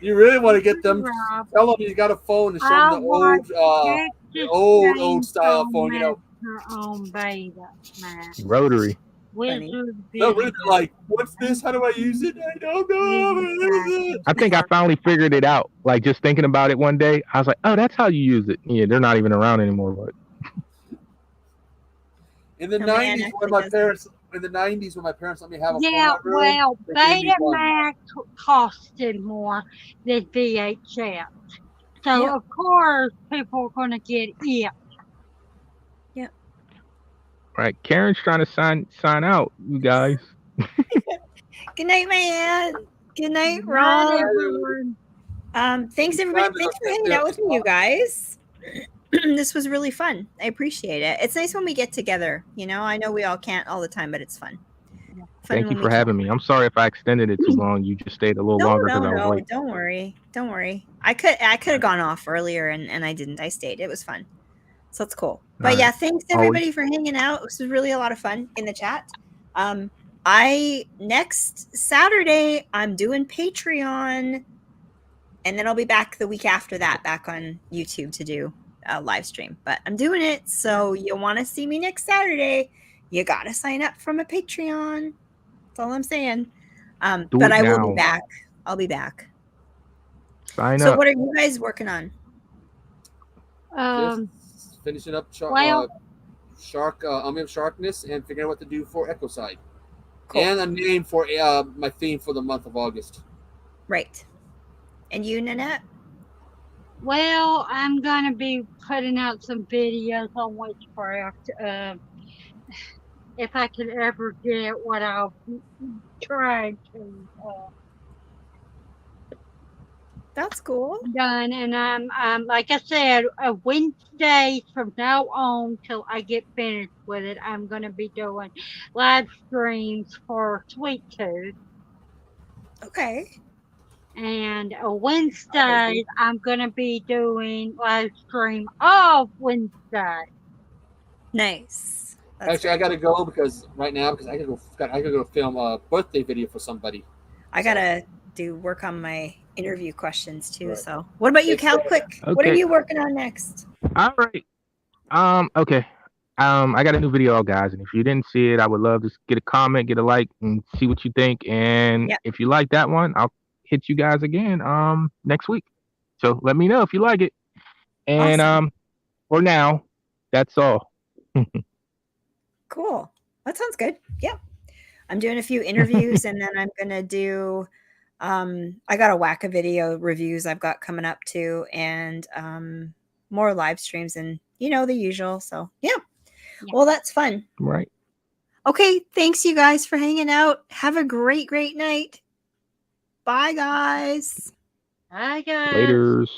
Speaker 4: You really want to get them?
Speaker 3: Rob,
Speaker 4: Tell them you got a phone and show
Speaker 3: I
Speaker 4: them
Speaker 3: want
Speaker 4: the old style phone. You know,
Speaker 3: her own beta, man.
Speaker 5: Rotary.
Speaker 3: Wizard
Speaker 4: they're really
Speaker 3: Video.
Speaker 4: like, "What's this? How do I use it? I don't know."
Speaker 5: I think I finally figured it out. Like just thinking about it one day, I was like, oh, that's how you use it. Yeah, they're not even around anymore, but
Speaker 4: In the
Speaker 2: No, man,
Speaker 4: 90s,
Speaker 2: actually
Speaker 4: when my
Speaker 2: doesn't.
Speaker 4: parents, let me have a
Speaker 3: Yeah,
Speaker 4: phone. in my room,
Speaker 3: well,
Speaker 4: they gave me one.
Speaker 3: Betamax costed more than VHS. So,
Speaker 2: Yep.
Speaker 3: of course, people are going to get it.
Speaker 5: Right. Karen's trying to sign out, you guys.
Speaker 2: Good night, man. Good night,
Speaker 3: Not
Speaker 2: Rob.
Speaker 3: everyone.
Speaker 2: Thanks everybody. Thanks for hanging out with me, you guys. This was really fun. I appreciate it. It's nice when we get together. You know, I know we all can't all the time, but it's fun.
Speaker 5: Thank you for having me. I'm sorry if I extended it too long. You just stayed a little longer because I was late.
Speaker 2: Don't worry. Don't worry. I could have gone off earlier and I didn't. I stayed. It was fun. So it's cool. But yeah, thanks everybody for hanging out. This was really a lot of fun in the chat. Next Saturday I'm doing Patreon, and then I'll be back the week after that, back on YouTube to do a live stream. But I'm doing it, so you want to see me next Saturday, you gotta sign up for my Patreon. That's all I'm saying. But I will be back. I'll be back.
Speaker 4: Sign
Speaker 2: up. So
Speaker 4: up.
Speaker 2: what are you guys working on?
Speaker 4: Just finishing up Sharkness and figuring out what to do for Ecocide. Cool. And a name for my theme for the month of August.
Speaker 2: Right. And you, Nanette?
Speaker 3: Well, I'm going to be putting out some videos on witchcraft. If I could ever get what I'll try to.
Speaker 2: That's cool.
Speaker 3: Done. And I'm like I said, Wednesdays from now on till I get finished with it, I'm going to be doing live streams for Sweet Tooth.
Speaker 2: Okay.
Speaker 3: And Wednesdays, I'm going to be doing live stream of Wednesday.
Speaker 2: Nice.
Speaker 4: That's Actually, I got to go because I gotta go film a birthday video for somebody.
Speaker 2: I gotta work on my interview questions too. Right. So, what about you, Cal? Quick, okay. What are you working on next?
Speaker 5: All right. Okay. I got a new video, guys, and if you didn't see it, I would love to get a comment, get a like, and see what you think. And if you like that one, I'll hit you guys again next week. So let me know if you like it. And awesome. For now, that's all.
Speaker 2: Cool. That sounds good. Yeah. I'm doing a few interviews and then I'm gonna do I got a whack of video reviews I've got coming up too, and more live streams and the usual. So yeah. Well, that's fun.
Speaker 5: Right.
Speaker 2: Okay. Thanks you guys for hanging out. Have a great night. Bye guys.
Speaker 3: Bye guys.
Speaker 5: Laters.